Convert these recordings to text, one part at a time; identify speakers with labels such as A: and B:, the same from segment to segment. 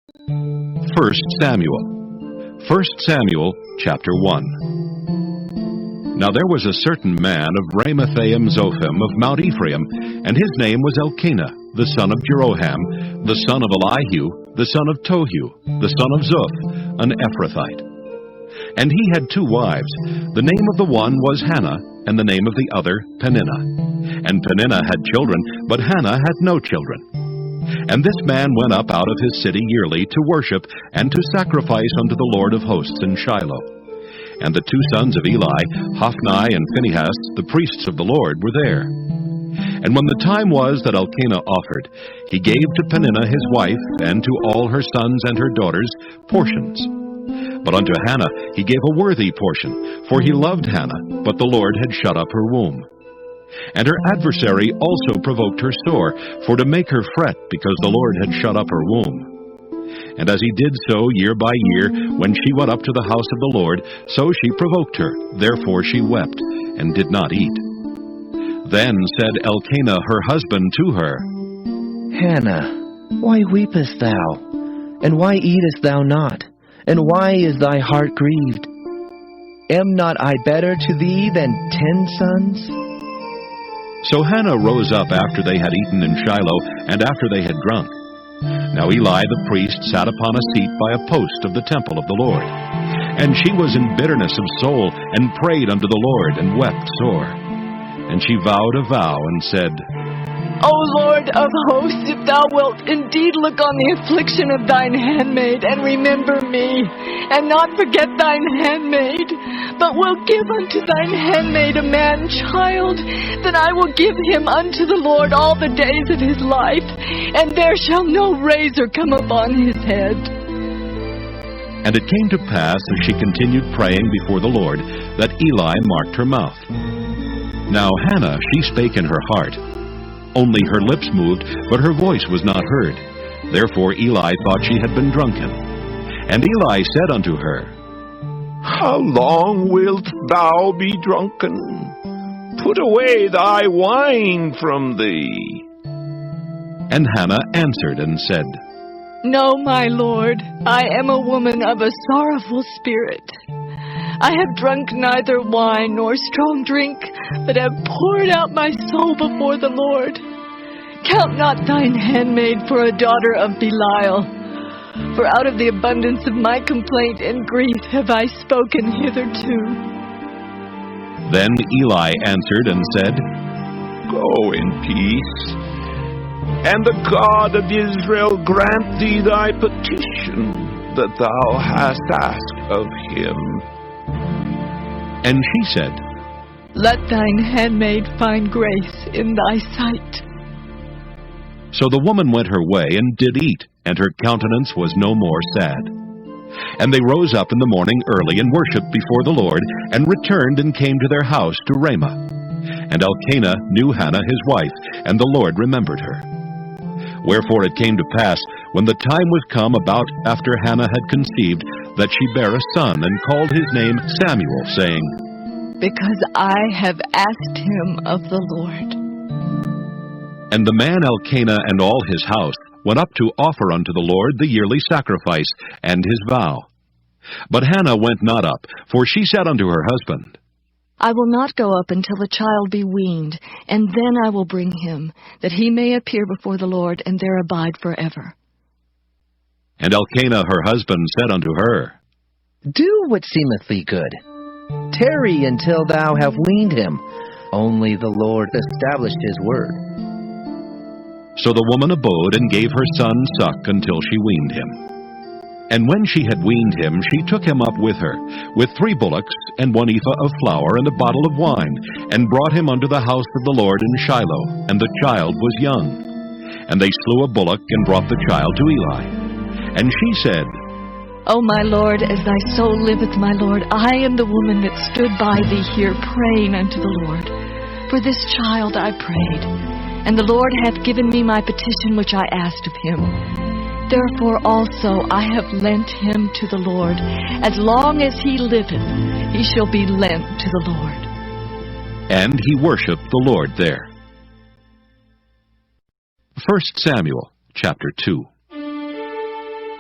A: 1 Samuel. 1 Samuel, chapter 1. Now there was a certain man of Ramathaim Zophim of Mount Ephraim, and his name was Elkanah, the son of Jeroham, the son of Elihu, the son of Tohu, the son of Zuph, an Ephrathite. And he had 2 wives. The name of the one was Hannah, and the name of the other Peninnah. And Peninnah had children, but Hannah had no children. And this man went up out of his city yearly to worship and to sacrifice unto the Lord of hosts in Shiloh. And the 2 sons of Eli, Hophni and Phinehas, the priests of the Lord, were there. And when the time was that Elkanah offered, he gave to Peninnah his wife, and to all her sons and her daughters, portions. But unto Hannah he gave a worthy portion, for he loved Hannah, but the Lord had shut up her womb. And her adversary also provoked her sore, for to make her fret, because the Lord had shut up her womb. And as he did so year by year, when she went up to the house of the Lord, so she provoked her. Therefore she wept, and did not eat. Then said Elkanah her husband to her,
B: Hannah, why weepest thou? And why eatest thou not? And why is thy heart grieved? Am not I better to thee than 10 sons?
A: So Hannah rose up after they had eaten in Shiloh, and after they had drunk. Now Eli the priest sat upon a seat by a post of the temple of the Lord. And she was in bitterness of soul, and prayed unto the Lord, and wept sore. And she vowed a vow, and said,
C: O Lord of hosts, if thou wilt indeed look on the affliction of thine handmaid, and remember me, and not forget thine handmaid, but wilt give unto thine handmaid a man-child, then I will give him unto the Lord all the days of his life, and there shall no razor come upon his head.
A: And it came to pass, as she continued praying before the Lord, that Eli marked her mouth. Now Hannah, she spake in her heart. Only her lips moved, but her voice was not heard. Therefore Eli thought she had been drunken. And Eli said unto her,
D: How long wilt thou be drunken? Put away thy wine from thee.
A: And Hannah answered and said,
C: No, my Lord, I am a woman of a sorrowful spirit. I have drunk neither wine nor strong drink, but have poured out my soul before the Lord. Count not thine handmaid for a daughter of Belial, for out of the abundance of my complaint and grief have I spoken hitherto.
A: Then Eli answered and said,
D: Go in peace, and the God of Israel grant thee thy petition that thou hast asked of him.
A: And she said,
C: Let thine handmaid find grace in thy sight.
A: So the woman went her way, and did eat, and her countenance was no more sad. And they rose up in the morning early, and worshipped before the Lord, and returned and came to their house to Ramah. And Elkanah knew Hannah his wife, and the Lord remembered her. Wherefore it came to pass, when the time was come about after Hannah had conceived, that she bare a son, and called his name Samuel, saying,
C: Because I have asked him of the Lord.
A: And the man Elkanah and all his house went up to offer unto the Lord the yearly sacrifice, and his vow. But Hannah went not up, for she said unto her husband,
C: I will not go up until the child be weaned, and then I will bring him, that he may appear before the Lord, and there abide forever.
A: And Elkanah her husband said unto her,
B: Do what seemeth thee good. Tarry until thou have weaned him. Only the Lord established his word.
A: So the woman abode, and gave her son suck until she weaned him. And when she had weaned him, she took him up with her, with 3 bullocks, and 1 ephah of flour, and a bottle of wine, and brought him unto the house of the Lord in Shiloh, and the child was young. And they slew a bullock, and brought the child to Eli. And she said,
C: O my Lord, as thy soul liveth, my Lord, I am the woman that stood by thee here praying unto the Lord. For this child I prayed, and the Lord hath given me my petition which I asked of him. Therefore also I have lent him to the Lord. As long as he liveth, he shall be lent to the Lord.
A: And he worshipped the Lord there. 1 Samuel, chapter 2.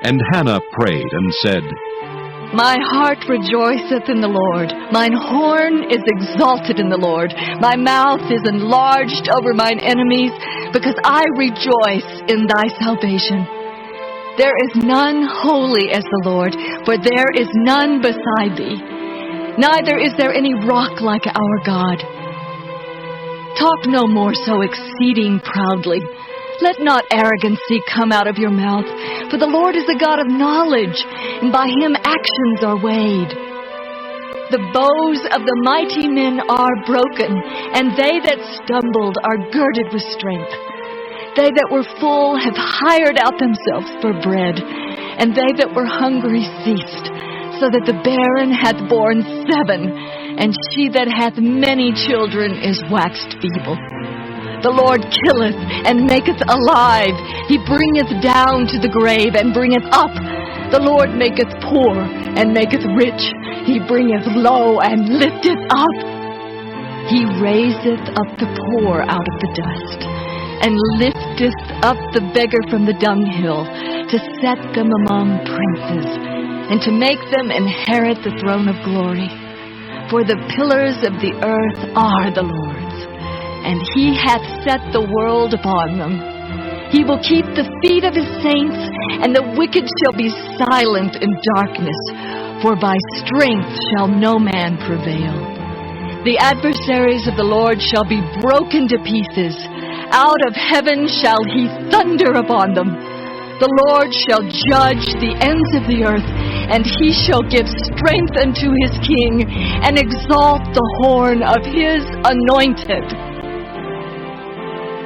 A: And Hannah prayed and said,
C: My heart rejoiceth in the Lord. Mine horn is exalted in the Lord. My mouth is enlarged over mine enemies, because I rejoice in thy salvation. There is none holy as the Lord, for there is none beside thee. Neither is there any rock like our God. Talk no more so exceeding proudly. Let not arrogancy come out of your mouth, for the Lord is a God of knowledge, and by him actions are weighed. The bows of the mighty men are broken, and they that stumbled are girded with strength. They that were full have hired out themselves for bread, and they that were hungry ceased, so that the barren hath borne 7, and she that hath many children is waxed feeble. The Lord killeth and maketh alive. He bringeth down to the grave and bringeth up. The Lord maketh poor and maketh rich. He bringeth low and lifteth up. He raiseth up the poor out of the dust, and lifteth up the beggar from the dunghill, to set them among princes, and to make them inherit the throne of glory. For the pillars of the earth are the Lord's, and he hath set the world upon them. He will keep the feet of his saints, and the wicked shall be silent in darkness, for by strength shall no man prevail. The adversaries of the Lord shall be broken to pieces. Out of heaven shall he thunder upon them. The Lord shall judge the ends of the earth, and he shall give strength unto his king, and exalt the horn of his anointed.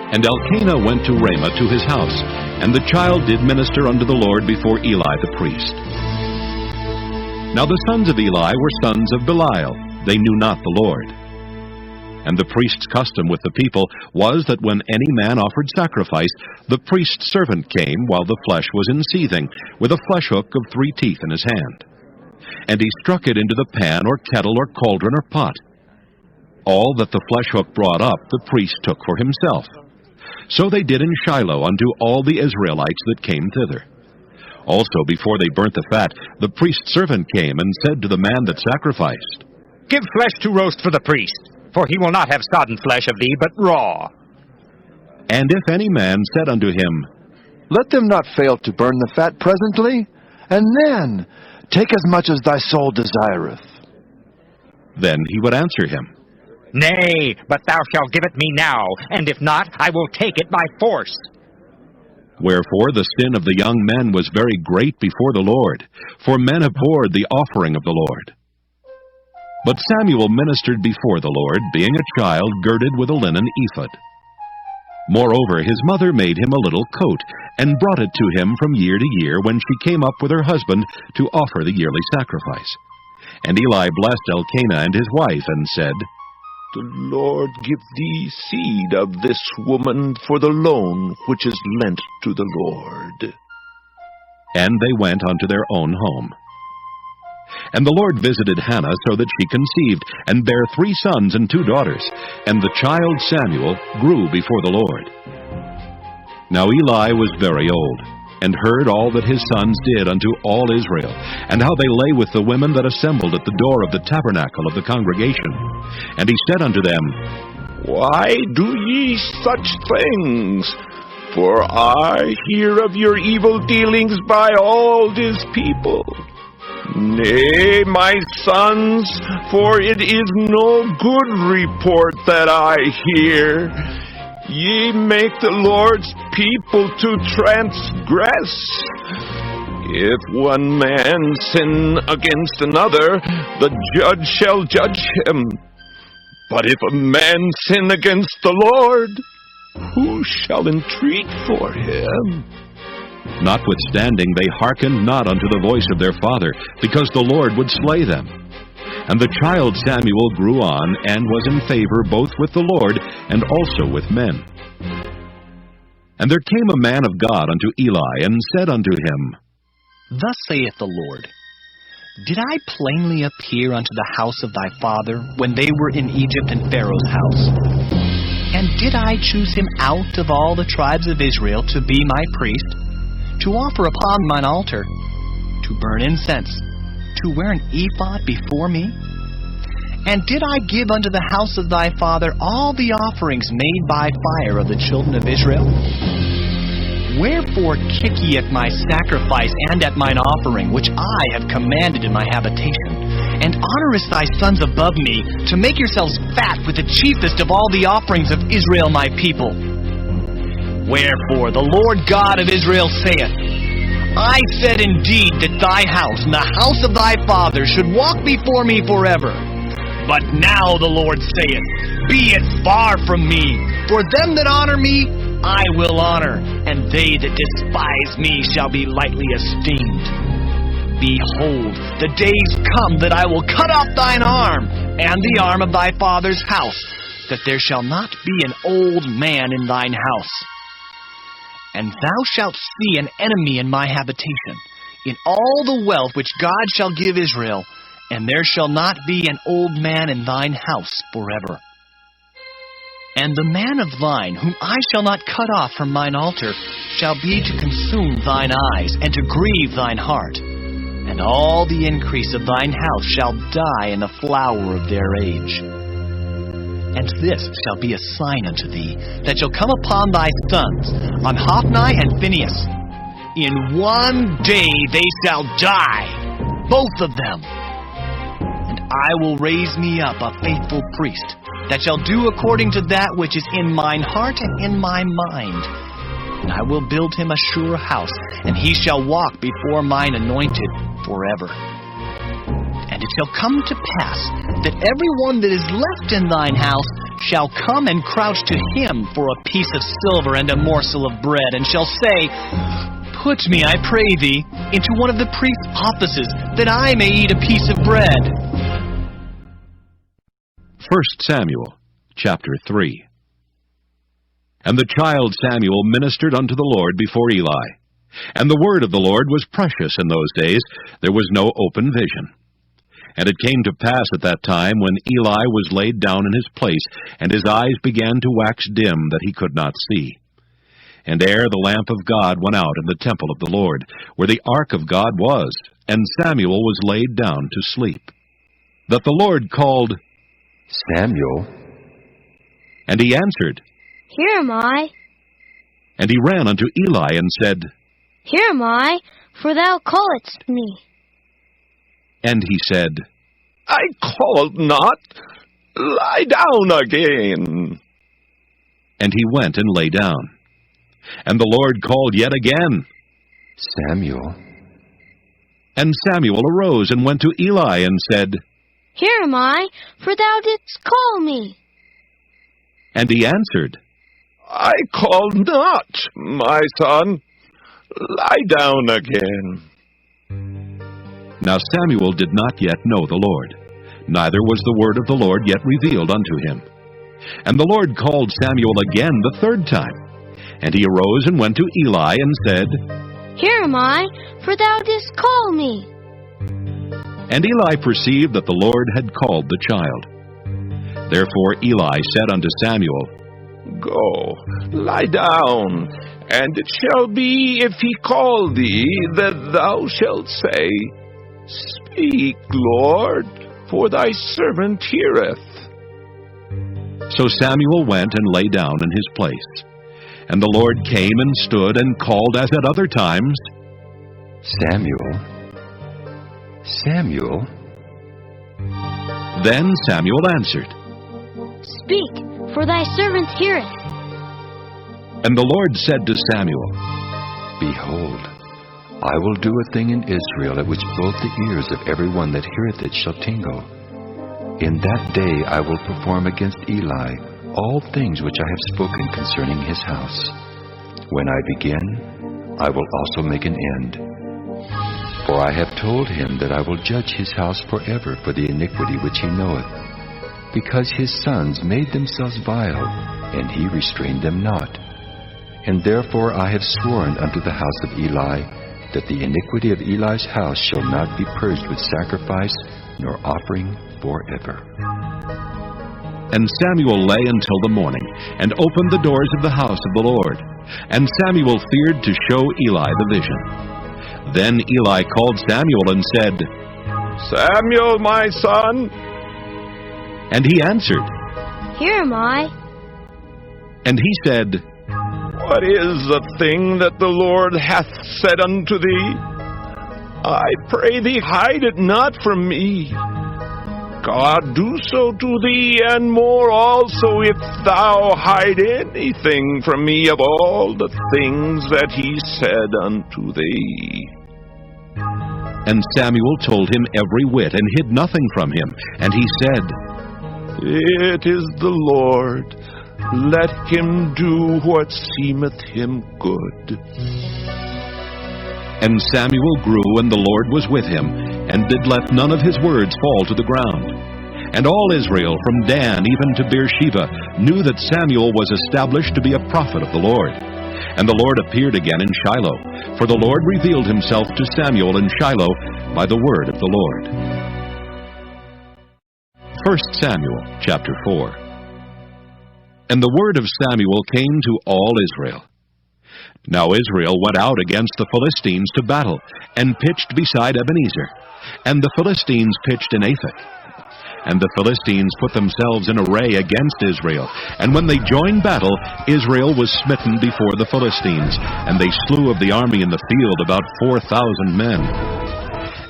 A: And Elkanah went to Ramah to his house, and the child did minister unto the Lord before Eli the priest. Now the sons of Eli were sons of Belial. They knew not the Lord. And the priest's custom with the people was that when any man offered sacrifice, the priest's servant came while the flesh was in seething, with a flesh hook of 3 teeth in his hand. And he struck it into the pan or kettle or cauldron or pot. All that the flesh hook brought up, the priest took for himself. So they did in Shiloh unto all the Israelites that came thither. Also before they burnt the fat, the priest's servant came and said to the man that sacrificed,
E: Give flesh to roast for the priest, for he will not have sodden flesh of thee, but raw.
A: And if any man said unto him,
F: Let them not fail to burn the fat presently, and then take as much as thy soul desireth.
A: Then he would answer him,
E: Nay, but thou shalt give it me now, and if not, I will take it by force.
A: Wherefore the sin of the young men was very great before the Lord, for men abhorred the offering of the Lord. But Samuel ministered before the Lord, being a child girded with a linen ephod. Moreover, his mother made him a little coat, and brought it to him from year to year when she came up with her husband to offer the yearly sacrifice. And Eli blessed Elkanah and his wife, and said,
D: The Lord give thee seed of this woman for the loan which is lent to the Lord.
A: And they went unto their own home. And the Lord visited Hannah so that she conceived, and bare 3 sons and 2 daughters. And the child Samuel grew before the Lord. Now Eli was very old, and heard all that his sons did unto all Israel, and how they lay with the women that assembled at the door of the tabernacle of the congregation. And he said unto them,
D: Why do ye such things? For I hear of your evil dealings by all this people. Nay, my sons, for it is no good report that I hear. Ye make the Lord's people to transgress. If one man sin against another, the judge shall judge him. But if a man sin against the Lord, who shall entreat for him?
A: Notwithstanding they hearkened not unto the voice of their father, because the Lord would slay them. And the child Samuel grew on, and was in favor both with the Lord, and also with men. And there came a man of God unto Eli, and said unto him,
G: Thus saith the Lord, Did I plainly appear unto the house of thy father, when they were in Egypt in Pharaoh's house? And did I choose him out of all the tribes of Israel to be my priest? to offer upon mine altar, to burn incense, to wear an ephod before me? And did I give unto the house of thy father all the offerings made by fire of the children of Israel? Wherefore kick ye at my sacrifice and at mine offering, which I have commanded in my habitation? And honorest thy sons above me, to make yourselves fat with the chiefest of all the offerings of Israel my people. Wherefore the Lord God of Israel saith, I said indeed that thy house and the house of thy father should walk before me forever. But now the Lord saith, Be it far from me, for them that honor me I will honor, and they that despise me shall be lightly esteemed. Behold, the days come that I will cut off thine arm, and the arm of thy father's house, that there shall not be an old man in thine house. And thou shalt see an enemy in my habitation, in all the wealth which God shall give Israel, and there shall not be an old man in thine house forever. And the man of thine, whom I shall not cut off from mine altar, shall be to consume thine eyes, and to grieve thine heart. And all the increase of thine house shall die in the flower of their age. And this shall be a sign unto thee, that shall come upon thy sons, on Hophni and Phinehas. In one day they shall die, both of them. And I will raise me up a faithful priest, that shall do according to that which is in mine heart and in my mind. And I will build him a sure house, and he shall walk before mine anointed forever. And it shall come to pass that every one that is left in thine house shall come and crouch to him for a piece of silver and a morsel of bread, and shall say, Put me, I pray thee, into one of the priest's offices, that I may eat a piece of bread.
A: 1 Samuel, chapter 3. And the child Samuel ministered unto the Lord before Eli. And the word of the Lord was precious in those days. There was no open vision. And it came to pass at that time, when Eli was laid down in his place, and his eyes began to wax dim, that he could not see. And ere the lamp of God went out in the temple of the Lord, where the ark of God was, and Samuel was laid down to sleep, that the Lord called,
F: Samuel.
A: And he answered,
H: Here am I.
A: And he ran unto Eli and said,
H: Here am I, for thou calledst me.
A: And he said,
D: I called not. Lie down again.
A: And he went and lay down. And the Lord called yet again,
F: Samuel.
A: And Samuel arose and went to Eli and said,
H: Here am I, for thou didst call me.
A: And he answered,
D: I called not, my son. Lie down again.
A: Now Samuel did not yet know the Lord, neither was the word of the Lord yet revealed unto him. And the Lord called Samuel again the third time. And he arose and went to Eli and said,
H: Here am I, for thou didst call me.
A: And Eli perceived that the Lord had called the child. Therefore Eli said unto Samuel,
D: Go, lie down, and it shall be, if he call thee, that thou shalt say, Speak, Lord, for thy servant heareth.
A: So Samuel went and lay down in his place. And the Lord came and stood and called as at other times,
F: Samuel. Samuel.
A: Then Samuel answered,
H: Speak, for thy servant heareth.
A: And the Lord said to Samuel,
F: Behold, I will do a thing in Israel at which both the ears of every one that heareth it shall tingle. In that day I will perform against Eli all things which I have spoken concerning his house. When I begin, I will also make an end. For I have told him that I will judge his house forever for the iniquity which he knoweth, because his sons made themselves vile, and he restrained them not. And therefore I have sworn unto the house of Eli, that the iniquity of Eli's house shall not be purged with sacrifice nor offering forever.
A: And Samuel lay until the morning, and opened the doors of the house of the Lord. And Samuel feared to show Eli the vision. Then Eli called Samuel and said,
D: Samuel, my son.
A: And he answered,
H: Here am I.
A: And he said,
D: What is the thing that the Lord hath said unto thee? I pray thee, hide it not from me. God do so to thee, and more also, if thou hide anything from me of all the things that he said unto thee.
A: And Samuel told him every whit, and hid nothing from him. And he said,
D: It is the Lord. Let him do what seemeth him good.
A: And Samuel grew, and the Lord was with him, and did let none of his words fall to the ground. And all Israel, from Dan even to Beersheba, knew that Samuel was established to be a prophet of the Lord. And the Lord appeared again in Shiloh, for the Lord revealed himself to Samuel in Shiloh by the word of the Lord. 1 Samuel chapter 4. And the word of Samuel came to all Israel. Now Israel went out against the Philistines to battle, and pitched beside Ebenezer, and the Philistines pitched in Aphek. And the Philistines put themselves in array against Israel, and when they joined battle, Israel was smitten before the Philistines, and they slew of the army in the field about 4,000 men.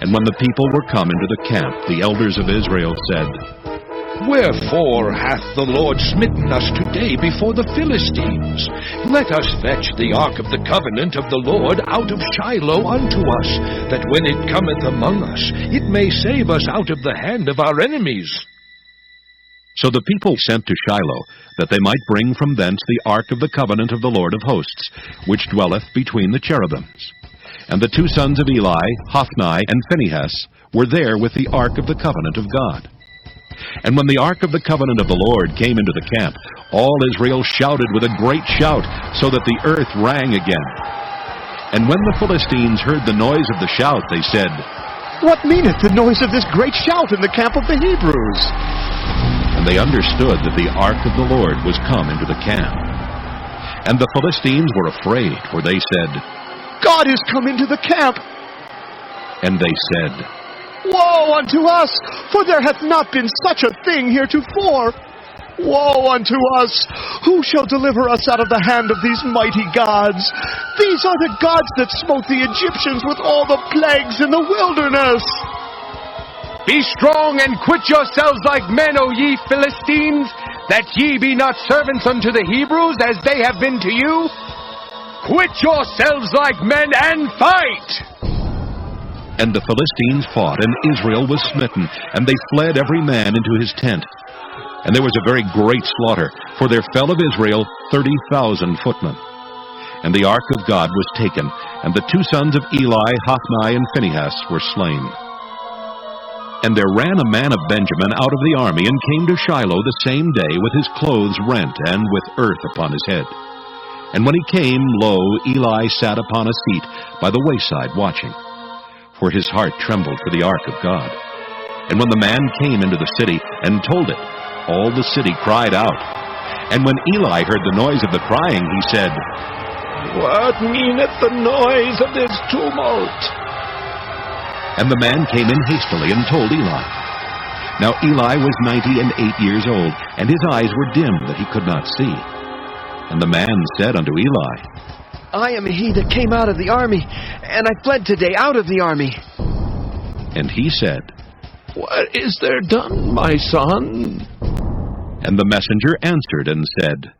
A: And when the people were come into the camp, the elders of Israel said,
I: Wherefore hath the Lord smitten us today before the Philistines? Let us fetch the ark of the covenant of the Lord out of Shiloh unto us, that when it cometh among us, it may save us out of the hand of our enemies.
A: So the people sent to Shiloh, that they might bring from thence the ark of the covenant of the Lord of hosts, which dwelleth between the cherubims. And the two sons of Eli, Hophni and Phinehas, were there with the ark of the covenant of God. And when the ark of the covenant of the Lord came into the camp, all Israel shouted with a great shout, so that the earth rang again. And when the Philistines heard the noise of the shout, they said,
J: What meaneth the noise of this great shout in the camp of the Hebrews?
A: And they understood that the ark of the Lord was come into the camp. And the Philistines were afraid, for they said,
J: God is come into the camp.
A: And they said,
J: Woe unto us, for there hath not been such a thing heretofore. Woe unto us! Who shall deliver us out of the hand of these mighty gods? These are the gods that smote the Egyptians with all the plagues in the wilderness.
K: Be strong and quit yourselves like men, O ye Philistines, that ye be not servants unto the Hebrews, as they have been to you. Quit yourselves like men and fight!
A: And the Philistines fought, and Israel was smitten, and they fled every man into his tent. And there was a very great slaughter, for there fell of Israel 30,000 footmen. And the ark of God was taken, and the two sons of Eli, Hophni and Phinehas, were slain. And there ran a man of Benjamin out of the army, and came to Shiloh the same day with his clothes rent, and with earth upon his head. And when he came, lo, Eli sat upon a seat by the wayside watching. For his heart trembled for the ark of God. And when the man came into the city, and told it, all the city cried out. And when Eli heard the noise of the crying, he said,
D: What meaneth the noise of this tumult?
A: And the man came in hastily, and told Eli. Now Eli was 98 years old, and his eyes were dim, that he could not see. And the man said unto Eli,
B: I am he that came out of the army, and I fled today out of the army.
A: And he said,
D: What is there done, my son?
A: And the messenger answered and said,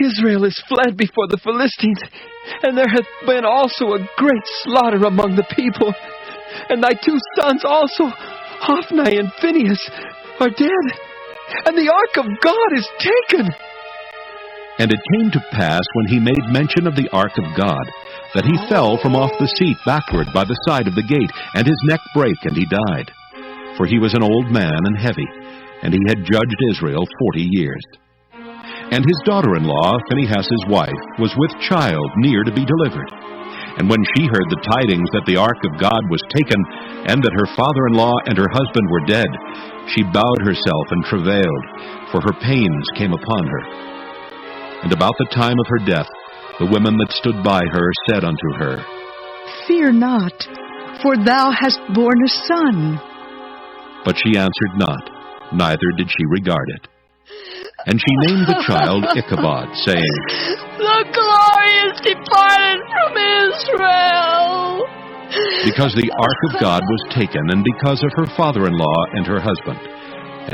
B: Israel is fled before the Philistines, and there hath been also a great slaughter among the people. And thy two sons also, Hophni and Phinehas, are dead, and the ark of God is taken.
A: And it came to pass, when he made mention of the ark of God, that he fell from off the seat backward by the side of the gate, and his neck brake, and he died. For he was an old man and heavy, and he had judged Israel 40 years. And his daughter-in-law, Phinehas' wife, was with child near to be delivered. And when she heard the tidings that the ark of God was taken, and that her father-in-law and her husband were dead, she bowed herself and travailed, for her pains came upon her. And about the time of her death, the women that stood by her said unto her,
L: Fear not, for thou hast borne a son.
A: But she answered not, neither did she regard it. And she named the child Ichabod, saying,
C: The glory is departed from Israel.
A: Because the ark of God was taken, and because of her father-in-law and her husband.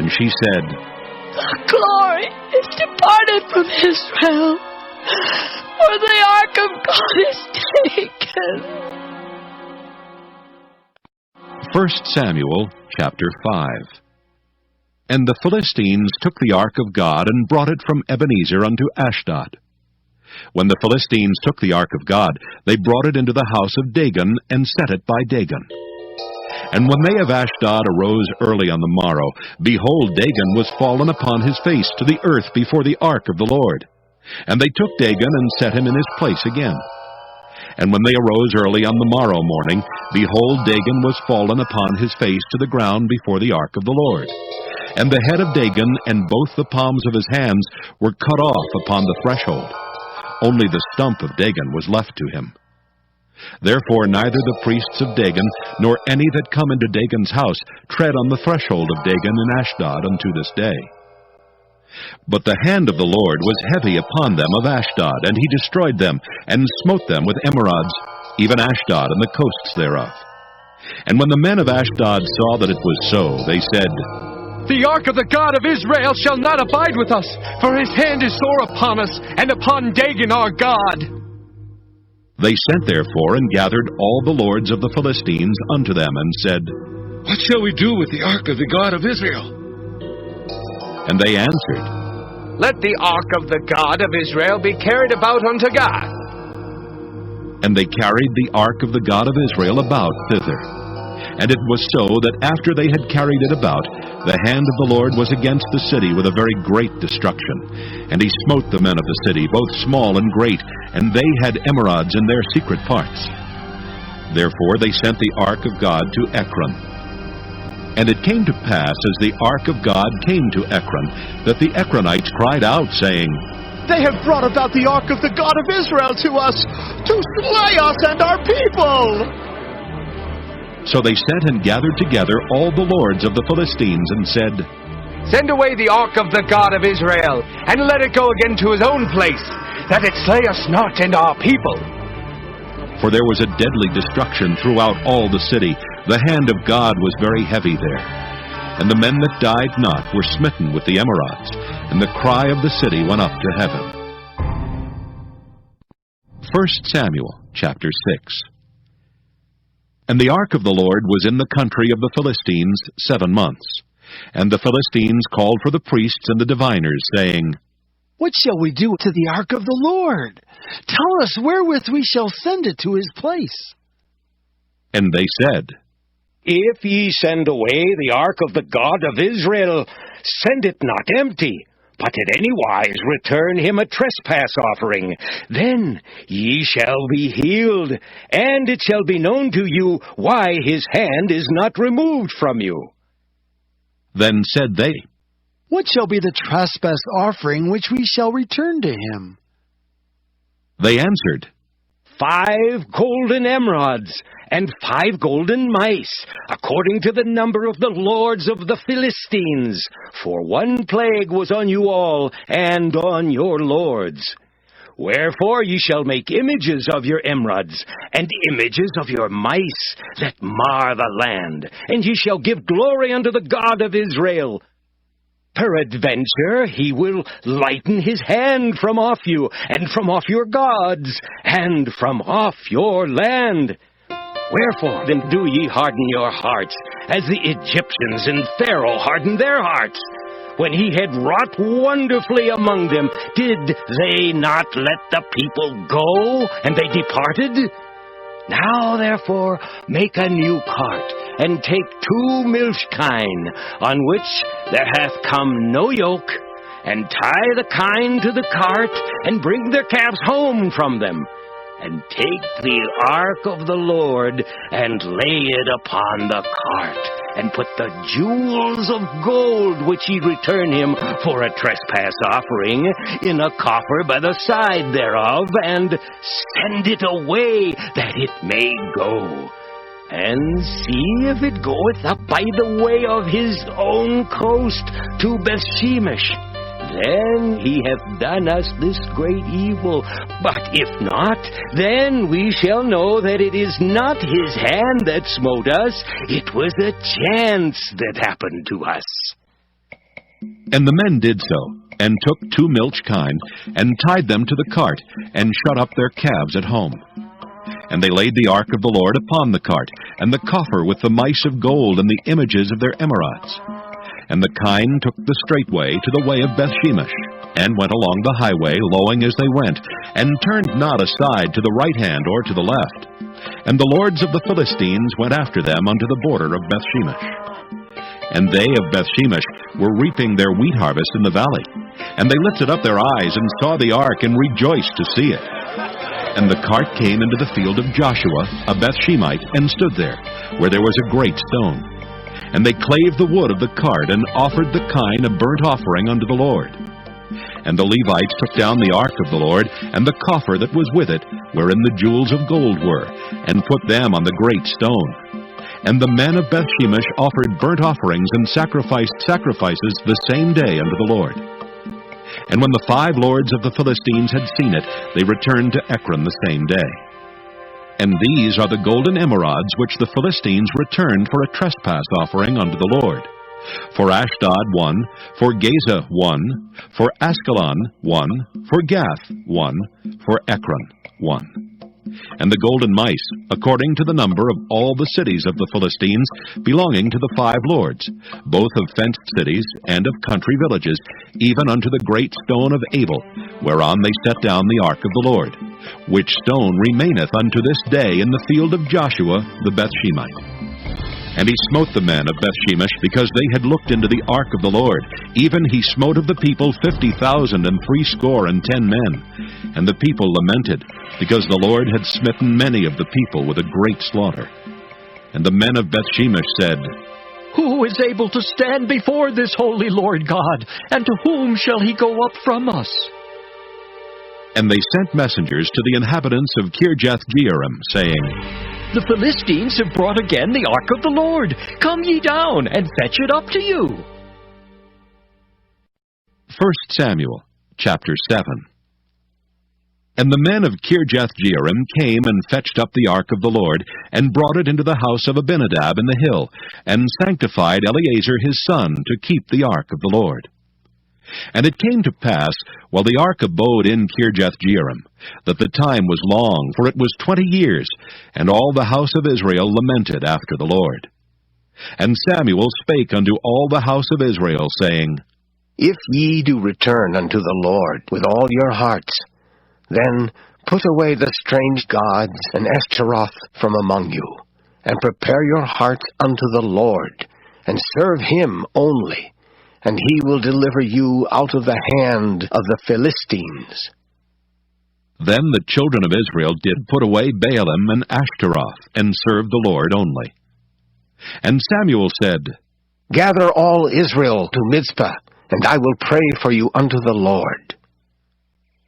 A: And she said,
C: The glory is departed from Israel, for the ark of God is taken.
A: 1 Samuel chapter 5. And the Philistines took the ark of God, and brought it from Ebenezer unto Ashdod. When the Philistines took the ark of God, they brought it into the house of Dagon, and set it by Dagon. And when they of Ashdod arose early on the morrow, behold, Dagon was fallen upon his face to the earth before the ark of the Lord. And they took Dagon, and set him in his place again. And when they arose early on the morrow morning, behold, Dagon was fallen upon his face to the ground before the ark of the Lord. And the head of Dagon and both the palms of his hands were cut off upon the threshold. Only the stump of Dagon was left to him. Therefore neither the priests of Dagon, nor any that come into Dagon's house, tread on the threshold of Dagon in Ashdod unto this day. But the hand of the Lord was heavy upon them of Ashdod, and he destroyed them, and smote them with emerods, even Ashdod and the coasts thereof. And when the men of Ashdod saw that it was so, they said,
K: The ark of the God of Israel shall not abide with us, for his hand is sore upon us, and upon Dagon our God.
A: They sent therefore and gathered all the lords of the Philistines unto them, and said,
I: What shall we do with the ark of the God of Israel?
A: And they answered,
K: Let the ark of the God of Israel be carried about unto God.
A: And they carried the ark of the God of Israel about thither. And it was so that after they had carried it about, the hand of the Lord was against the city with a very great destruction. And he smote the men of the city, both small and great, and they had emerods in their secret parts. Therefore they sent the ark of God to Ekron. And it came to pass, as the ark of God came to Ekron, that the Ekronites cried out, saying,
J: They have brought about the ark of the God of Israel to us, to slay us and our people.
A: So they sent and gathered together all the lords of the Philistines, and said,
K: Send away the ark of the God of Israel, and let it go again to his own place, that it slay us not and our people.
A: For there was a deadly destruction throughout all the city. The hand of God was very heavy there. And the men that died not were smitten with the emerods, and the cry of the city went up to heaven. 1 Samuel chapter 6. And the ark of the Lord was in the country of the Philistines 7 months. And the Philistines called for the priests and the diviners, saying,
M: What shall we do to the ark of the Lord? Tell us wherewith we shall send it to his place.
A: And they said,
N: If ye send away the ark of the God of Israel, send it not empty, but in any wise return him a trespass offering. Then ye shall be healed, and it shall be known to you why his hand is not removed from you.
A: Then said they,
M: What shall be the trespass offering which we shall return to him?
A: They answered,
N: 5 golden emerods, and 5 golden mice, according to the number of the lords of the Philistines. For one plague was on you all, and on your lords. Wherefore ye shall make images of your emerods, and images of your mice, that mar the land, and ye shall give glory unto the God of Israel. Peradventure he will lighten his hand from off you, and from off your gods, and from off your land. Wherefore then do ye harden your hearts, as the Egyptians and Pharaoh hardened their hearts? When he had wrought wonderfully among them, did they not let the people go, and they departed? Now therefore make a new cart, and take 2 milch kine, on which there hath come no yoke, and tie the kine to the cart, and bring their calves home from them. and take the ark of the Lord, and lay it upon the cart, and put the jewels of gold which ye return him for a trespass offering in a coffer by the side thereof, and send it away, that it may go. And see if it goeth up by the way of his own coast to Bethshemesh. Then he hath done us this great evil. But if not, then we shall know that it is not his hand that smote us. It was a chance that happened to us.
A: And the men did so, and took 2 milch kine, and tied them to the cart, and shut up their calves at home. And they laid the ark of the Lord upon the cart, and the coffer with the mice of gold and the images of their emerods. And the kine took the straight way to the way of Bethshemesh, and went along the highway, lowing as they went, and turned not aside to the right hand or to the left. And the lords of the Philistines went after them unto the border of Bethshemesh. And they of Bethshemesh were reaping their wheat harvest in the valley. And they lifted up their eyes, and saw the ark, and rejoiced to see it. And the cart came into the field of Joshua, a Bethshemite, and stood there, where there was a great stone. And they clave the wood of the cart, and offered the kine a burnt offering unto the Lord. And the Levites took down the ark of the Lord, and the coffer that was with it, wherein the jewels of gold were, and put them on the great stone. And the men of Bethshemesh offered burnt offerings and sacrificed sacrifices the same day unto the Lord. And when the 5 lords of the Philistines had seen it, they returned to Ekron the same day. And these are the golden emerods which the Philistines returned for a trespass offering unto the Lord. For Ashdod 1, for Gaza 1, for Askelon 1, for Gath 1, for Ekron 1. And the golden mice, according to the number of all the cities of the Philistines, belonging to the 5 lords, both of fenced cities and of country villages, even unto the great stone of Abel, whereon they set down the ark of the Lord, which stone remaineth unto this day in the field of Joshua the Bethshemite. And he smote the men of Bethshemesh, because they had looked into the ark of the Lord. Even he smote of the people 50,000 and 80 men. And the people lamented, because the Lord had smitten many of the people with a great slaughter. And the men of Bethshemesh said,
O: Who is able to stand before this holy Lord God? And to whom shall he go up from us?
A: And they sent messengers to the inhabitants of Kirjath-jearim, saying,
O: The Philistines have brought again the ark of the Lord. Come ye down, and fetch it up to you.
A: 1 Samuel, chapter 7. And the men of Kirjath-jearim came and fetched up the ark of the Lord, and brought it into the house of Abinadab in the hill, and sanctified Eleazar his son to keep the ark of the Lord. And it came to pass, while the ark abode in Kirjath-jearim, that the time was long, for it was 20 years, and all the house of Israel lamented after the Lord. And Samuel spake unto all the house of Israel, saying,
P: If ye do return unto the Lord with all your hearts, then put away the strange gods and Ashtaroth from among you, and prepare your hearts unto the Lord, and serve him only, and he will deliver you out of the hand of the Philistines.
A: Then the children of Israel did put away Baalim and Ashtaroth, and served the Lord only. And Samuel said,
P: Gather all Israel to Mizpah, and I will pray for you unto the Lord.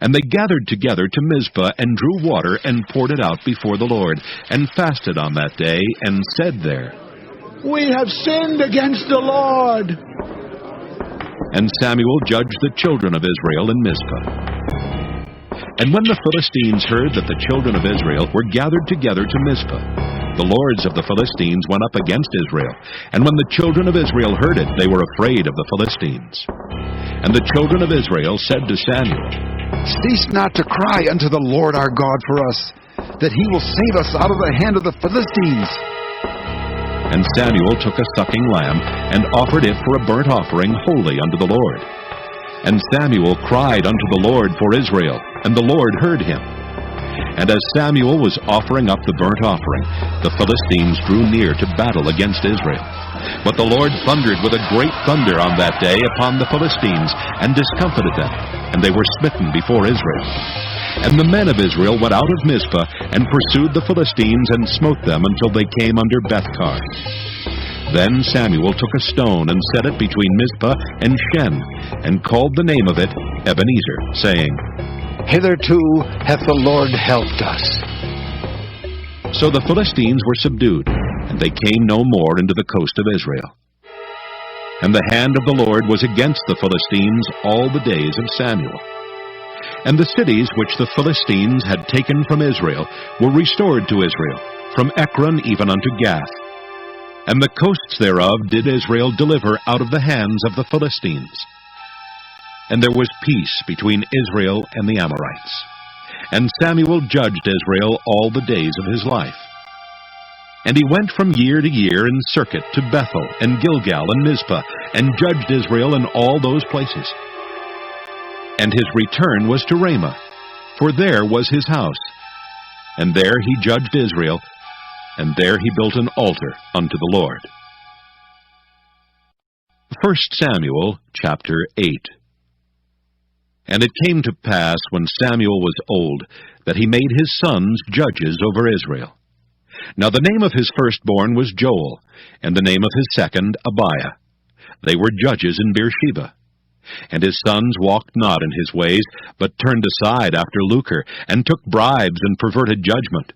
A: And they gathered together to Mizpah, and drew water, and poured it out before the Lord, and fasted on that day, and said there,
M: We have sinned against the Lord.
A: And Samuel judged the children of Israel in Mizpah. And when the Philistines heard that the children of Israel were gathered together to Mizpah, the lords of the Philistines went up against Israel. And when the children of Israel heard it, they were afraid of the Philistines. And the children of Israel said to Samuel,
Q: Cease not to cry unto the Lord our God for us, that he will save us out of the hand of the Philistines.
A: And Samuel took a sucking lamb, and offered it for a burnt offering wholly unto the Lord. And Samuel cried unto the Lord for Israel, and the Lord heard him. And as Samuel was offering up the burnt offering, the Philistines drew near to battle against Israel. But the Lord thundered with a great thunder on that day upon the Philistines, and discomfited them, and they were smitten before Israel. And the men of Israel went out of Mizpah, and pursued the Philistines, and smote them until they came under Bethkar. Then Samuel took a stone, and set it between Mizpah and Shen, and called the name of it Ebenezer, saying,
P: Hitherto hath the Lord helped us.
A: So the Philistines were subdued, and they came no more into the coast of Israel. And the hand of the Lord was against the Philistines all the days of Samuel. And the cities which the Philistines had taken from Israel were restored to Israel, from Ekron even unto Gath. And the coasts thereof did Israel deliver out of the hands of the Philistines. And there was peace between Israel and the Amorites. And Samuel judged Israel all the days of his life. And he went from year to year in circuit to Bethel and Gilgal and Mizpah, and judged Israel in all those places. And his return was to Ramah, for there was his house. And there he judged Israel, and there he built an altar unto the Lord. 1 Samuel chapter 8. And it came to pass, when Samuel was old, that he made his sons judges over Israel. Now the name of his firstborn was Joel, and the name of his second Abiah. They were judges in Beersheba. And his sons walked not in his ways, but turned aside after lucre, and took bribes and perverted judgment.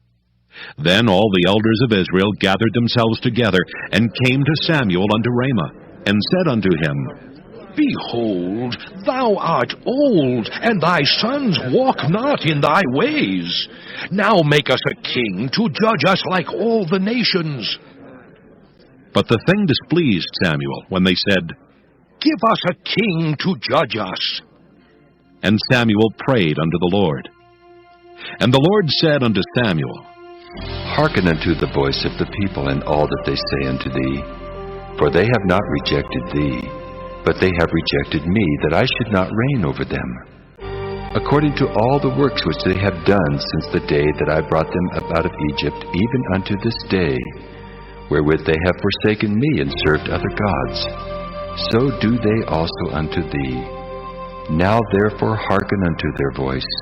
A: Then all the elders of Israel gathered themselves together, and came to Samuel unto Ramah, and said unto him,
I: Behold, thou art old, and thy sons walk not in thy ways. Now make us a king to judge us like all the nations.
A: But the thing displeased Samuel, when they said,
I: Give us a king to judge us.
A: And Samuel prayed unto the Lord. And the Lord said unto Samuel,
F: Hearken unto the voice of the people in all that they say unto thee. For they have not rejected thee, but they have rejected me, that I should not reign over them, according to all the works which they have done since the day that I brought them up out of Egypt, even unto this day, wherewith they have forsaken me and served other gods. So do they also unto thee. Now therefore hearken unto their voice.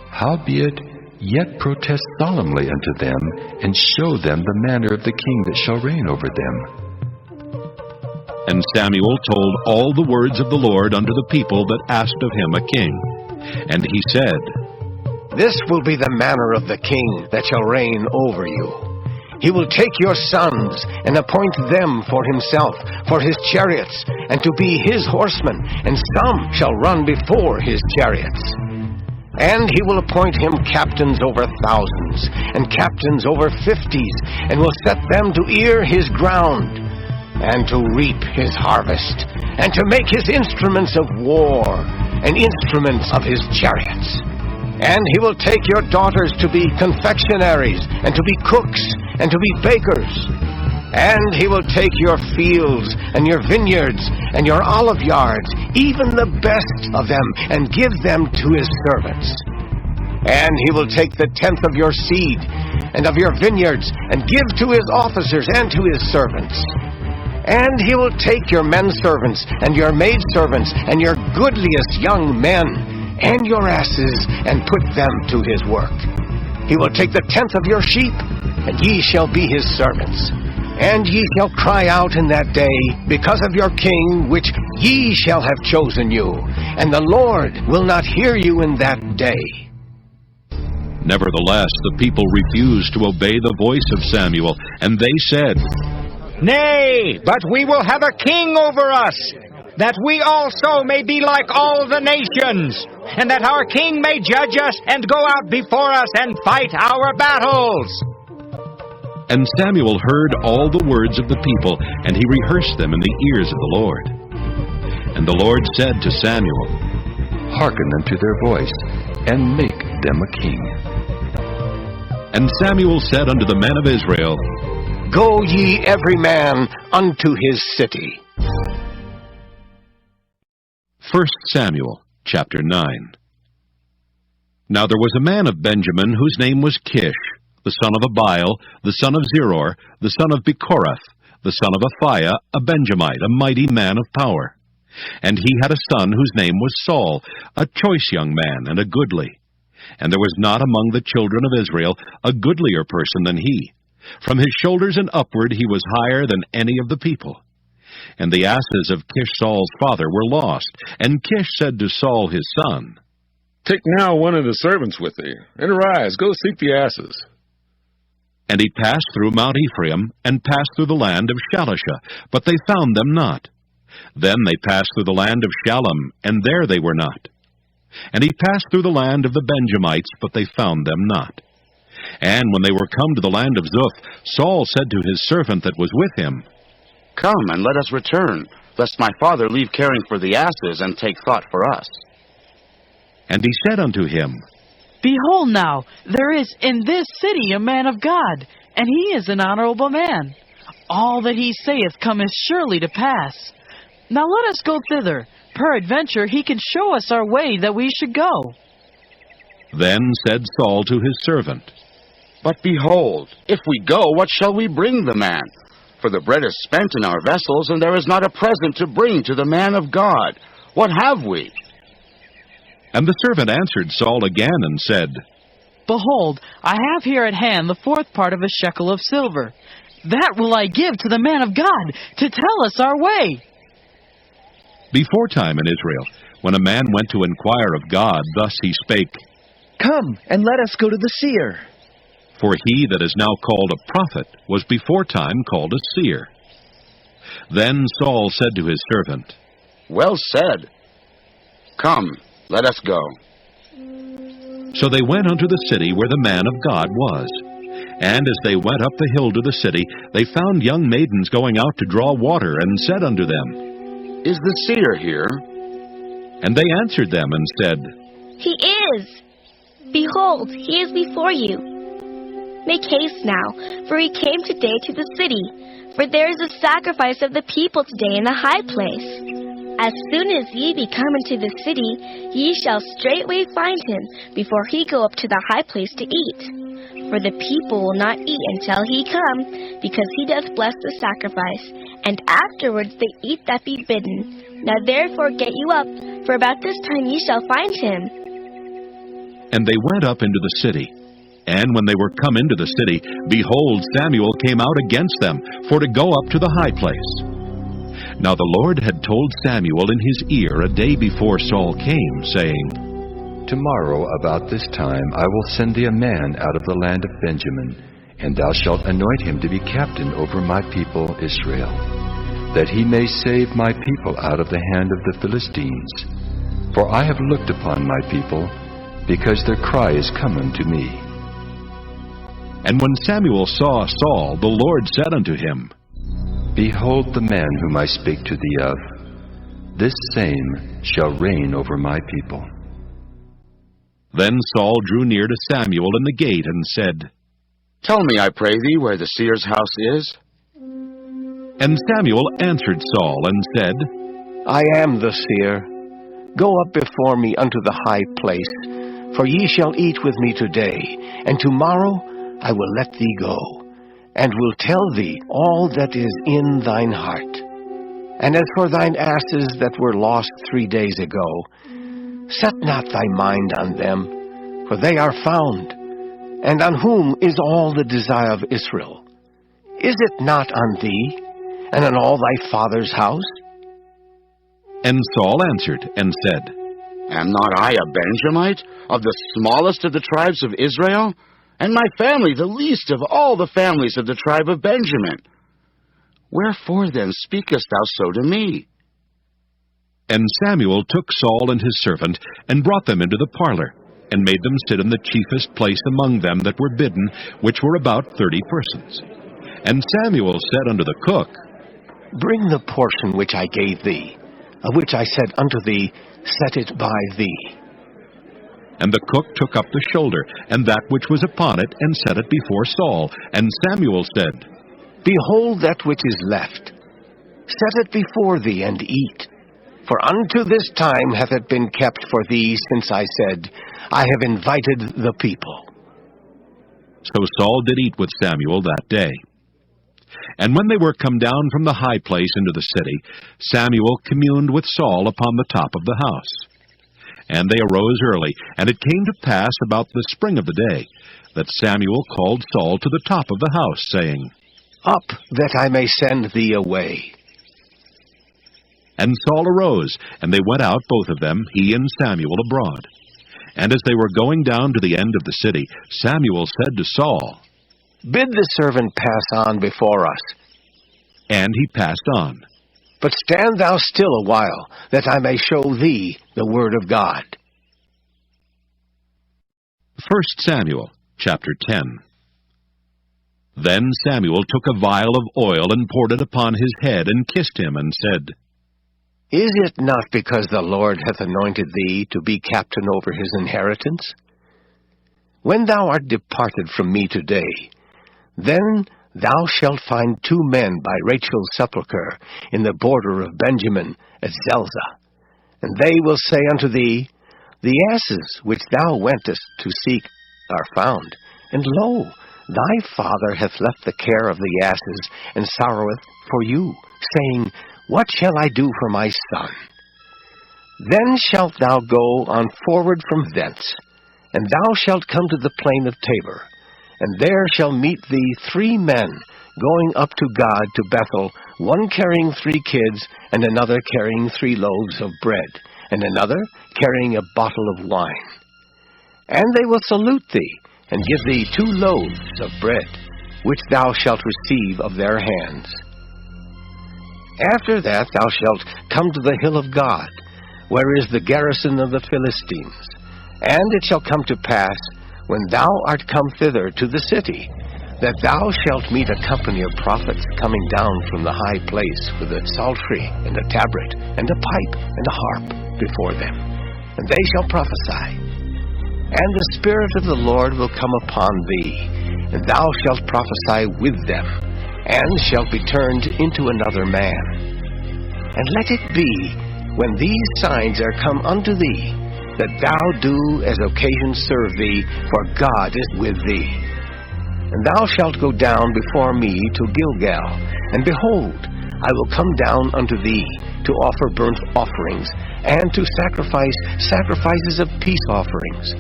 F: Howbeit, yet protest solemnly unto them, and show them the manner of the king that shall reign over them.
A: And Samuel told all the words of the Lord unto the people that asked of him a king. And he said,
P: This will be the manner of the king that shall reign over you. He will take your sons, and appoint them for himself, for his chariots, and to be his horsemen, and some shall run before his chariots. And he will appoint him captains over thousands, and captains over 50s, and will set them to ear his ground, and to reap his harvest, and to make his instruments of war, and instruments of his chariots. And he will take your daughters to be confectionaries, and to be cooks, and to be bakers. And he will take your fields, and your vineyards, and your olive yards, even the best of them, and give them to his servants. And he will take the tenth of your seed, and of your vineyards, and give to his officers and to his servants. And he will take your menservants, and your maidservants, and your goodliest young men, and your asses, and put them to his work. He will take the tenth of your sheep, and ye shall be his servants. And ye shall cry out in that day, because of your king, which ye shall have chosen you. And the Lord will not hear you in that day.
A: Nevertheless, the people refused to obey the voice of Samuel, and they said,
E: Nay, but we will have a king over us, that we also may be like all the nations, and that our king may judge us, and go out before us, and fight our battles.
A: And Samuel heard all the words of the people, and he rehearsed them in the ears of the Lord. And the Lord said to Samuel,
F: Hearken unto their voice, and make them a king.
A: And Samuel said unto the men of Israel,
P: Go ye every man unto his city.
A: 1 Samuel chapter 9. Now there was a man of Benjamin whose name was Kish, the son of Abiel, the son of Zeror, the son of Bechorath, the son of Aphiah, a Benjamite, a mighty man of power. And he had a son whose name was Saul, a choice young man and a goodly. And there was not among the children of Israel a goodlier person than he. From his shoulders and upward he was higher than any of the people. And the asses of Kish Saul's father were lost. And Kish said to Saul his son,
R: Take now one of the servants with thee, and arise, go seek the asses.
A: And he passed through Mount Ephraim, and passed through the land of Shalisha, but they found them not. Then they passed through the land of Shalem, and there they were not. And he passed through the land of the Benjamites, but they found them not. And when they were come to the land of Zuph, Saul said to his servant that was with him,
S: Come, and let us return, lest my father leave caring for the asses, and take thought for us.
A: And he said unto him,
T: Behold now, there is in this city a man of God, and he is an honorable man. All that he saith cometh surely to pass. Now let us go thither. Peradventure he can show us our way that we should go.
A: Then said Saul to his servant,
S: But behold, if we go, what shall we bring the man? For the bread is spent in our vessels, and there is not a present to bring to the man of God. What have we?
A: And the servant answered Saul again and said,
T: Behold, I have here at hand the 4th part of a shekel of silver. That will I give to the man of God, to tell us our way.
A: Beforetime in Israel, when a man went to inquire of God, thus he spake,
B: Come, and let us go to the seer.
A: For he that is now called a prophet was beforetime called a seer. Then Saul said to his servant,
S: Well said. Come, let us go.
A: So they went unto the city where the man of God was. And as they went up the hill to the city, they found young maidens going out to draw water, and said unto them,
S: Is the seer here?
A: And they answered them and said,
H: He is. Behold, he is before you. Make haste now, for he came today to the city. For there is a sacrifice of the people today in the high place. As soon as ye be come into the city, ye shall straightway find him, before he go up to the high place to eat. For the people will not eat until he come, because he doth bless the sacrifice, and afterwards they eat that be bidden. Now therefore get you up, for about this time ye shall find him.
A: And they went up into the city. And when they were come into the city, behold, Samuel came out against them, for to go up to the high place. Now the Lord had told Samuel in his ear a day before Saul came, saying,
F: Tomorrow about this time I will send thee a man out of the land of Benjamin, and thou shalt anoint him to be captain over my people Israel, that he may save my people out of the hand of the Philistines. For I have looked upon my people, because their cry is come unto me.
A: And when Samuel saw Saul, the Lord said unto him,
F: Behold the man whom I spake to thee of. This same shall reign over my people.
A: Then Saul drew near to Samuel in the gate, and said,
S: Tell me, I pray thee, where the seer's house is.
A: And Samuel answered Saul, and said,
P: I am the seer. Go up before me unto the high place, for ye shall eat with me today, and tomorrow I will let thee go, and will tell thee all that is in thine heart. And as for thine asses that were lost 3 days ago, set not thy mind on them, for they are found. And on whom is all the desire of Israel? Is it not on thee, and on all thy father's house?
A: And Saul answered and said,
S: Am not I a Benjamite, of the smallest of the tribes of Israel? And my family the least of all the families of the tribe of Benjamin. Wherefore then speakest thou so to me?
A: And Samuel took Saul and his servant, and brought them into the parlor, and made them sit in the chiefest place among them that were bidden, which were about 30 persons. And Samuel said unto the cook,
P: Bring the portion which I gave thee, of which I said unto thee, Set it by thee.
A: And the cook took up the shoulder, and that which was upon it, and set it before Saul. And Samuel said,
P: Behold that which is left. Set it before thee, and eat. For unto this time hath it been kept for thee, since I said, I have invited the people.
A: So Saul did eat with Samuel that day. And when they were come down from the high place into the city, Samuel communed with Saul upon the top of the house. And they arose early, and it came to pass about the spring of the day, that Samuel called Saul to the top of the house, saying,
P: Up, that I may send thee away.
A: And Saul arose, and they went out both of them, he and Samuel, abroad. And as they were going down to the end of the city, Samuel said to Saul,
P: Bid the servant pass on before us.
A: And he passed on.
P: But stand thou still a while, that I may show thee the word of God.
A: 1 Samuel, chapter 10. Then Samuel took a vial of oil and poured it upon his head, and kissed him, and said,
P: Is it not because the Lord hath anointed thee to be captain over his inheritance? When thou art departed from me today, then thou shalt find 2 men by Rachel's sepulchre in the border of Benjamin at Zelzah. And they will say unto thee, The asses which thou wentest to seek are found. And lo, thy father hath left the care of the asses, and sorroweth for you, saying, What shall I do for my son? Then shalt thou go on forward from thence, and thou shalt come to the plain of Tabor. And there shall meet thee 3 men going up to God to Bethel, one carrying 3 kids, and another carrying 3 loaves of bread, and another carrying a bottle of wine. And they will salute thee, and give thee 2 loaves of bread, which thou shalt receive of their hands. After that thou shalt come to the hill of God, where is the garrison of the Philistines. And it shall come to pass, when thou art come thither to the city, that thou shalt meet a company of prophets coming down from the high place with a psaltery and a tabret and a pipe and a harp before them. And they shall prophesy. And the Spirit of the Lord will come upon thee, and thou shalt prophesy with them, and shalt be turned into another man. And let it be, when these signs are come unto thee, that thou do as occasion serve thee, for God is with thee. And thou shalt go down before me to Gilgal, and behold, I will come down unto thee to offer burnt offerings, and to sacrifice sacrifices of peace offerings.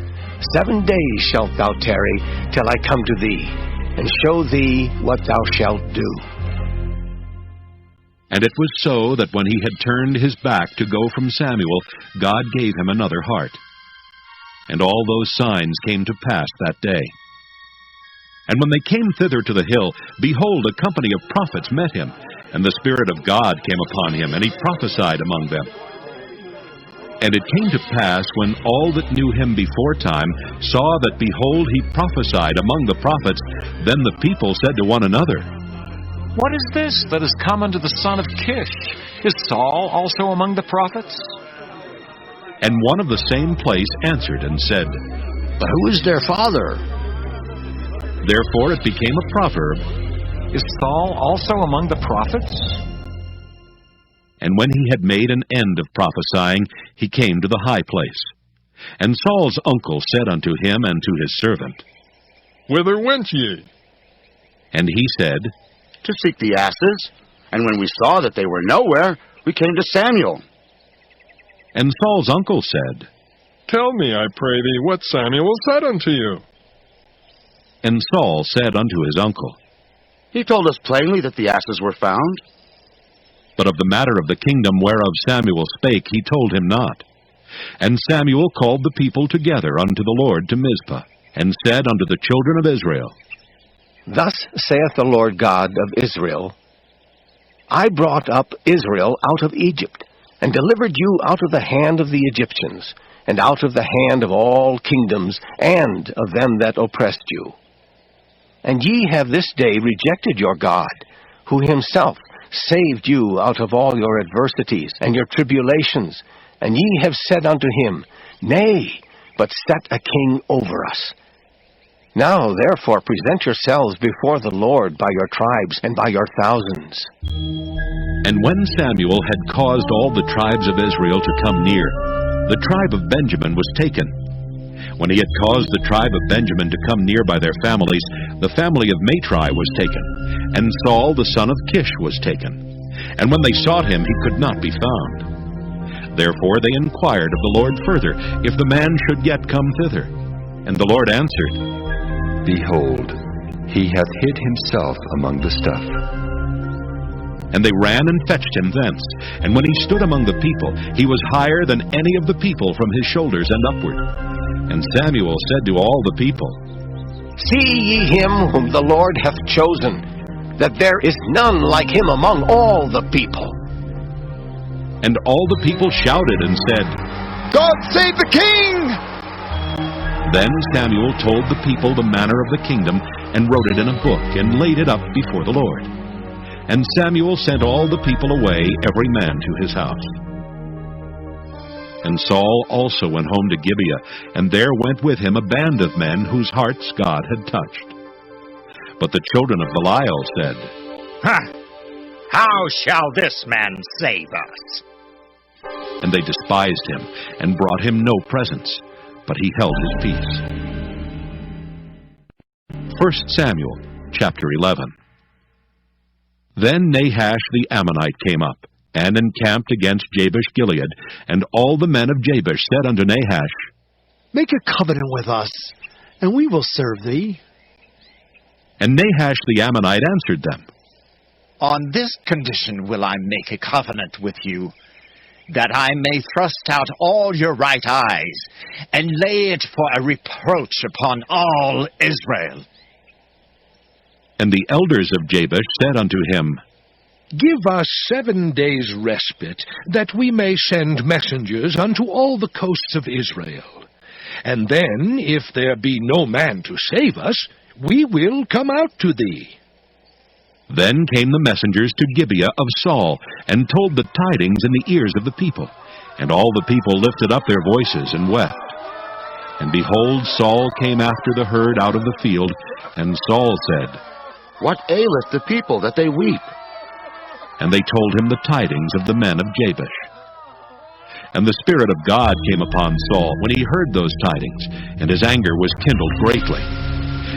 P: 7 days shalt thou tarry till I come to thee, and show thee what thou shalt do.
A: And it was so that when he had turned his back to go from Samuel, God gave him another heart. And all those signs came to pass that day. And when they came thither to the hill, behold, a company of prophets met him, and the Spirit of God came upon him, and he prophesied among them. And it came to pass, when all that knew him beforetime saw that, behold, he prophesied among the prophets, then the people said to one another,
U: What is this that is come unto the son of Kish? Is Saul also among the prophets?
A: And one of the same place answered and said,
M: But who is their father?
A: Therefore it became a proverb,
U: Is Saul also among the prophets?
A: And when he had made an end of prophesying, he came to the high place. And Saul's uncle said unto him and to his servant,
R: Whither went ye?
A: And he said,
S: To seek the asses. And when we saw that they were nowhere, we came to Samuel.
A: And Saul's uncle said,
R: Tell me, I pray thee, what Samuel said unto you.
A: And Saul said unto his uncle,
S: He told us plainly that the asses were found.
A: But of the matter of the kingdom whereof Samuel spake he told him not. And Samuel called the people together unto the Lord to Mizpah, and said unto the children of Israel,
P: Thus saith the Lord God of Israel, I brought up Israel out of Egypt, and delivered you out of the hand of the Egyptians, and out of the hand of all kingdoms, and of them that oppressed you. And ye have this day rejected your God, who himself saved you out of all your adversities and your tribulations, and ye have said unto him, Nay, but set a king over us. Now therefore present yourselves before the Lord by your tribes and by your thousands.
A: And when Samuel had caused all the tribes of Israel to come near, the tribe of Benjamin was taken. When he had caused the tribe of Benjamin to come near by their families, the family of Matri was taken, and Saul the son of Kish was taken. And when they sought him, he could not be found. Therefore they inquired of the Lord further, if the man should yet come thither. And the Lord answered,
F: Behold, he hath hid himself among the stuff.
A: And they ran and fetched him thence. And when he stood among the people, he was higher than any of the people from his shoulders and upward. And Samuel said to all the people,
P: See ye him whom the Lord hath chosen, that there is none like him among all the people.
A: And all the people shouted and said,
J: God save the king!
A: Then Samuel told the people the manner of the kingdom, and wrote it in a book, and laid it up before the Lord. And Samuel sent all the people away, every man to his house. And Saul also went home to Gibeah, and there went with him a band of men whose hearts God had touched. But the children of Belial said,
E: How shall this man save us?
A: And they despised him, and brought him no presents, but he held his peace. 1 Samuel chapter 11. Then Nahash the Ammonite came up, and encamped against Jabesh-Gilead. And all the men of Jabesh said unto Nahash,
M: Make a covenant with us, and we will serve thee.
A: And Nahash the Ammonite answered them,
E: On this condition will I make a covenant with you, that I may thrust out all your right eyes, and lay it for a reproach upon all Israel.
A: And the elders of Jabesh said unto him,
I: Give us 7 days' respite, that we may send messengers unto all the coasts of Israel. And then, if there be no man to save us, we will come out to thee.
A: Then came the messengers to Gibeah of Saul, and told the tidings in the ears of the people. And all the people lifted up their voices and wept. And behold, Saul came after the herd out of the field, and Saul said,
S: What aileth the people that they weep?
A: And they told him the tidings of the men of Jabesh. And the Spirit of God came upon Saul when he heard those tidings, and his anger was kindled greatly.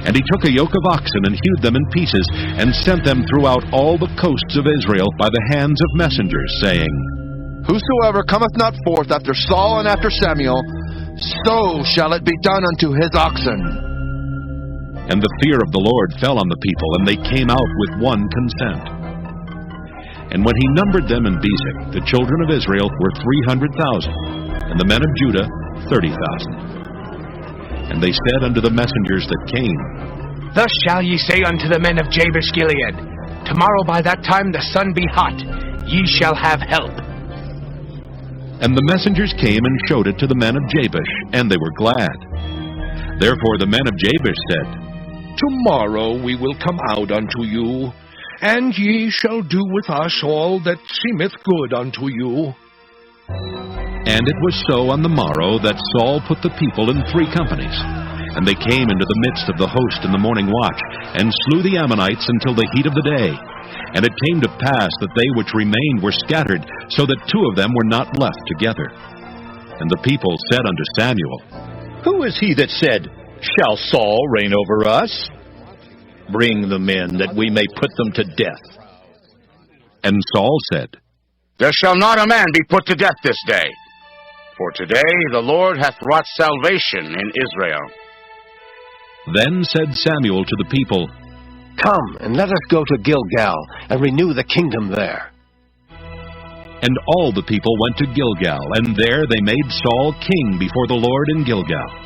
A: And he took a yoke of oxen, and hewed them in pieces, and sent them throughout all the coasts of Israel by the hands of messengers, saying,
Q: Whosoever cometh not forth after Saul and after Samuel, so shall it be done unto his oxen.
A: And the fear of the Lord fell on the people, and they came out with one consent. And when he numbered them in Bezek, the children of Israel were 300,000, and the men of Judah 30,000. And they said unto the messengers that came,
K: Thus shall ye say unto the men of Jabesh-Gilead, Tomorrow by that time the sun be hot, ye shall have help.
A: And the messengers came and showed it to the men of Jabesh, and they were glad. Therefore the men of Jabesh said,
I: Tomorrow we will come out unto you, and ye shall do with us all that seemeth good unto you.
A: And it was so on the morrow that Saul put the people in 3 companies. And they came into the midst of the host in the morning watch, and slew the Ammonites until the heat of the day. And it came to pass that they which remained were scattered, so that 2 of them were not left together. And the people said unto Samuel,
O: Who is he that said, Shall Saul reign over us? Bring them in, that we may put them to death.
A: And Saul said,
S: There shall not a man be put to death this day. For today the Lord hath wrought salvation in Israel.
A: Then said Samuel to the people,
P: Come, and let us go to Gilgal, and renew the kingdom there.
A: And all the people went to Gilgal, and there they made Saul king before the Lord in Gilgal.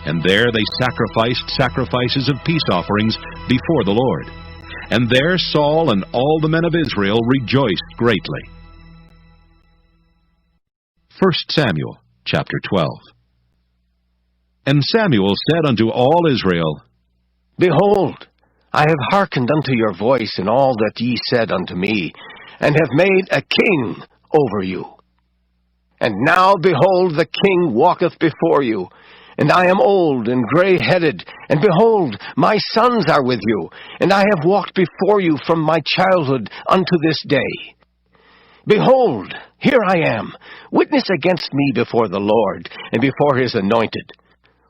A: And there they sacrificed sacrifices of peace offerings before the Lord. And there Saul and all the men of Israel rejoiced greatly. 1 Samuel chapter 12. And Samuel said unto all Israel,
P: Behold, I have hearkened unto your voice in all that ye said unto me, and have made a king over you. And now, behold, the king walketh before you, and I am old and gray-headed, and behold, my sons are with you, and I have walked before you from my childhood unto this day. Behold, here I am, witness against me before the Lord, and before his anointed.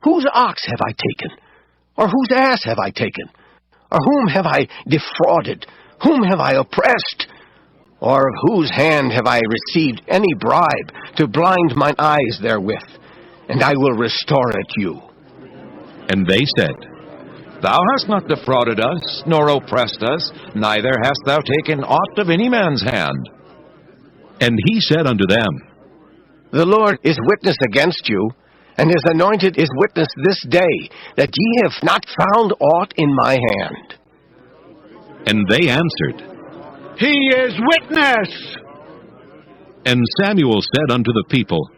P: Whose ox have I taken? Or whose ass have I taken? Or whom have I defrauded? Whom have I oppressed? Or of whose hand have I received any bribe to blind mine eyes therewith? And I will restore it you.
A: And they said,
U: Thou hast not defrauded us, nor oppressed us, neither hast thou taken aught of any man's hand.
A: And he said unto them,
P: The Lord is witness against you, and his anointed is witness this day, that ye have not found aught in my hand.
A: And they answered,
K: He is witness.
A: And Samuel said unto the people,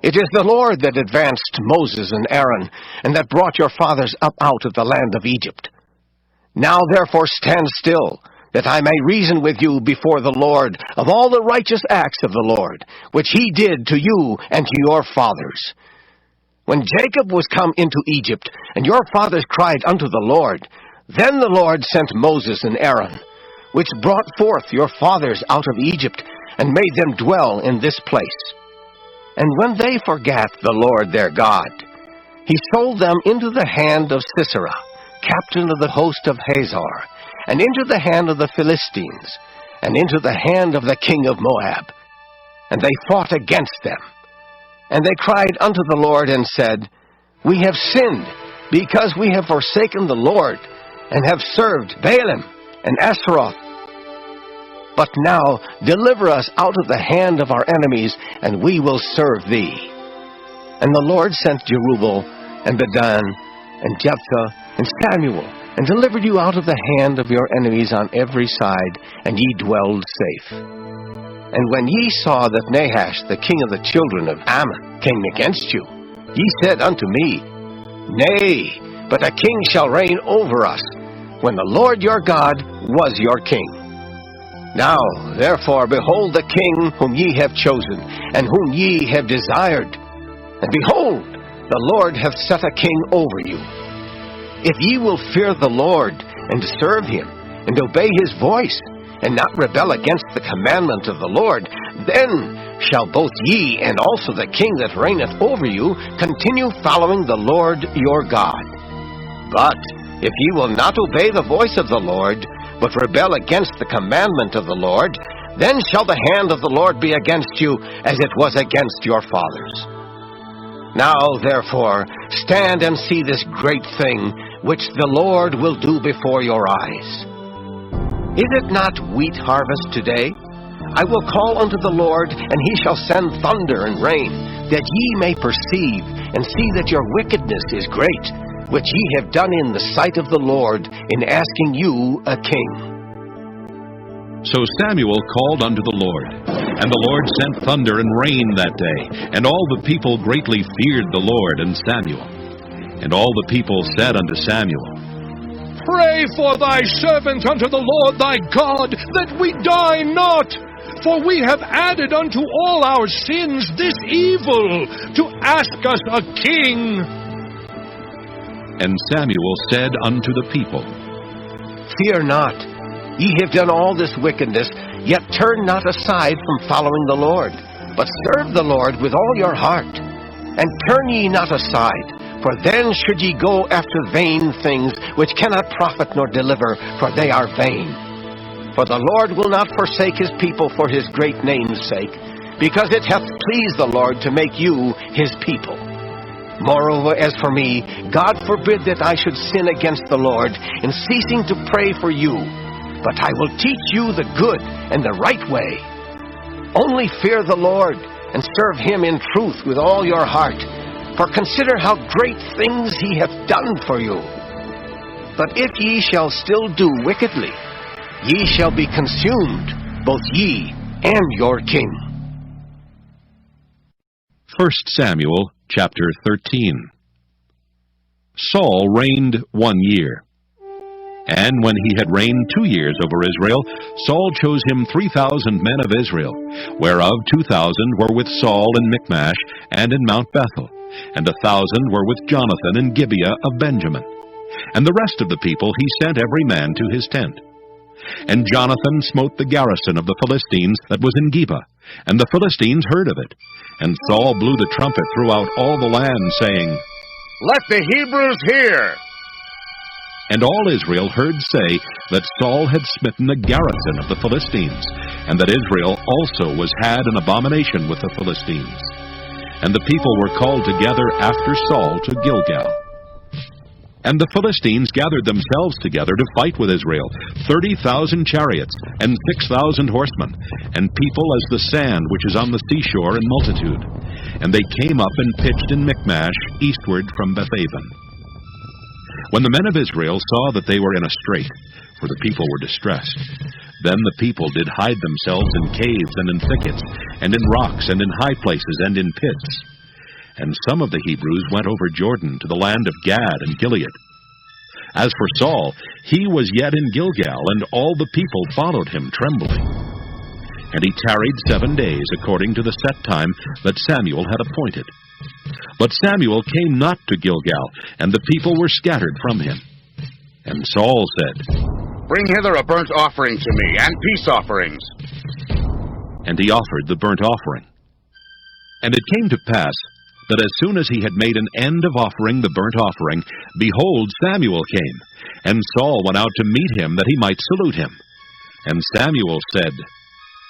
P: It is the Lord that advanced Moses and Aaron, and that brought your fathers up out of the land of Egypt. Now therefore stand still, that I may reason with you before the Lord of all the righteous acts of the Lord, which he did to you and to your fathers. When Jacob was come into Egypt, and your fathers cried unto the Lord, then the Lord sent Moses and Aaron, which brought forth your fathers out of Egypt, and made them dwell in this place. And when they forgat the Lord their God, he sold them into the hand of Sisera, captain of the host of Hazor, and into the hand of the Philistines, and into the hand of the king of Moab. And they fought against them. And they cried unto the Lord, and said, We have sinned, because we have forsaken the Lord, and have served Baalim and Ashtaroth. But now deliver us out of the hand of our enemies, and we will serve thee. And the Lord sent Jerubbaal, and Bedan, and Jephthah, and Samuel, and delivered you out of the hand of your enemies on every side, and ye dwelled safe. And when ye saw that Nahash, the king of the children of Ammon, came against you, ye said unto me, Nay, but a king shall reign over us, when the Lord your God was your king. Now, therefore, behold the king whom ye have chosen, and whom ye have desired. And behold, the Lord hath set a king over you. If ye will fear the Lord, and serve him, and obey his voice, and not rebel against the commandment of the Lord, then shall both ye and also the king that reigneth over you continue following the Lord your God. But if ye will not obey the voice of the Lord, but rebel against the commandment of the Lord, then shall the hand of the Lord be against you, as it was against your fathers. Now, therefore, stand and see this great thing, which the Lord will do before your eyes. Is it not wheat harvest today? I will call unto the Lord, and he shall send thunder and rain, that ye may perceive, and see that your wickedness is great, which ye have done in the sight of the Lord, in asking you a king.
A: So Samuel called unto the Lord, and the Lord sent thunder and rain that day, and all the people greatly feared the Lord and Samuel. And all the people said unto Samuel,
I: Pray for thy servant unto the Lord thy God, that we die not. For we have added unto all our sins this evil, to ask us a king.
A: And Samuel said unto the people,
P: Fear not. Ye have done all this wickedness, yet turn not aside from following the Lord, but serve the Lord with all your heart. And turn ye not aside, for then should ye go after vain things, which cannot profit nor deliver, for they are vain. For the Lord will not forsake his people for his great name's sake, because it hath pleased the Lord to make you his people. Moreover, as for me, God forbid that I should sin against the Lord in ceasing to pray for you, but I will teach you the good and the right way. Only fear the Lord, and serve him in truth with all your heart, for consider how great things he hath done for you. But if ye shall still do wickedly, ye shall be consumed, both ye and your king.
A: 1 Samuel chapter 13. Saul reigned 1 year. And when he had reigned 2 years over Israel, Saul chose him 3,000 men of Israel, whereof 2,000 were with Saul in Michmash and in Mount Bethel, and 1,000 were with Jonathan in Gibeah of Benjamin. And the rest of the people he sent every man to his tent. And Jonathan smote the garrison of the Philistines that was in Geba, and the Philistines heard of it. And Saul blew the trumpet throughout all the land, saying,
D: Let the Hebrews hear!
A: And all Israel heard say that Saul had smitten the garrison of the Philistines. and that Israel also was had an abomination with the Philistines. And the people were called together after Saul to Gilgal. And the Philistines gathered themselves together to fight with Israel, 30,000 chariots, and 6,000 horsemen, and people as the sand which is on the seashore in multitude. And they came up and pitched in Michmash, eastward from Bethaven. When the men of Israel saw that they were in a strait, for the people were distressed, then the people did hide themselves in caves and in thickets, and in rocks, and in high places, and in pits. And some of the Hebrews went over Jordan to the land of Gad and Gilead. As for Saul, he was yet in Gilgal, and all the people followed him trembling. And he tarried 7 days, according to the set time that Samuel had appointed. But Samuel came not to Gilgal, and the people were scattered from him. And Saul said,
S: Bring hither a burnt offering to me, and peace offerings.
A: And he offered the burnt offering. And it came to pass, that as soon as he had made an end of offering the burnt offering, behold, Samuel came, and Saul went out to meet him, that he might salute him. And Samuel said,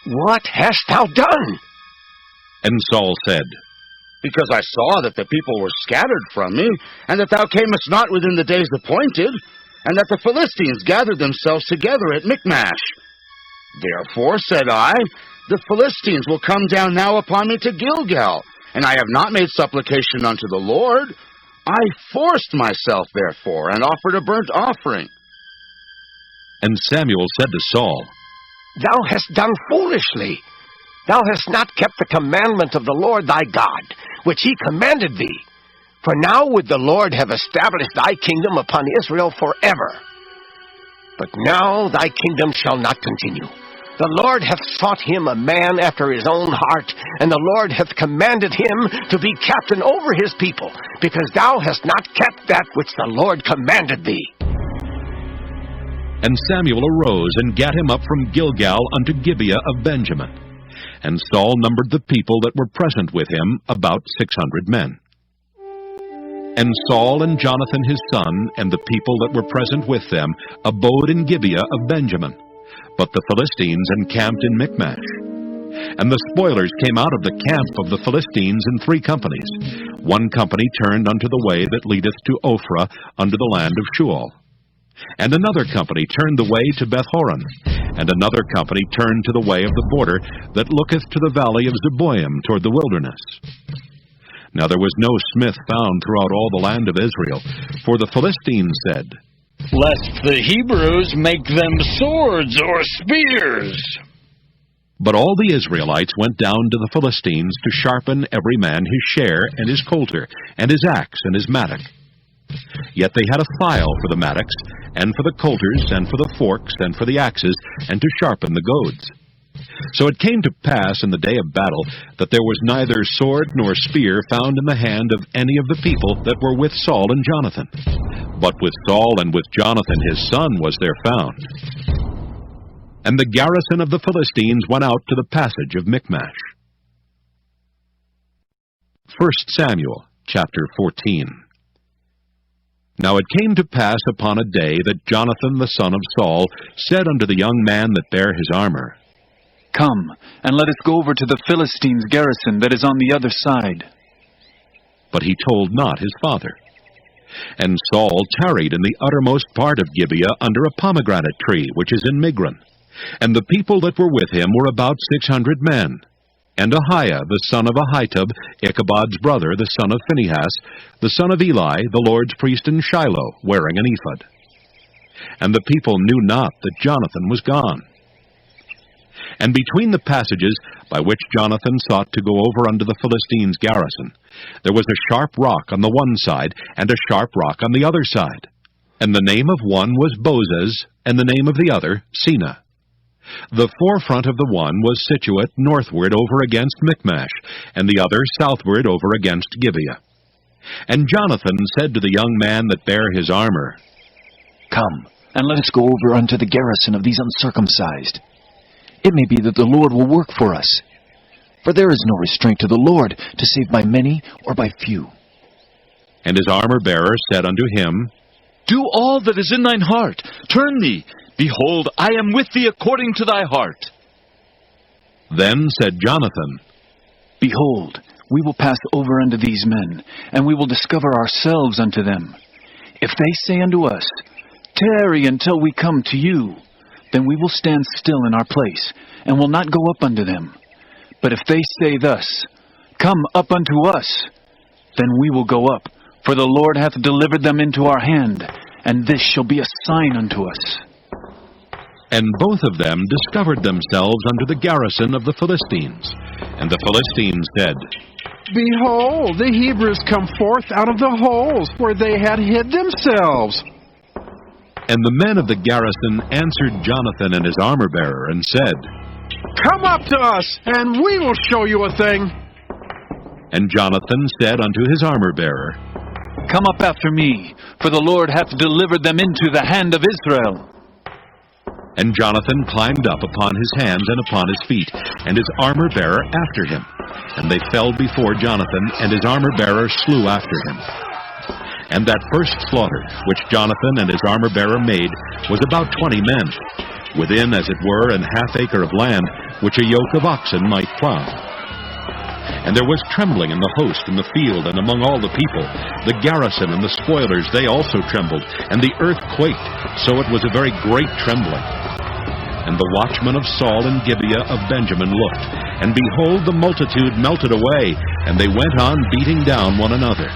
P: What hast thou done?
A: And Saul said,
S: Because I saw that the people were scattered from me, and that thou camest not within the days appointed, and that the Philistines gathered themselves together at Michmash. Therefore, said I, the Philistines will come down now upon me to Gilgal, and I have not made supplication unto the Lord. I forced myself, therefore, and offered a burnt offering.
A: And Samuel said to Saul,
P: Thou hast done foolishly. Thou hast not kept the commandment of the Lord thy God, which he commanded thee. For now would the Lord have established thy kingdom upon Israel forever. But now thy kingdom shall not continue. The Lord hath sought him a man after his own heart, and the Lord hath commanded him to be captain over his people, because thou hast not kept that which the Lord commanded thee.
A: And Samuel arose and gat him up from Gilgal unto Gibeah of Benjamin. And Saul numbered the people that were present with him, about 600 men. And Saul and Jonathan his son, and the people that were present with them, abode in Gibeah of Benjamin. But the Philistines encamped in Michmash. And the spoilers came out of the camp of the Philistines in 3 companies. 1 company turned unto the way that leadeth to Ophrah, unto the land of Shual. And another company turned the way to Beth-horon, and another company turned to the way of the border that looketh to the valley of Zeboim toward the wilderness. Now there was no smith found throughout all the land of Israel, for the Philistines said,
O: Lest the Hebrews make them swords or spears.
A: But all the Israelites went down to the Philistines to sharpen every man his share, and his coulter, and his axe, and his mattock. Yet they had a file for the mattocks, and for the coulters, and for the forks, and for the axes, and to sharpen the goads. So it came to pass in the day of battle that there was neither sword nor spear found in the hand of any of the people that were with Saul and Jonathan. But with Saul and with Jonathan his son was there found. And the garrison of the Philistines went out to the passage of Michmash. 1 Samuel chapter 14. Now it came to pass upon a day that Jonathan the son of Saul said unto the young man that bare his armor,
G: Come, and let us go over to the Philistines' garrison that is on the other side.
A: But he told not his father. And Saul tarried in the uttermost part of Gibeah under a pomegranate tree, which is in Migron. And the people that were with him were about 600 men. And Ahiah, the son of Ahitub, Ichabod's brother, the son of Phinehas, the son of Eli, the Lord's priest in Shiloh, wearing an ephod. And the people knew not that Jonathan was gone. And between the passages by which Jonathan sought to go over unto the Philistines' garrison, there was a sharp rock on the one side, and a sharp rock on the other side. And the name of one was Bozez, and the name of the other Seneh. The forefront of the one was situate northward over against Michmash, and the other southward over against Gibeah. And Jonathan said to the young man that bare his armor,
G: Come, and let us go over unto the garrison of these uncircumcised. It may be that the Lord will work for us. For there is no restraint to the Lord to save by many or by few.
A: And his armor-bearer said unto him,
V: Do all that is in thine heart. Turn thee. Behold, I am with thee according to thy heart.
A: Then said Jonathan,
G: Behold, we will pass over unto these men, and we will discover ourselves unto them. If they say unto us, Tarry until we come to you, then we will stand still in our place, and will not go up unto them. But if they say thus, Come up unto us, then we will go up, for the Lord hath delivered them into our hand, and this shall be a sign unto us.
A: And both of them discovered themselves unto the garrison of the Philistines. And the Philistines said,
Q: Behold, the Hebrews come forth out of the holes where they had hid themselves.
A: And the men of the garrison answered Jonathan and his armor-bearer, and said,
Q: Come up to us, and we will show you a thing.
A: And Jonathan said unto his armor-bearer,
G: Come up after me, for the Lord hath delivered them into the hand of Israel.
A: And Jonathan climbed up upon his hands and upon his feet, and his armor-bearer after him. And they fell before Jonathan, and his armor-bearer slew after him. And that first slaughter, which Jonathan and his armor-bearer made, was about 20 men, within, as it were, an half-acre of land, which a yoke of oxen might plow. And there was trembling in the host in the field and among all the people. The garrison and the spoilers, they also trembled, and the earth quaked, so it was a very great trembling. And the watchmen of Saul and Gibeah of Benjamin looked, and behold, the multitude melted away, and they went on beating down one another.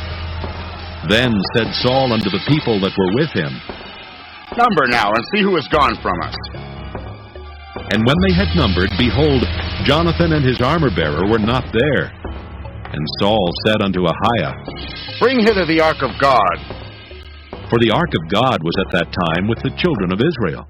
A: Then said Saul unto the people that were with him,
S: Number now, and see who is gone from us.
A: And when they had numbered, behold, Jonathan and his armor-bearer were not there. And Saul said unto Ahiah,
S: Bring hither the ark of God.
A: For the ark of God was at that time with the children of Israel.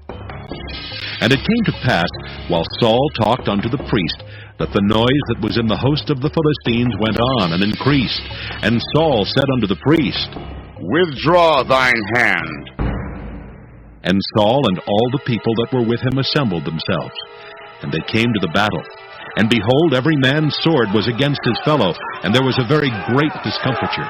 A: And it came to pass, while Saul talked unto the priest, that the noise that was in the host of the Philistines went on and increased. And Saul said unto the priest,
S: Withdraw thine hand.
A: And Saul and all the people that were with him assembled themselves. And they came to the battle. And behold, every man's sword was against his fellow, and there was a very great discomfiture.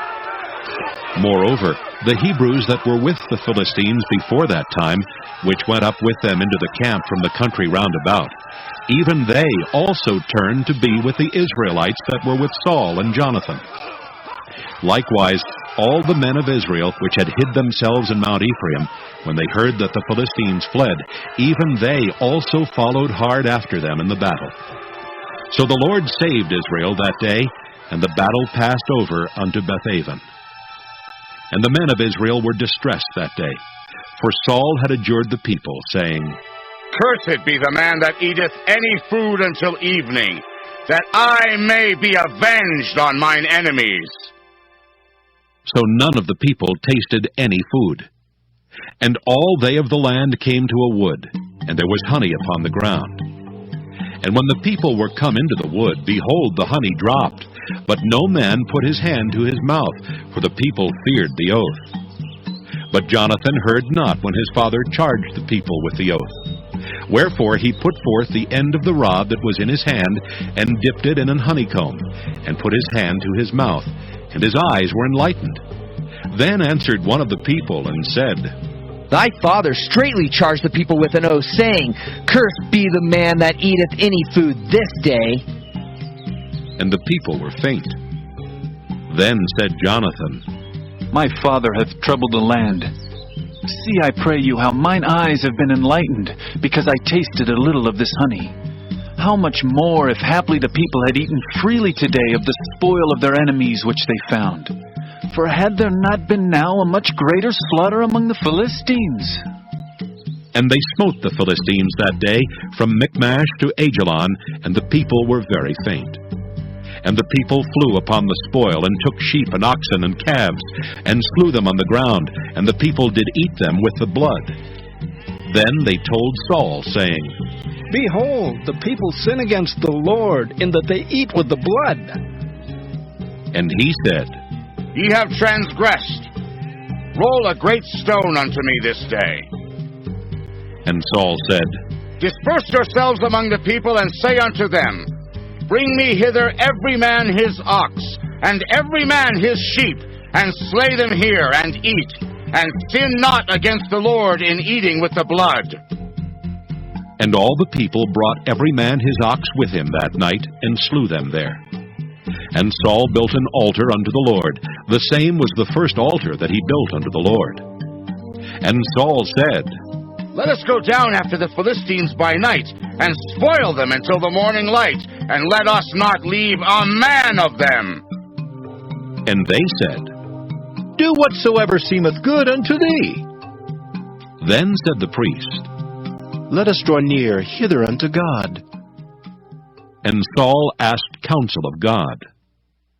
A: Moreover, the Hebrews that were with the Philistines before that time, which went up with them into the camp from the country round about, even they also turned to be with the Israelites that were with Saul and Jonathan. Likewise, all the men of Israel which had hid themselves in Mount Ephraim, when they heard that the Philistines fled, even they also followed hard after them in the battle. So the Lord saved Israel that day, and the battle passed over unto Bethaven. And the men of Israel were distressed that day, for Saul had adjured the people, saying,
S: Cursed be the man that eateth any food until evening, that I may be avenged on mine enemies.
A: So none of the people tasted any food. And all they of the land came to a wood, and there was honey upon the ground. And when the people were come into the wood, behold, the honey dropped, but no man put his hand to his mouth, for the people feared the oath. But Jonathan heard not when his father charged the people with the oath. Wherefore he put forth the end of the rod that was in his hand, and dipped it in an honeycomb, and put his hand to his mouth, and his eyes were enlightened. Then answered one of the people, and said,
B: Thy father straitly charged the people with an oath, saying, Cursed be the man that eateth any food this day.
A: And the people were faint. Then said Jonathan,
G: My father hath troubled the land. See, I pray you, how mine eyes have been enlightened, because I tasted a little of this honey. How much more, if haply the people had eaten freely today of the spoil of their enemies which they found? For had there not been now a much greater slaughter among the Philistines?
A: And they smote the Philistines that day from Michmash to Ajalon, and the people were very faint. And the people flew upon the spoil, and took sheep and oxen and calves, and slew them on the ground, and the people did eat them with the blood. Then they told Saul, saying,
C: Behold, the people sin against the Lord, in that they eat with the blood.
A: And he said,
S: Ye have transgressed. Roll a great stone unto me this day.
A: And Saul said,
S: Disperse yourselves among the people, and say unto them, Bring me hither every man his ox, and every man his sheep, and slay them here, and eat, and sin not against the Lord in eating with the blood.
A: And all the people brought every man his ox with him that night, and slew them there. And Saul built an altar unto the Lord. The same was the first altar that he built unto the Lord. And Saul said,
S: Let us go down after the Philistines by night, and spoil them until the morning light, and let us not leave a man of them.
A: And they said,
O: Do whatsoever seemeth good unto thee.
A: Then said the priest,
L: Let us draw near hither unto God.
A: And Saul asked counsel of God.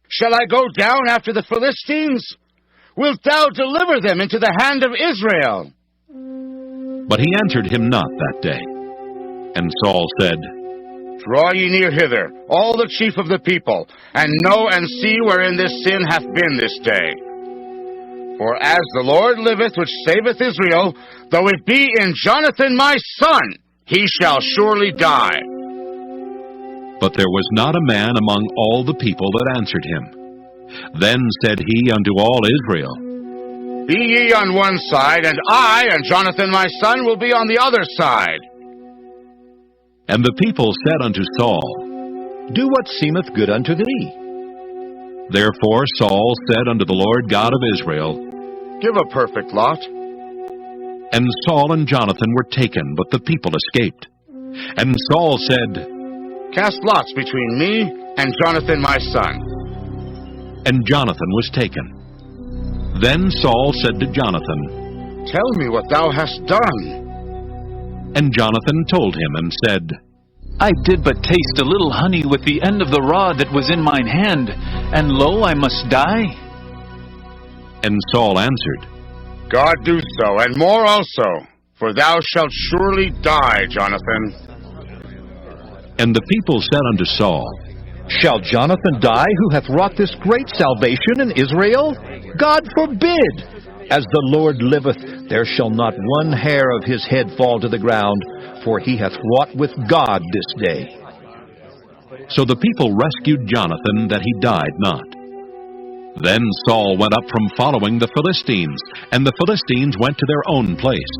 S: Shall I go down after the Philistines? Wilt thou deliver them into the hand of Israel?
A: But he answered him not that day. And Saul said,
S: Draw ye near hither, all the chief of the people, and know and see wherein this sin hath been this day. For as the Lord liveth, which saveth Israel, though it be in Jonathan my son, he shall surely die.
A: But there was not a man among all the people that answered him. Then said he unto all Israel,
S: Be ye on one side, and I and Jonathan my son will be on the other side.
A: And the people said unto Saul,
O: Do what seemeth good unto thee.
A: Therefore Saul said unto the Lord God of Israel,
S: Give a perfect lot.
A: And Saul and Jonathan were taken, but the people escaped. And Saul said,
S: Cast lots between me and Jonathan my son.
A: And Jonathan was taken. Then Saul said to Jonathan,
S: Tell me what thou hast done.
A: And Jonathan told him and said,
G: I did but taste a little honey with the end of the rod that was in mine hand, and lo, I must die.
A: And Saul answered,
S: God do so, and more also, for thou shalt surely die, Jonathan.
A: And the people said unto Saul,
O: Shall Jonathan die, who hath wrought this great salvation in Israel? God forbid! As the Lord liveth, there shall not one hair of his head fall to the ground, for he hath wrought with God this day.
A: So the people rescued Jonathan, that he died not. Then Saul went up from following the Philistines, and the Philistines went to their own place.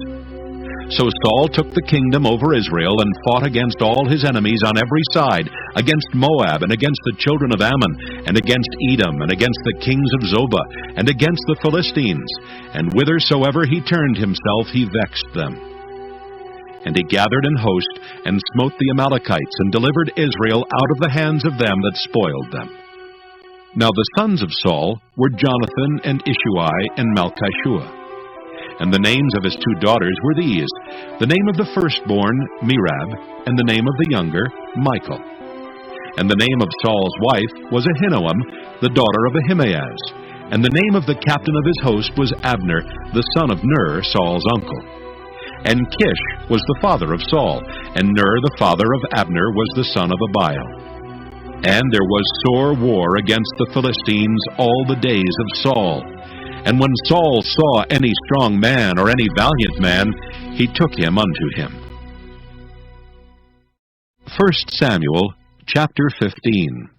A: So Saul took the kingdom over Israel, and fought against all his enemies on every side, against Moab, and against the children of Ammon, and against Edom, and against the kings of Zobah, and against the Philistines. And whithersoever he turned himself, he vexed them. And he gathered an host, and smote the Amalekites, and delivered Israel out of the hands of them that spoiled them. Now the sons of Saul were Jonathan, and Ishuai, and Malchishua. And the names of his two daughters were these, the name of the firstborn, Merab, and the name of the younger, Michal. And the name of Saul's wife was Ahinoam, the daughter of Ahimaaz. And the name of the captain of his host was Abner, the son of Ner, Saul's uncle. And Kish was the father of Saul, and Ner the father of Abner was the son of Abiel. And there was sore war against the Philistines all the days of Saul. And when Saul saw any strong man or any valiant man, he took him unto him. 1 Samuel chapter 15.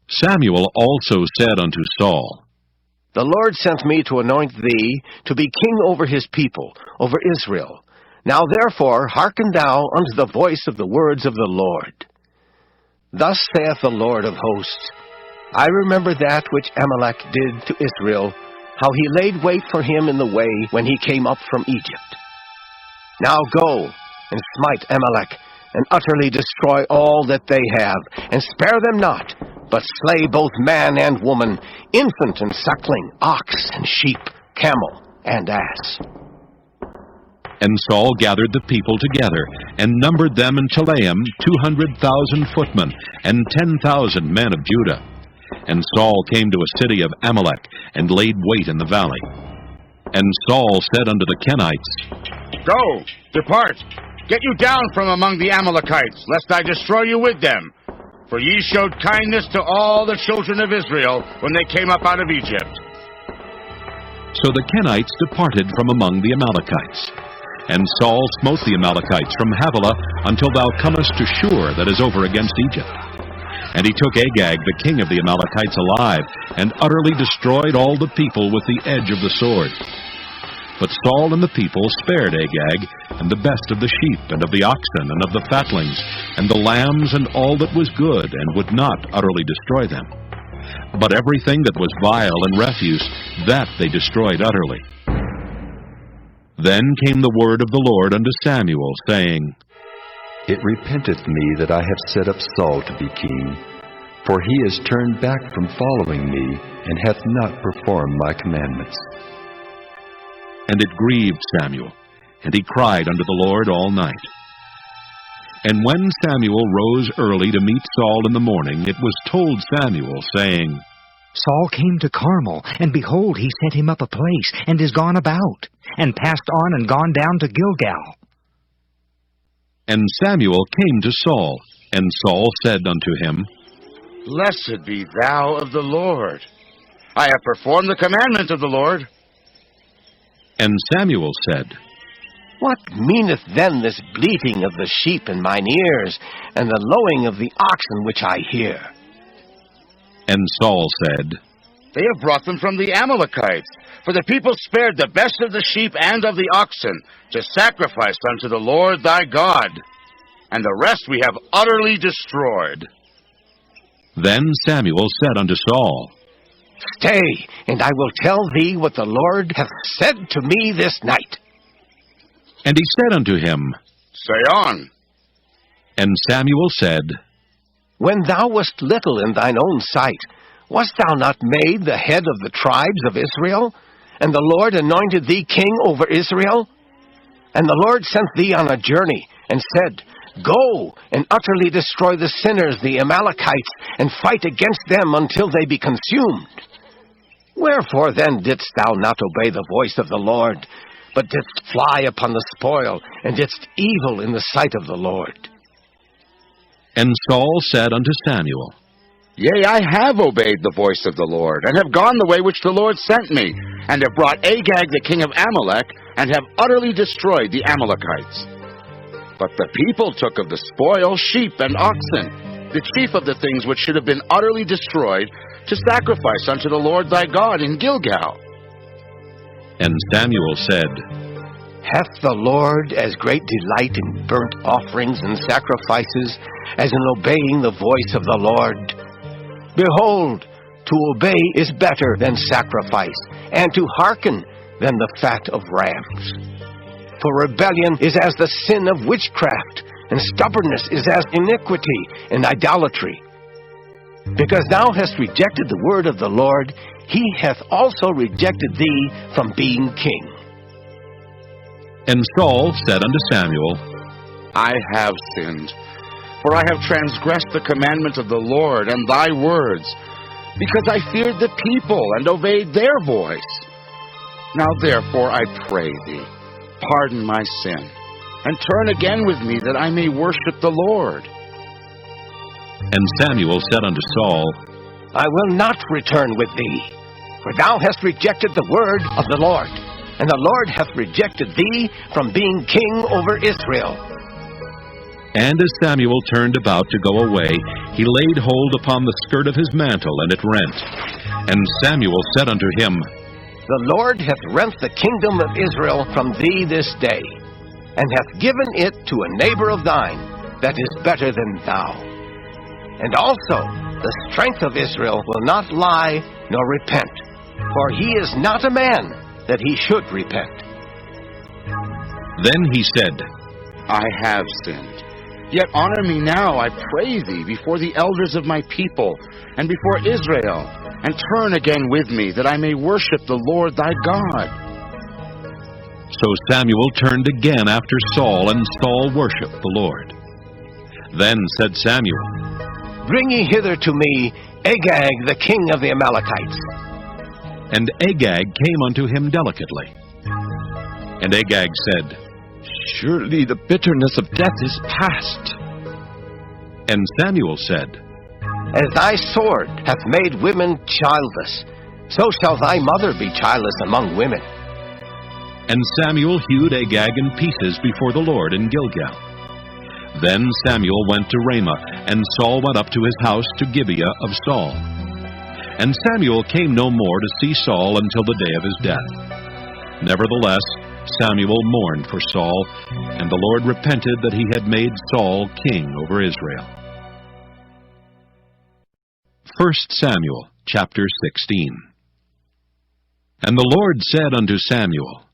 A: Samuel also said unto Saul,
P: The Lord sent me to anoint thee to be king over his people, over Israel. Now therefore hearken thou unto the voice of the words of the Lord. Thus saith the Lord of hosts, I remember that which Amalek did to Israel, how he laid wait for him in the way when he came up from Egypt. Now go, and smite Amalek, and utterly destroy all that they have, and spare them not, but slay both man and woman, infant and suckling, ox and sheep, camel and ass.
A: And Saul gathered the people together, and numbered them in Telaim 200,000 footmen, and 10,000 men of Judah. And Saul came to a city of Amalek, and laid wait in the valley. And Saul said unto the Kenites,
S: Go, depart, get you down from among the Amalekites, lest I destroy you with them. For ye showed kindness to all the children of Israel when they came up out of Egypt.
A: So the Kenites departed from among the Amalekites. And Saul smote the Amalekites from Havilah until thou comest to Shur that is over against Egypt. And he took Agag, the king of the Amalekites, alive, and utterly destroyed all the people with the edge of the sword. But Saul and the people spared Agag, and the best of the sheep, and of the oxen, and of the fatlings, and the lambs, and all that was good, and would not utterly destroy them. But everything that was vile and refuse, that they destroyed utterly. Then came the word of the Lord unto Samuel, saying,
F: It repenteth me that I have set up Saul to be king, for he is turned back from following me, and hath not performed my commandments.
A: And it grieved Samuel, and he cried unto the Lord all night. And when Samuel rose early to meet Saul in the morning, it was told Samuel, saying,
E: Saul came to Carmel, and behold, he set him up a place, and is gone about, and passed on and gone down to Gilgal.
A: And Samuel came to Saul, and Saul said unto him,
S: Blessed be thou of the Lord. I have performed the commandment of the Lord.
A: And Samuel said,
P: What meaneth then this bleating of the sheep in mine ears, and the lowing of the oxen which I hear?
A: And Saul said,
S: They have brought them from the Amalekites, for the people spared the best of the sheep and of the oxen, to sacrifice unto the Lord thy God, and the rest we have utterly destroyed.
A: Then Samuel said unto Saul,
P: Stay, and I will tell thee what the Lord hath said to me this night.
A: And he said unto him,
S: Say on.
A: And Samuel said,
P: When thou wast little in thine own sight, wast thou not made the head of the tribes of Israel? And the Lord anointed thee king over Israel? And the Lord sent thee on a journey, and said, Go, and utterly destroy the sinners, the Amalekites, and fight against them until they be consumed. Wherefore then didst thou not obey the voice of the Lord, but didst fly upon the spoil, and didst evil in the sight of the Lord?
A: And Saul said unto Samuel,
S: Yea, I have obeyed the voice of the Lord, and have gone the way which the Lord sent me, and have brought Agag the king of Amalek, and have utterly destroyed the Amalekites. But the people took of the spoil sheep and oxen, the chief of the things which should have been utterly destroyed, to sacrifice unto the Lord thy God in Gilgal.
A: And Samuel said,
P: Hath the Lord as great delight in burnt offerings and sacrifices as in obeying the voice of the Lord? Behold, to obey is better than sacrifice, and to hearken than the fat of rams. For rebellion is as the sin of witchcraft, and stubbornness is as iniquity and idolatry. Because thou hast rejected the word of the Lord, he hath also rejected thee from being king.
A: And Saul said unto Samuel,
S: I have sinned, for I have transgressed the commandment of the Lord and thy words, because I feared the people and obeyed their voice. Now therefore I pray thee, pardon my sin, and turn again with me, that I may worship the Lord.
A: And Samuel said unto Saul,
P: I will not return with thee, for thou hast rejected the word of the Lord, and the Lord hath rejected thee from being king over Israel.
A: And as Samuel turned about to go away, he laid hold upon the skirt of his mantle, and it rent. And Samuel said unto him,
P: The Lord hath rent the kingdom of Israel from thee this day, and hath given it to a neighbor of thine that is better than thou. And also the strength of Israel will not lie nor repent, for he is not a man that he should repent.
A: Then he said,
S: I have sinned. Yet honor me now, I pray thee, before the elders of my people, and before Israel, and turn again with me, that I may worship the Lord thy God.
A: So Samuel turned again after Saul, and Saul worshipped the Lord. Then said Samuel,
P: Bring ye hither to me Agag the king of the Amalekites.
A: And Agag came unto him delicately. And Agag said,
N: Surely the bitterness of death is past.
A: And Samuel said,
P: As thy sword hath made women childless, so shall thy mother be childless among women.
A: And Samuel hewed Agag in pieces before the Lord in Gilgal. Then Samuel went to Ramah, and Saul went up to his house to Gibeah of Saul. And Samuel came no more to see Saul until the day of his death. Nevertheless, Samuel mourned for Saul, and the Lord repented that he had made Saul king over Israel. 1 Samuel chapter 16. And the Lord said unto Samuel,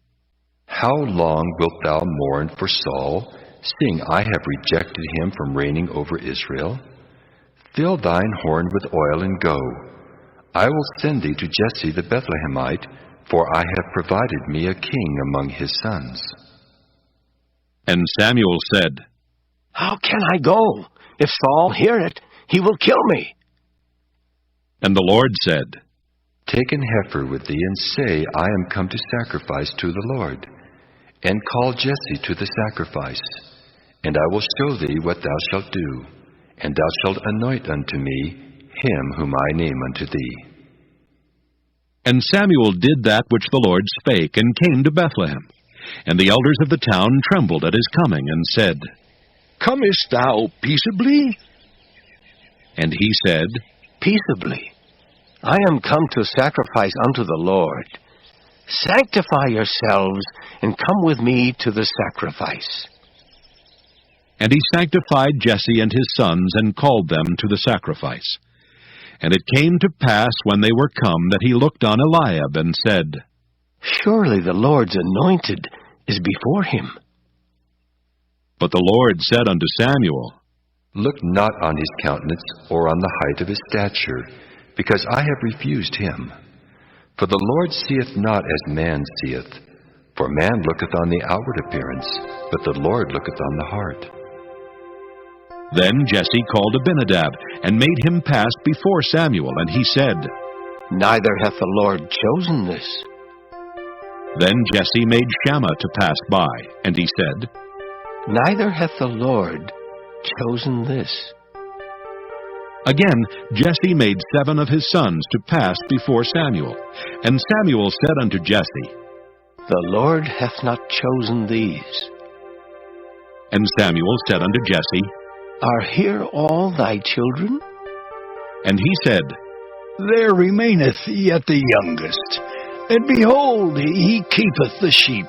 F: How long wilt thou mourn for Saul, seeing I have rejected him from reigning over Israel? Fill thine horn with oil and go. I will send thee to Jesse the Bethlehemite, for I have provided me a king among his sons.
A: And Samuel said,
P: How can I go? If Saul hear it, he will kill me.
A: And the Lord said,
F: Take an heifer with thee, and say, I am come to sacrifice to the Lord. And call Jesse to the sacrifice. And I will show thee what thou shalt do. And thou shalt anoint unto me him whom I name unto thee.
A: And Samuel did that which the Lord spake, and came to Bethlehem. And the elders of the town trembled at his coming, and said,
I: Comest thou peaceably?
A: And he said,
P: Peaceably. I am come to sacrifice unto the Lord. Sanctify yourselves, and come with me to the sacrifice.
A: And he sanctified Jesse and his sons, and called them to the sacrifice. And it came to pass, when they were come, that he looked on Eliab, and said,
P: Surely the Lord's anointed is before him.
A: But the Lord said unto Samuel,
F: Look not on his countenance, or on the height of his stature, because I have refused him. For the Lord seeth not as man seeth. For man looketh on the outward appearance, but the Lord looketh on the heart.
A: Then Jesse called Abinadab, and made him pass before Samuel, and he said,
P: Neither hath the Lord chosen this.
A: Then Jesse made Shammah to pass by, and he said,
P: Neither hath the Lord chosen this.
A: Again Jesse made 7 of his sons to pass before Samuel. And Samuel said unto Jesse,
P: The Lord hath not chosen these.
A: And Samuel said unto Jesse,
M: Are here all thy children?
A: And he said,
C: There remaineth yet the youngest, and behold, he keepeth the sheep.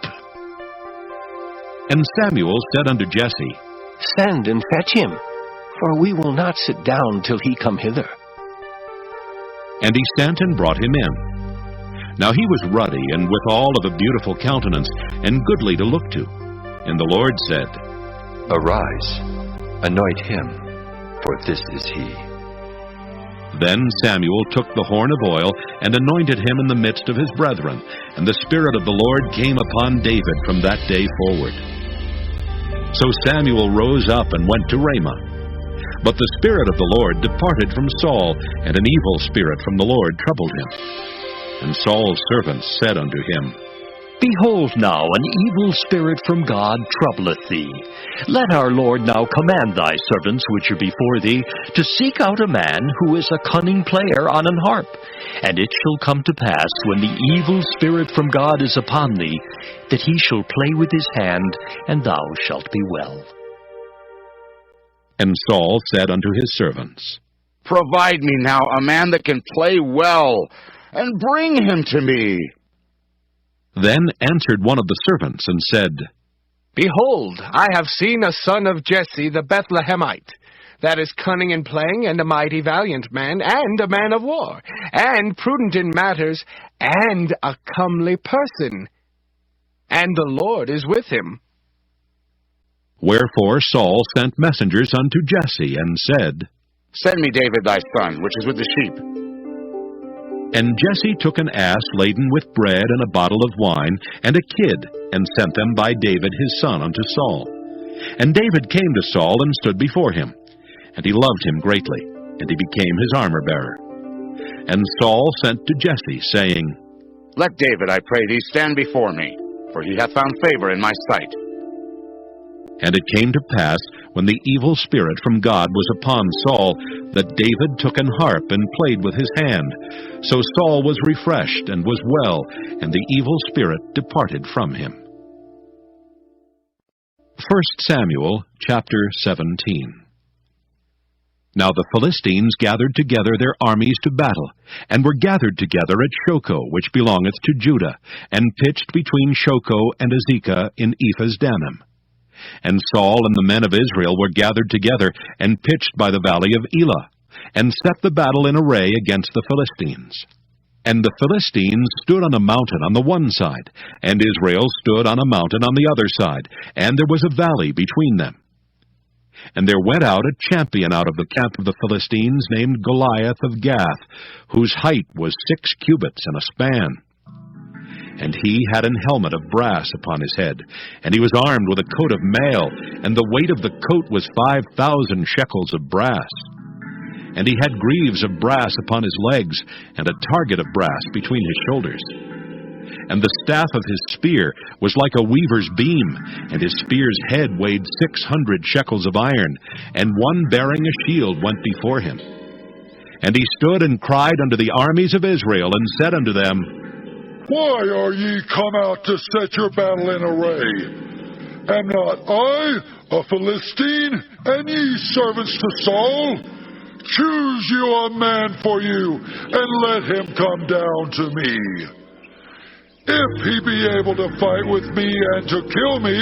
A: And Samuel said unto Jesse,
P: Send and fetch him, for we will not sit down till he come hither.
A: And he sent and brought him in. Now he was ruddy, and withal of a beautiful countenance, and goodly to look to. And the Lord said,
F: Arise, anoint him, for this is he.
A: Then Samuel took the horn of oil, and anointed him in the midst of his brethren. And the Spirit of the Lord came upon David from that day forward. So Samuel rose up and went to Ramah. But the Spirit of the Lord departed from Saul, and an evil spirit from the Lord troubled him. And Saul's servants said unto him,
O: Behold now, an evil spirit from God troubleth thee. Let our Lord now command thy servants which are before thee to seek out a man who is a cunning player on an harp. And it shall come to pass, when the evil spirit from God is upon thee, that he shall play with his hand, and thou shalt be well.
A: And Saul said unto his servants,
S: Provide me now a man that can play well, and bring him to me.
A: Then answered one of the servants, and said,
K: Behold, I have seen a son of Jesse the Bethlehemite, that is cunning in playing, and a mighty valiant man, and a man of war, and prudent in matters, and a comely person. And the Lord is with him.
A: Wherefore Saul sent messengers unto Jesse, and said,
S: Send me David thy son, which is with the sheep.
A: And Jesse took an ass laden with bread and a bottle of wine, and a kid, and sent them by David his son unto Saul. And David came to Saul, and stood before him. And he loved him greatly, and he became his armor-bearer. And Saul sent to Jesse, saying,
S: Let David, I pray thee, stand before me, for he hath found favor in my sight.
A: And it came to pass, when the evil spirit from God was upon Saul, that David took an harp and played with his hand. So Saul was refreshed and was well, and the evil spirit departed from him. 1 Samuel chapter 17. Now the Philistines gathered together their armies to battle, and were gathered together at Shoco, which belongeth to Judah, and pitched between Shoco and Azekah in Ephas Dammim. And Saul and the men of Israel were gathered together, and pitched by the valley of Elah, and set the battle in array against the Philistines. And the Philistines stood on a mountain on the one side, and Israel stood on a mountain on the other side, and there was a valley between them. And there went out a champion out of the camp of the Philistines, named Goliath of Gath, whose height was 6 cubits and a span. And he had an helmet of brass upon his head, and he was armed with a coat of mail, and the weight of the coat was 5,000 shekels of brass. And he had greaves of brass upon his legs, and a target of brass between his shoulders. And the staff of his spear was like a weaver's beam, and his spear's head weighed 600 shekels of iron, and one bearing a shield went before him. And he stood and cried unto the armies of Israel, and said unto them,
H: Why are ye come out to set your battle in array? Am not I a Philistine, and ye servants to Saul? Choose you a man for you, and let him come down to me. If he be able to fight with me and to kill me,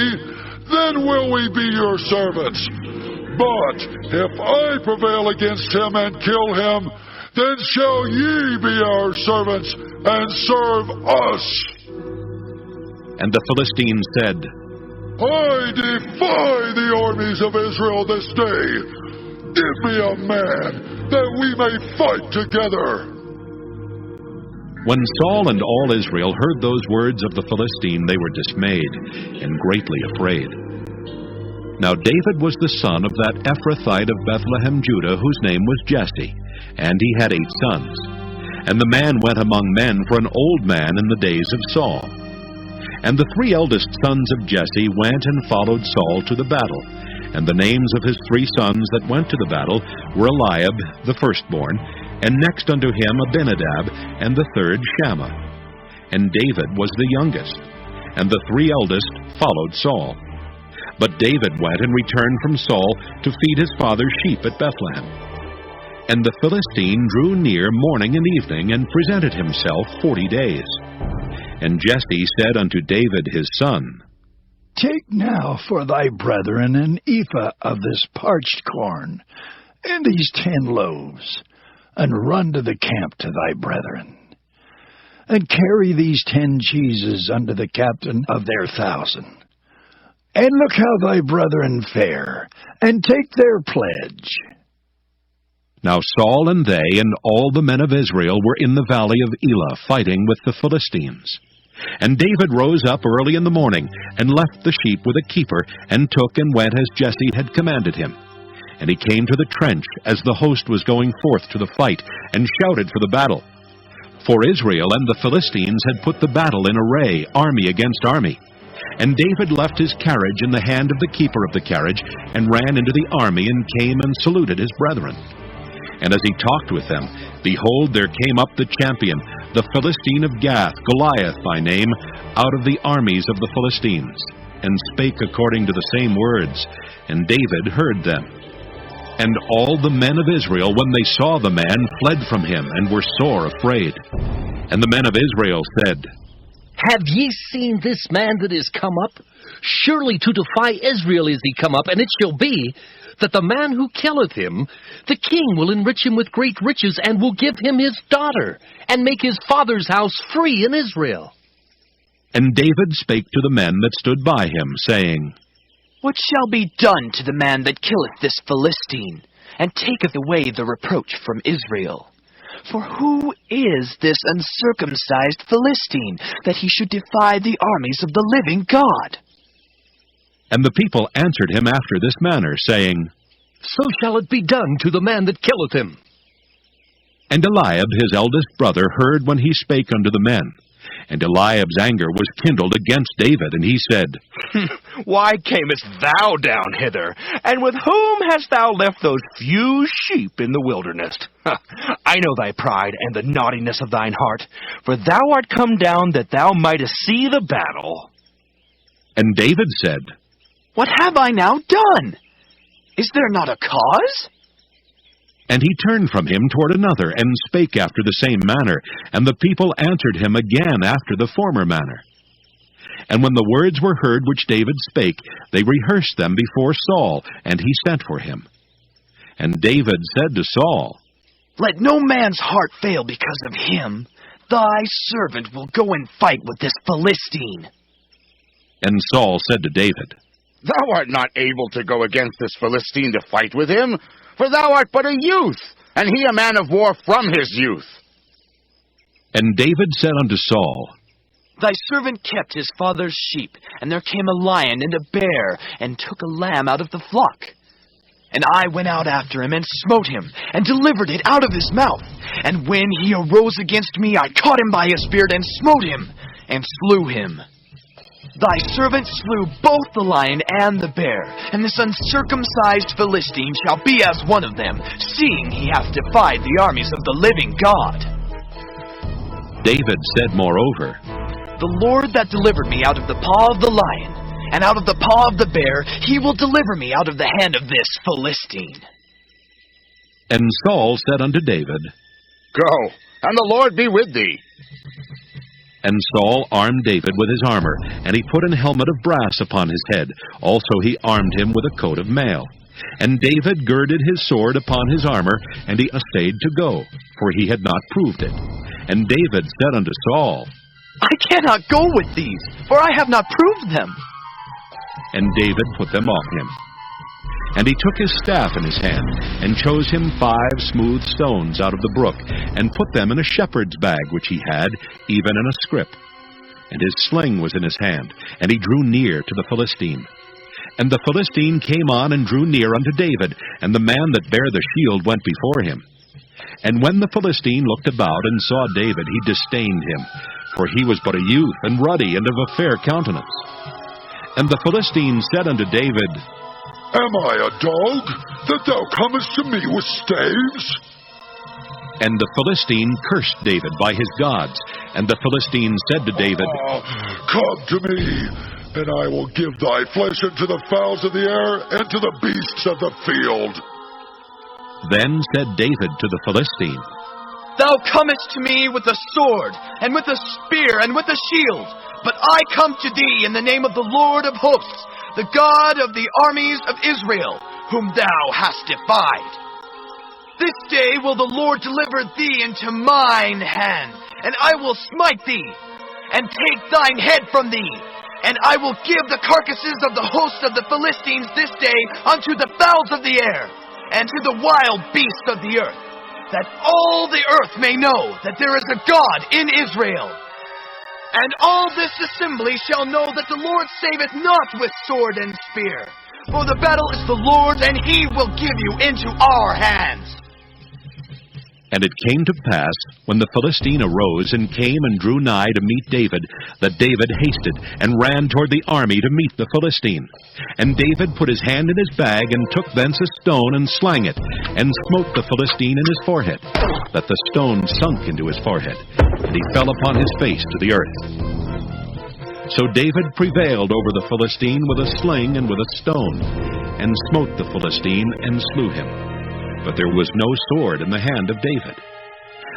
H: then will we be your servants. But if I prevail against him and kill him, then shall ye be our servants and serve us.
A: And the Philistines said,
H: I defy the armies of Israel this day. Give me a man, that we may fight together.
A: When Saul and all Israel heard those words of the Philistine, they were dismayed and greatly afraid. Now David was the son of that Ephrathite of Bethlehem, Judah, whose name was Jesse, and he had 8 sons. And the man went among men for an old man in the days of Saul. And the 3 eldest sons of Jesse went and followed Saul to the battle. And the names of his 3 sons that went to the battle were Eliab, the firstborn, and next unto him Abinadab, and the third Shammah. And David was the youngest, and the 3 eldest followed Saul. But David went and returned from Saul to feed his father's sheep at Bethlehem. And the Philistine drew near morning and evening, and presented himself 40 days. And Jesse said unto David his son,
C: Take now for thy brethren an ephah of this parched corn, and these 10 loaves, and run to the camp to thy brethren. And carry these 10 cheeses unto the captain of their 1,000. And look how thy brethren fare, and take their pledge.
A: Now Saul and they and all the men of Israel were in the valley of Elah, fighting with the Philistines. And David rose up early in the morning, and left the sheep with a keeper, and took and went as Jesse had commanded him. And he came to the trench as the host was going forth to the fight, and shouted for the battle. For Israel and the Philistines had put the battle in array, army against army. And David left his carriage in the hand of the keeper of the carriage, and ran into the army, and came and saluted his brethren. And as he talked with them, behold, there came up the champion, the Philistine of Gath, Goliath by name, out of the armies of the Philistines, and spake according to the same words, and David heard them. And all the men of Israel, when they saw the man, fled from him, and were sore afraid. And the men of Israel said,
T: Have ye seen this man that is come up? Surely to defy Israel is he come up, and it shall be, that the man who killeth him, the king will enrich him with great riches, and will give him his daughter, and make his father's house free in Israel.
A: And David spake to the men that stood by him, saying,
W: What shall be done to the man that killeth this Philistine, and taketh away the reproach from Israel? For who is this uncircumcised Philistine, that he should defy the armies of the living God?
A: And the people answered him after this manner, saying,
T: So shall it be done to the man that killeth him.
A: And Eliab his eldest brother heard when he spake unto the men. And Eliab's anger was kindled against David, and he said,
K: Why camest thou down hither? And with whom hast thou left those few sheep in the wilderness? I know thy pride and the naughtiness of thine heart, for thou art come down that thou mightest see the battle.
A: And David said,
W: What have I now done? Is there not a cause?
A: And he turned from him toward another, and spake after the same manner. And the people answered him again after the former manner. And when the words were heard which David spake, they rehearsed them before Saul, and he sent for him. And David said to Saul,
W: Let no man's heart fail because of him. Thy servant will go and fight with this Philistine.
A: And Saul said to David,
S: Thou art not able to go against this Philistine to fight with him, for thou art but a youth, and he a man of war from his youth.
A: And David said unto Saul,
W: Thy servant kept his father's sheep, and there came a lion and a bear, and took a lamb out of the flock. And I went out after him, and smote him, and delivered it out of his mouth. And when he arose against me, I caught him by his beard, and smote him, and slew him. Thy servant slew both the lion and the bear, and this uncircumcised Philistine shall be as one of them, seeing he hath defied the armies of the living God.
A: David said moreover,
W: The Lord that delivered me out of the paw of the lion, and out of the paw of the bear, he will deliver me out of the hand of this Philistine.
A: And Saul said unto David,
S: Go, and the Lord be with thee.
A: And Saul armed David with his armor, and he put an helmet of brass upon his head. Also he armed him with a coat of mail. And David girded his sword upon his armor, and he essayed to go, for he had not proved it. And David said unto Saul,
W: I cannot go with these, for I have not proved them.
A: And David put them off him. And he took his staff in his hand, and chose him 5 smooth stones out of the brook, and put them in a shepherd's bag which he had, even in a scrip. And his sling was in his hand, and he drew near to the Philistine. And the Philistine came on and drew near unto David, and the man that bare the shield went before him. And when the Philistine looked about and saw David, he disdained him, for he was but a youth, and ruddy, and of a fair countenance. And the Philistine said unto David,
H: Am I a dog, that thou comest to me with staves?
A: And the Philistine cursed David by his gods. And the Philistine said to David,
H: Come to me, and I will give thy flesh unto the fowls of the air, and to the beasts of the field.
A: Then said David to the Philistine,
W: Thou comest to me with a sword, and with a spear, and with a shield. But I come to thee in the name of the Lord of hosts, the God of the armies of Israel, whom thou hast defied. This day will the Lord deliver thee into mine hand, and I will smite thee, and take thine head from thee. And I will give the carcasses of the host of the Philistines this day unto the fowls of the air, and to the wild beasts of the earth, that all the earth may know that there is a God in Israel. And all this assembly shall know that the Lord saveth not with sword and spear, for the battle is the Lord's, and he will give you into our hands.
A: And it came to pass, when the Philistine arose and came and drew nigh to meet David, that David hasted and ran toward the army to meet the Philistine. And David put his hand in his bag, and took thence a stone, and slang it, and smote the Philistine in his forehead, that the stone sunk into his forehead, and he fell upon his face to the earth. So David prevailed over the Philistine with a sling and with a stone, and smote the Philistine, and slew him. But there was no sword in the hand of David.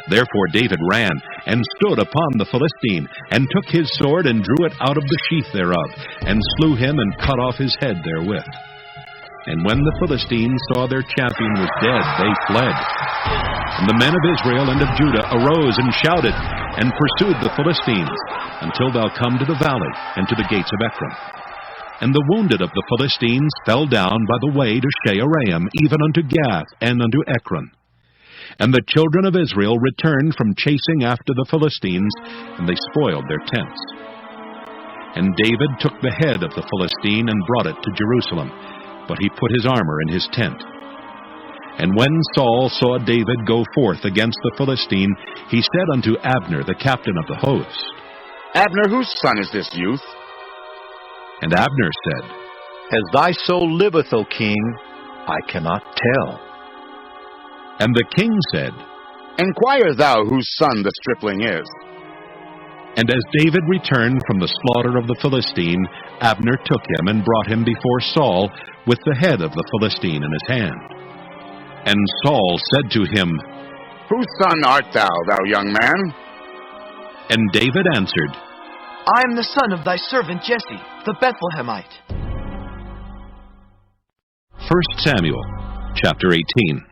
A: Therefore David ran, and stood upon the Philistine, and took his sword, and drew it out of the sheath thereof, and slew him, and cut off his head therewith. And when the Philistines saw their champion was dead, they fled. And the men of Israel and of Judah arose and shouted, and pursued the Philistines, until thou come to the valley, and to the gates of Ekron. And the wounded of the Philistines fell down by the way to Shaaraim, even unto Gath, and unto Ekron. And the children of Israel returned from chasing after the Philistines, and they spoiled their tents. And David took the head of the Philistine, and brought it to Jerusalem, but he put his armor in his tent. And when Saul saw David go forth against the Philistine, he said unto Abner, the captain of the host,
S: Abner, whose son is this youth?
A: And Abner said,
O: As thy soul liveth, O king, I cannot tell.
A: And the king said,
S: Inquire thou whose son the stripling is.
A: And as David returned from the slaughter of the Philistine, Abner took him and brought him before Saul with the head of the Philistine in his hand. And Saul said to him,
S: Whose son art thou, thou young man?
A: And David answered,
J: I am the son of thy servant Jesse, the Bethlehemite.
A: 1 Samuel, chapter 18.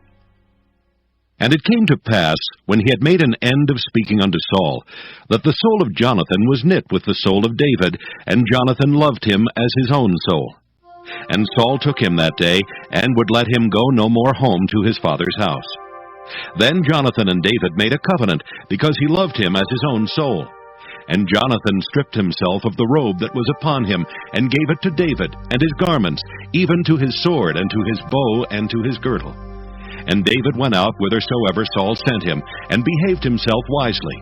A: And it came to pass, when he had made an end of speaking unto Saul, that the soul of Jonathan was knit with the soul of David, and Jonathan loved him as his own soul. And Saul took him that day, and would let him go no more home to his father's house. Then Jonathan and David made a covenant, because he loved him as his own soul. And Jonathan stripped himself of the robe that was upon him, and gave it to David, and his garments, even to his sword, and to his bow, and to his girdle. And David went out whithersoever Saul sent him, and behaved himself wisely.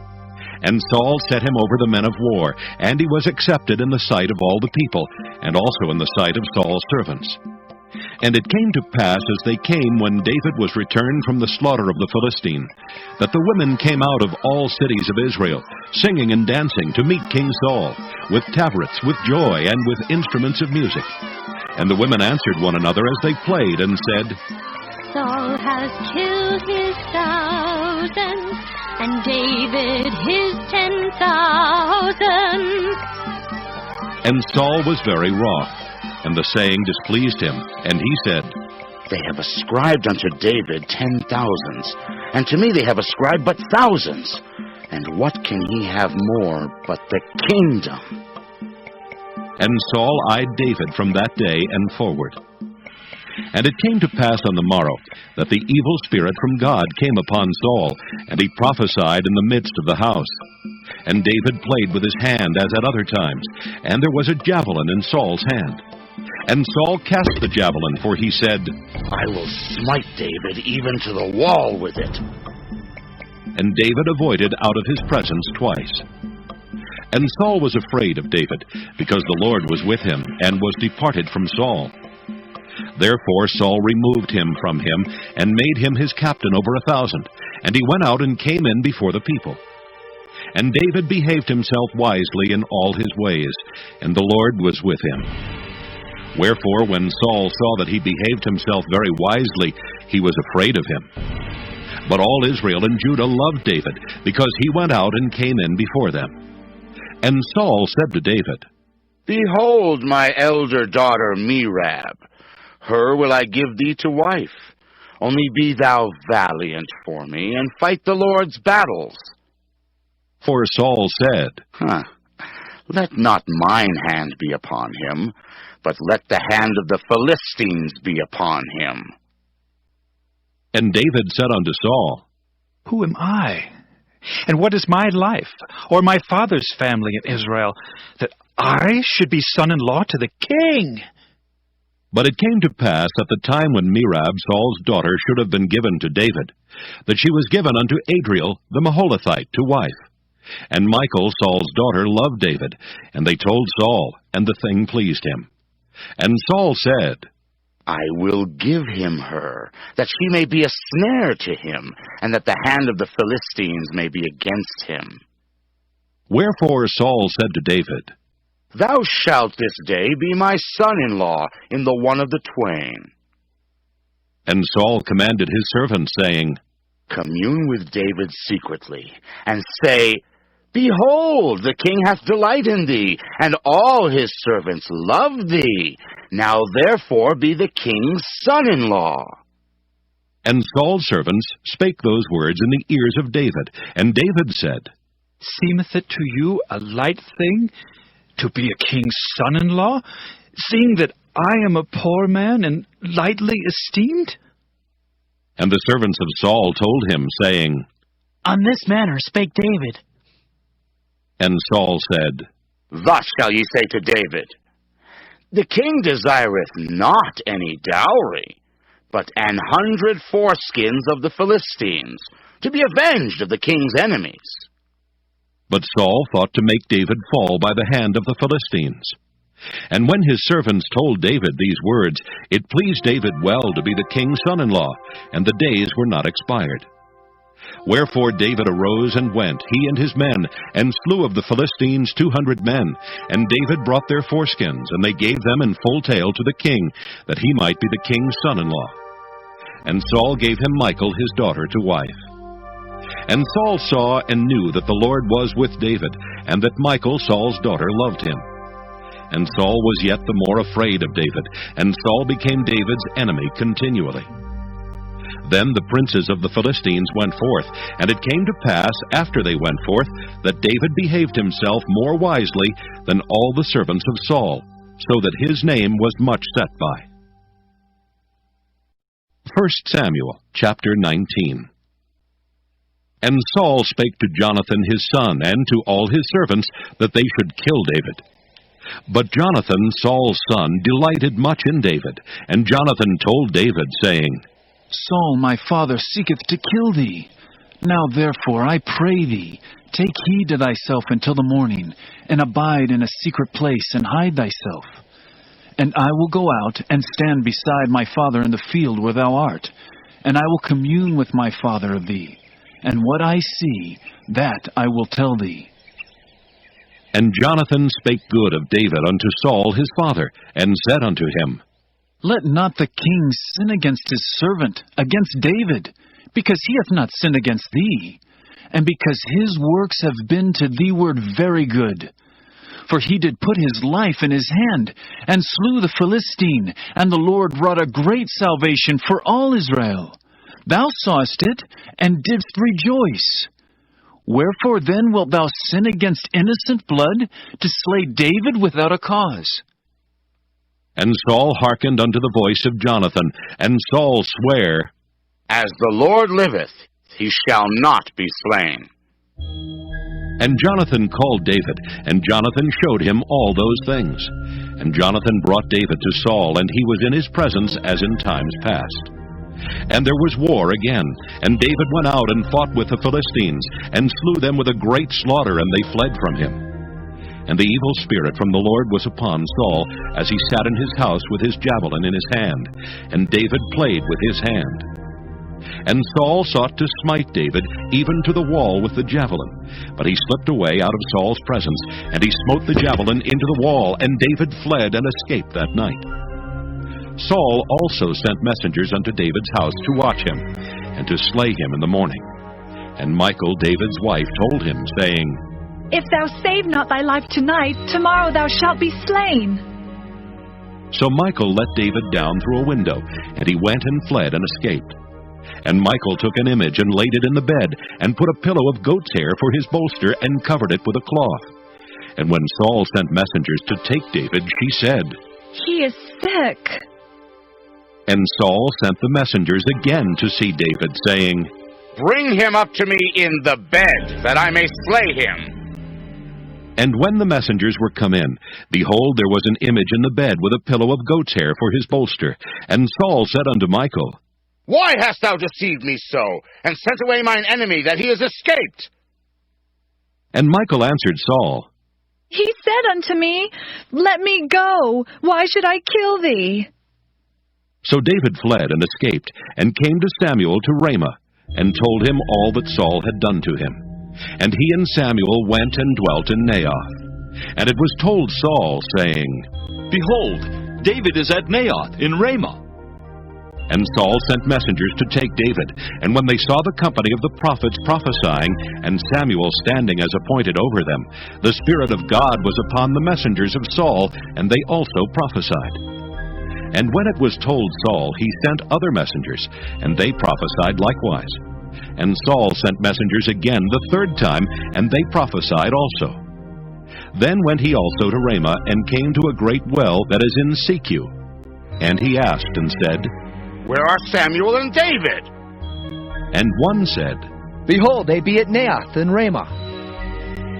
A: And Saul set him over the men of war, and he was accepted in the sight of all the people, and also in the sight of Saul's servants. And it came to pass, as they came when David was returned from the slaughter of the Philistines, that the women came out of all cities of Israel, singing and dancing to meet King Saul, with tabrets, with joy, and with instruments of music. And the women answered one another as they played, and said,
R: Saul has killed his 1,000, and David his 10,000.
A: And Saul was very wroth, and the saying displeased him, and he said,
S: They have ascribed unto David 10,000s, and to me they have ascribed but thousands. And what can he have more but the kingdom?
A: And Saul eyed David from that day and forward. And it came to pass on the morrow that the evil spirit from God came upon Saul, and he prophesied in the midst of the house. And David played with his hand as at other times, and there was a javelin in Saul's hand. And Saul cast the javelin, for he said,
S: I will smite David even to the wall with it.
A: And David avoided out of his presence twice. And Saul was afraid of David, because the Lord was with him, and was departed from Saul. Therefore Saul removed him from him, and made him his captain over 1,000, and he went out and came in before the people. And David behaved himself wisely in all his ways, and the Lord was with him. Wherefore, when Saul saw that he behaved himself very wisely, he was afraid of him. But all Israel and Judah loved David, because he went out and came in before them. And Saul said to David,
S: Behold my elder daughter Merab. Her will I give thee to wife. Only be thou valiant for me, and fight the Lord's battles.
A: For Saul said,
S: Let not mine hand be upon him, but let the hand of the Philistines be upon him.
A: And David said unto Saul,
U: Who am I? And what is my life, or my father's family in Israel, that I should be son-in-law to the king?
A: But it came to pass at the time when Merab, Saul's daughter, should have been given to David, that she was given unto Adriel the Maholathite to wife. And Michal, Saul's daughter, loved David, and they told Saul, and the thing pleased him. And Saul said,
S: I will give him her, that she may be a snare to him, and that the hand of the Philistines may be against him.
A: Wherefore Saul said to David,
S: Thou shalt this day be my son-in-law in the one of the twain.
A: And Saul commanded his servants, saying,
S: Commune with David secretly, and say, Behold, the king hath delight in thee, and all his servants love thee. Now therefore be the king's son-in-law.
A: And Saul's servants spake those words in the ears of David. And David said,
U: Seemeth it to you a light thing to be a king's son-in-law, seeing that I am a poor man and lightly esteemed?
A: And the servants of Saul told him, saying,
X: On this manner spake David.
A: And Saul said,
S: Thus shall ye say to David, The king desireth not any dowry, but 100 foreskins of the Philistines, to be avenged of the king's enemies.
A: But Saul thought to make David fall by the hand of the Philistines. And when his servants told David these words, it pleased David well to be the king's son-in-law, and the days were not expired. Wherefore David arose and went, he and his men, and slew of the Philistines 200 men. And David brought their foreskins, and they gave them in full tale to the king, that he might be the king's son-in-law. And Saul gave him Michal his daughter to wife. And Saul saw and knew that the Lord was with David, and that Michal, Saul's daughter, loved him. And Saul was yet the more afraid of David, and Saul became David's enemy continually. Then the princes of the Philistines went forth, and it came to pass, after they went forth, that David behaved himself more wisely than all the servants of Saul, so that his name was much set by. 1 Samuel chapter 19. And Saul spake to Jonathan his son, and to all his servants, that they should kill David. But Jonathan, Saul's son, delighted much in David. And Jonathan told David, saying,
G: Saul my father seeketh to kill thee. Now therefore, I pray thee, take heed to thyself until the morning, and abide in a secret place, and hide thyself. And I will go out, and stand beside my father in the field where thou art, and I will commune with my father of thee. And what I see, that I will tell thee.
A: And Jonathan spake good of David unto Saul his father, and said unto him,
G: Let not the king sin against his servant, against David, because he hath not sinned against thee, and because his works have been to thee ward very good. For he did put his life in his hand, and slew the Philistine, and the Lord wrought a great salvation for all Israel. Thou sawest it, and didst rejoice. Wherefore then wilt thou sin against innocent blood, to slay David without a cause?
A: And Saul hearkened unto the voice of Jonathan, and Saul sware,
S: As the Lord liveth, he shall not be slain.
A: And Jonathan called David, and Jonathan showed him all those things. And Jonathan brought David to Saul, and he was in his presence as in times past. And there was war again, and David went out and fought with the Philistines, and slew them with a great slaughter, and they fled from him. And the evil spirit from the Lord was upon Saul, as he sat in his house with his javelin in his hand, and David played with his hand. And Saul sought to smite David, even to the wall with the javelin. But he slipped away out of Saul's presence, and he smote the javelin into the wall, and David fled and escaped that night. Saul also sent messengers unto David's house to watch him, and to slay him in the morning. And Michal, David's wife, told him, saying,
B: If thou save not thy life tonight, tomorrow thou shalt be slain.
A: So Michal let David down through a window, and he went and fled and escaped. And Michal took an image and laid it in the bed, and put a pillow of goat's hair for his bolster, and covered it with a cloth. And when Saul sent messengers to take David, she said,
B: He is sick.
A: And Saul sent the messengers again to see David, saying,
S: Bring him up to me in the bed, that I may slay him.
A: And when the messengers were come in, behold, there was an image in the bed with a pillow of goat's hair for his bolster. And Saul said unto Michal,
S: Why hast thou deceived me so, and sent away mine enemy, that he is escaped?
A: And Michal answered Saul,
B: He said unto me, Let me go. Why should I kill thee?
A: So David fled and escaped, and came to Samuel to Ramah, and told him all that Saul had done to him. And he and Samuel went and dwelt in Naioth. And it was told Saul, saying,
O: Behold, David is at Naioth in Ramah.
A: And Saul sent messengers to take David. And when they saw the company of the prophets prophesying, and Samuel standing as appointed over them, the Spirit of God was upon the messengers of Saul, and they also prophesied. And when it was told Saul, he sent other messengers, and they prophesied likewise. And Saul sent messengers again the third time, and they prophesied also. Then went he also to Ramah, and came to a great well that is in Secu. And he asked and said,
S: Where are Samuel and David?
A: And one said,
D: Behold, they be at Naioth in Ramah.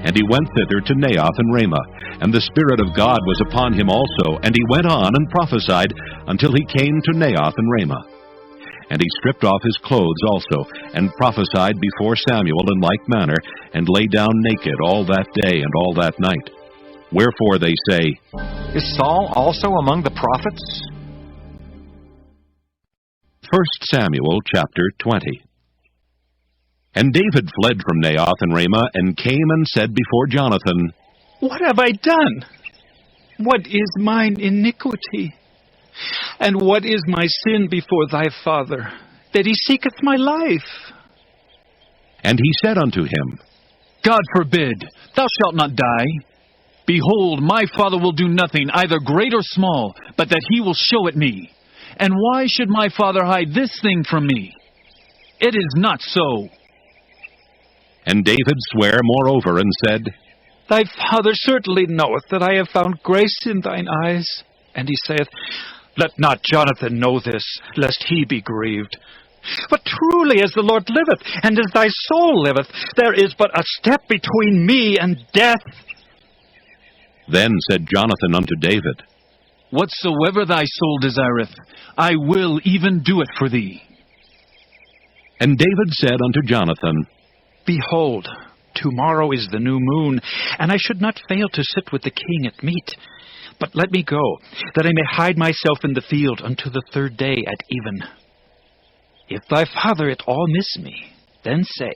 A: And he went thither to Naioth and Ramah, and the Spirit of God was upon him also, and he went on and prophesied until he came to Naioth and Ramah. And he stripped off his clothes also, and prophesied before Samuel in like manner, and lay down naked all that day and all that night. Wherefore they say,
E: Is Saul also among the prophets?
A: 1 Samuel chapter 20. And David fled from Naioth and Ramah, and came and said before Jonathan,
U: What have I done? What is mine iniquity? And what is my sin before thy father? that he seeketh my life.
A: And he said unto him,
G: God forbid, thou shalt not die. Behold, my father will do nothing, either great or small, but that he will show it me. And why should my father hide this thing from me? It is not so.
A: And David sware moreover, and said,
U: Thy father certainly knoweth that I have found grace in thine eyes. And he saith, Let not Jonathan know this, lest he be grieved. But truly as the Lord liveth, and as thy soul liveth, there is but a step between me and death.
A: Then said Jonathan unto David,
G: Whatsoever thy soul desireth, I will even do it for thee.
A: And David said unto Jonathan,
U: Behold, tomorrow is the new moon, and I should not fail to sit with the king at meat. But let me go, that I may hide myself in the field unto the third day at even. If thy father at all miss me, then say,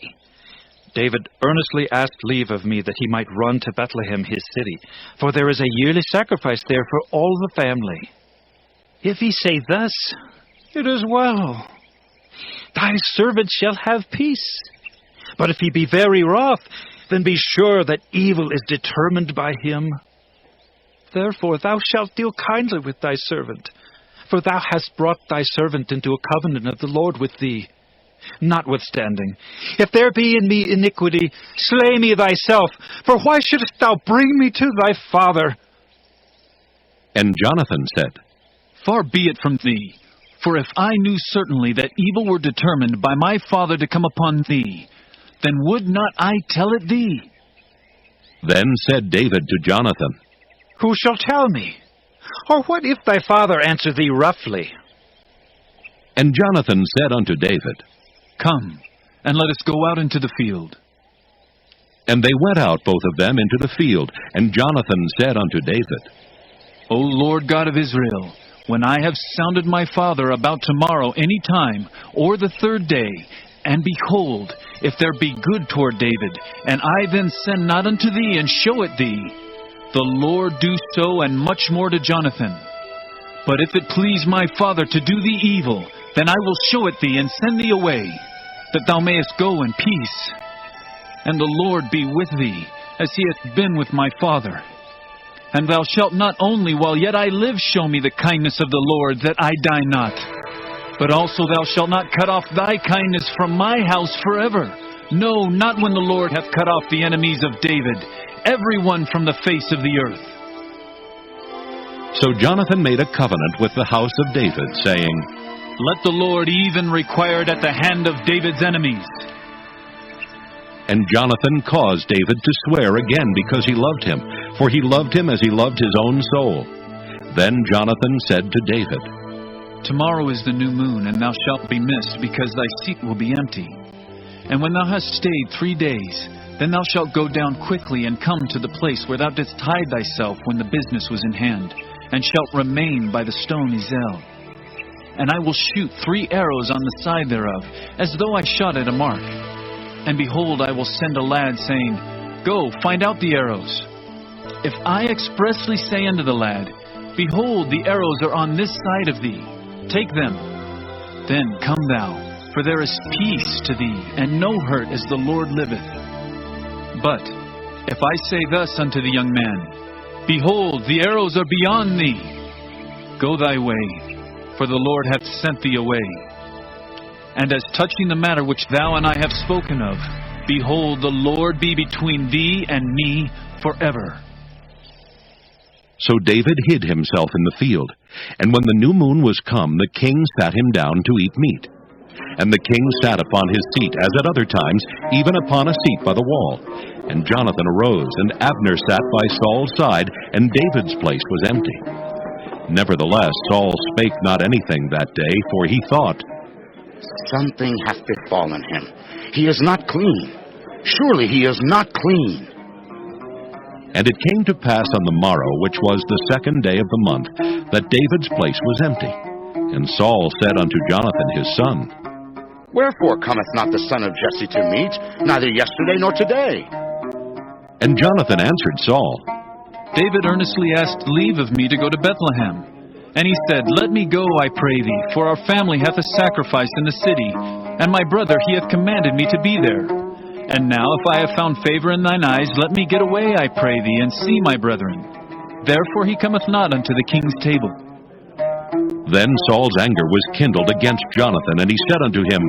U: David earnestly asked leave of me that he might run to Bethlehem his city, for there is a yearly sacrifice there for all the family. If he say thus, it is well. Thy servant shall have peace. But if he be very wroth, then be sure that evil is determined by him. Therefore thou shalt deal kindly with thy servant, for thou hast brought thy servant into a covenant of the Lord with thee. Notwithstanding, if there be in me iniquity, slay me thyself, for why shouldest thou bring me to thy father?
A: And Jonathan said,
G: Far be it from thee, for if I knew certainly that evil were determined by my father to come upon thee, then would not I tell it thee?
A: Then said David to Jonathan,
U: Who shall tell me? Or what if thy father answer thee roughly?
A: And Jonathan said unto David,
G: Come, and let us go out into the field.
A: And they went out both of them into the field, and Jonathan said unto David,
G: O Lord God of Israel, when I have sounded my father about tomorrow any time, or the third day, and behold, if there be good toward David, and I then send not unto thee and show it thee, the Lord do so and much more to Jonathan. But if it please my father to do thee evil, then I will show it thee and send thee away, that thou mayest go in peace. And the Lord be with thee, as he hath been with my father. And thou shalt not only while yet I live show me the kindness of the Lord, that I die not, but also thou shalt not cut off thy kindness from my house forever. No, not when the Lord hath cut off the enemies of David, every one from the face of the earth.
A: So Jonathan made a covenant with the house of David, saying,
G: Let the Lord even require it at the hand of David's enemies.
A: And Jonathan caused David to swear again because he loved him, for he loved him as he loved his own soul. Then Jonathan said to David,
G: Tomorrow is the new moon, and thou shalt be missed, because thy seat will be empty. And when thou hast stayed 3 days, then thou shalt go down quickly and come to the place where thou didst hide thyself when the business was in hand, and shalt remain by the stone Ezel. And I will shoot 3 arrows on the side thereof, as though I shot at a mark. And behold, I will send a lad, saying, Go, find out the arrows. If I expressly say unto the lad, Behold, the arrows are on this side of thee, take them. Then come thou, for there is peace to thee, and no hurt, as the Lord liveth. But if I say thus unto the young man, Behold, the arrows are beyond thee, go thy way, for the Lord hath sent thee away. And as touching the matter which thou and I have spoken of, behold, the Lord be between thee and me forever.
A: So David hid himself in the field. And when the new moon was come, the king sat him down to eat meat. And the king sat upon his seat, as at other times, even upon a seat by the wall. And Jonathan arose, and Abner sat by Saul's side, and David's place was empty. Nevertheless, Saul spake not anything that day, for he thought,
S: Something hath befallen him. He is not clean. Surely he is not clean.
A: And it came to pass on the morrow, which was the 2nd day of the month, that David's place was empty. And Saul said unto Jonathan his son,
S: Wherefore cometh not the son of Jesse to meat, neither yesterday nor today?
A: And Jonathan answered Saul,
G: David earnestly asked leave of me to go to Bethlehem.
L: And he said, Let me go, I pray thee, for our family hath a sacrifice in the city, and my brother he hath commanded me to be there. And now, if I have found favor in thine eyes, let me get away, I pray thee, and see my brethren. Therefore he cometh not unto the king's table.
A: Then Saul's anger was kindled against Jonathan, and he said unto him,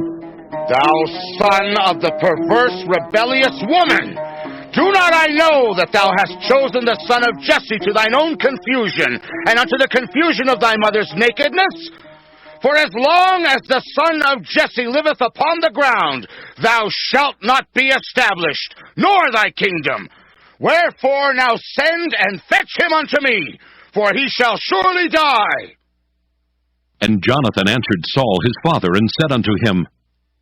S: Thou son of the perverse, rebellious woman! Do not I know that thou hast chosen the son of Jesse to thine own confusion, and unto the confusion of thy mother's nakedness? For as long as the son of Jesse liveth upon the ground, thou shalt not be established, nor thy kingdom. Wherefore now send and fetch him unto me, for he shall surely die.
A: And Jonathan answered Saul his father, and said unto him,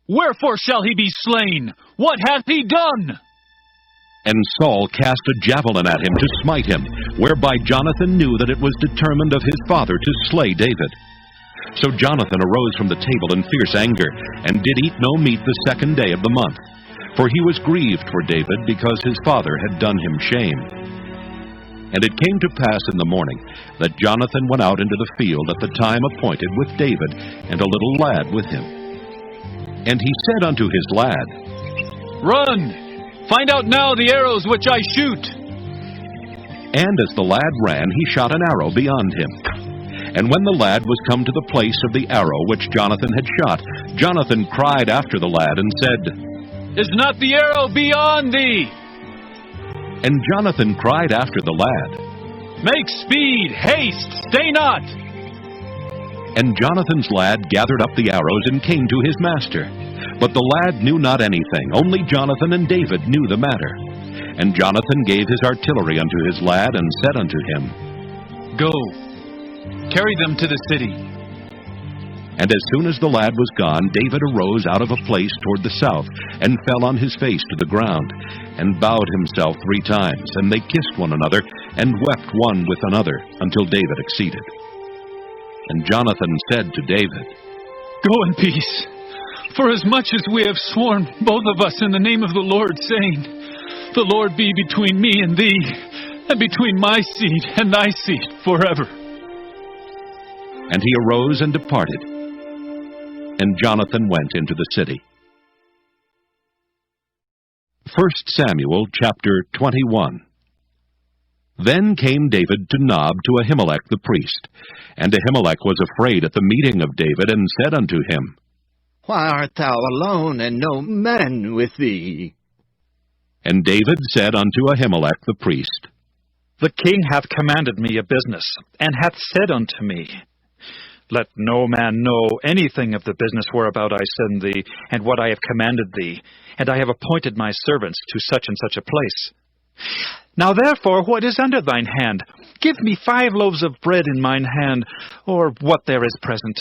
L: Wherefore shall he be slain? What hath he done?
A: And Saul cast a javelin at him to smite him, whereby Jonathan knew that it was determined of his father to slay David. So Jonathan arose from the table in fierce anger, and did eat no meat the 2nd day of the month. For he was grieved for David, because his father had done him shame. And it came to pass in the morning that Jonathan went out into the field at the time appointed with David, and a little lad with him. And he said unto his lad,
L: Run! Find out now the arrows which I shoot.
A: And as the lad ran, he shot an arrow beyond him. And when the lad was come to the place of the arrow which Jonathan had shot, Jonathan cried after the lad, and said,
L: Is not the arrow beyond thee?
A: And Jonathan cried after the lad,
L: Make speed, haste, stay not.
A: And Jonathan's lad gathered up the arrows and came to his master. But the lad knew not anything, only Jonathan and David knew the matter. And Jonathan gave his artillery unto his lad, and said unto him,
L: Go, carry them to the city.
A: And as soon as the lad was gone, David arose out of a place toward the south, and fell on his face to the ground, and bowed himself 3 times. And they kissed one another, and wept one with another, until David exceeded. And Jonathan said to David,
L: Go in peace. For as much as we have sworn, both of us, in the name of the Lord, saying, The Lord be between me and thee, and between my seed and thy seed forever.
A: And he arose and departed. And Jonathan went into the city. 1 Samuel chapter 21. Then came David to Nob to Ahimelech the priest. And Ahimelech was afraid at the meeting of David, and said unto him,
N: Why art thou alone, and no man with thee?
A: And David said unto Ahimelech the priest,
U: The king hath commanded me a business, and hath said unto me, Let no man know anything of the business whereabout I send thee, and what I have commanded thee, and I have appointed my servants to such and such a place. Now therefore, what is under thine hand? Give me 5 loaves of bread in mine hand, or what there is present.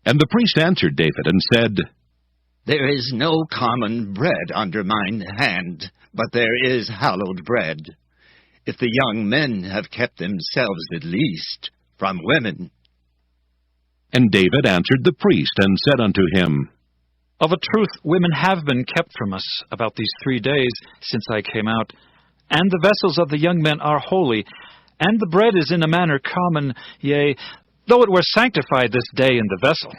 A: And the priest answered David, and said,
N: There is no common bread under mine hand, but there is hallowed bread, if the young men have kept themselves at least from women.
A: And David answered the priest, and said unto him,
U: Of a truth, women have been kept from us about these 3 days since I came out, and the vessels of the young men are holy, and the bread is in a manner common, yea, though it were sanctified this day in the vessel.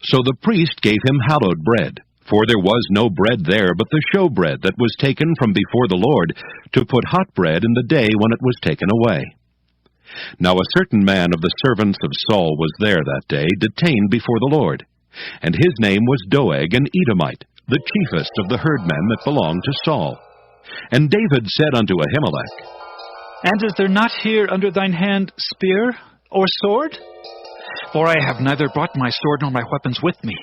A: So the priest gave him hallowed bread, for there was no bread there but the showbread that was taken from before the Lord, to put hot bread in the day when it was taken away. Now a certain man of the servants of Saul was there that day, detained before the Lord. And his name was Doeg, an Edomite, the chiefest of the herdmen that belonged to Saul. And David said unto Ahimelech,
U: And is there not here under thine hand spear or sword? For I have neither brought my sword nor my weapons with me,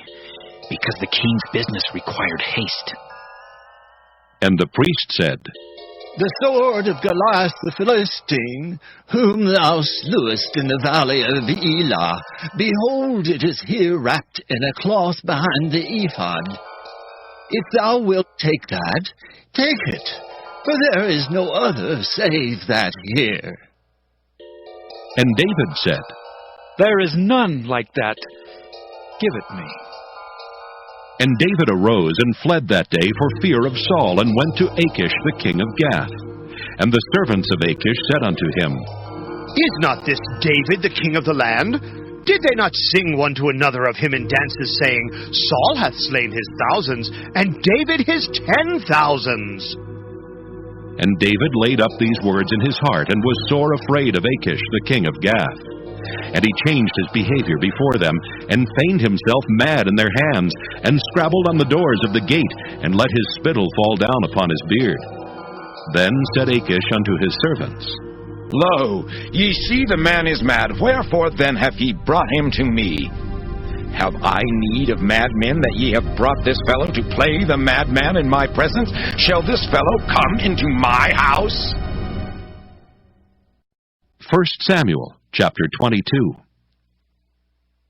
U: because the king's business required haste.
A: And the priest said,
N: The sword of Goliath the Philistine, whom thou slewest in the valley of Elah, behold, it is here wrapped in a cloth behind the ephod. If thou wilt take that, take it, for there is no other save that here.
A: And David said,
U: There is none like that. Give it me.
A: And David arose and fled that day for fear of Saul, and went to Achish the king of Gath. And the servants of Achish said unto him,
I: Is not this David, the king of the land? Did they not sing one to another of him in dances, saying, Saul hath slain his thousands, and David his 10,000s?
A: And David laid up these words in his heart, and was sore afraid of Achish, the king of Gath. And he changed his behavior before them, and feigned himself mad in their hands, and scrabbled on the doors of the gate, and let his spittle fall down upon his beard. Then said Achish unto his servants,
M: Lo, ye see the man is mad, wherefore then have ye brought him to me? Have I need of madmen, that ye have brought this fellow to play the madman in my presence? Shall this fellow come into my house?
A: 1 Samuel chapter 22.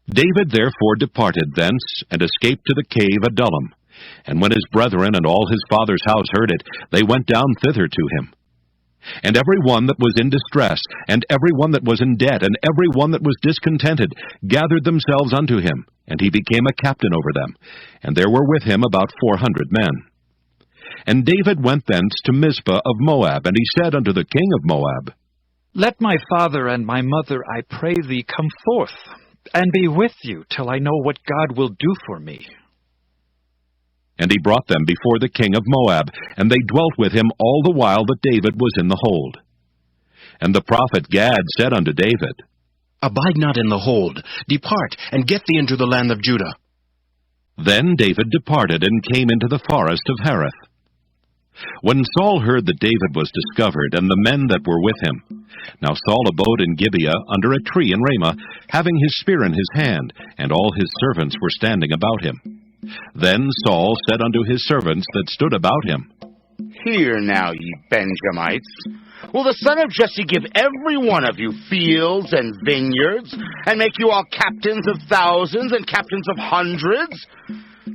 A: David therefore departed thence, and escaped to the cave Adullam. And when his brethren and all his father's house heard it, they went down thither to him. And every one that was in distress, and every one that was in debt, and every one that was discontented, gathered themselves unto him, and he became a captain over them. And there were with him about 400 men. And David went thence to Mizpah of Moab, and he said unto the king of Moab,
U: Let my father and my mother, I pray thee, come forth, and be with you, till I know what God will do for me.
A: And he brought them before the king of Moab, and they dwelt with him all the while that David was in the hold. And the prophet Gad said unto David,
Q: Abide not in the hold, depart, and get thee into the land of Judah.
A: Then David departed, and came into the forest of Hareth. When Saul heard that David was discovered, and the men that were with him, now Saul abode in Gibeah under a tree in Ramah, having his spear in his hand, and all his servants were standing about him. Then Saul said unto his servants that stood about him,
S: Hear now, ye Benjamites. Will the son of Jesse give every one of you fields and vineyards, and make you all captains of thousands and captains of hundreds?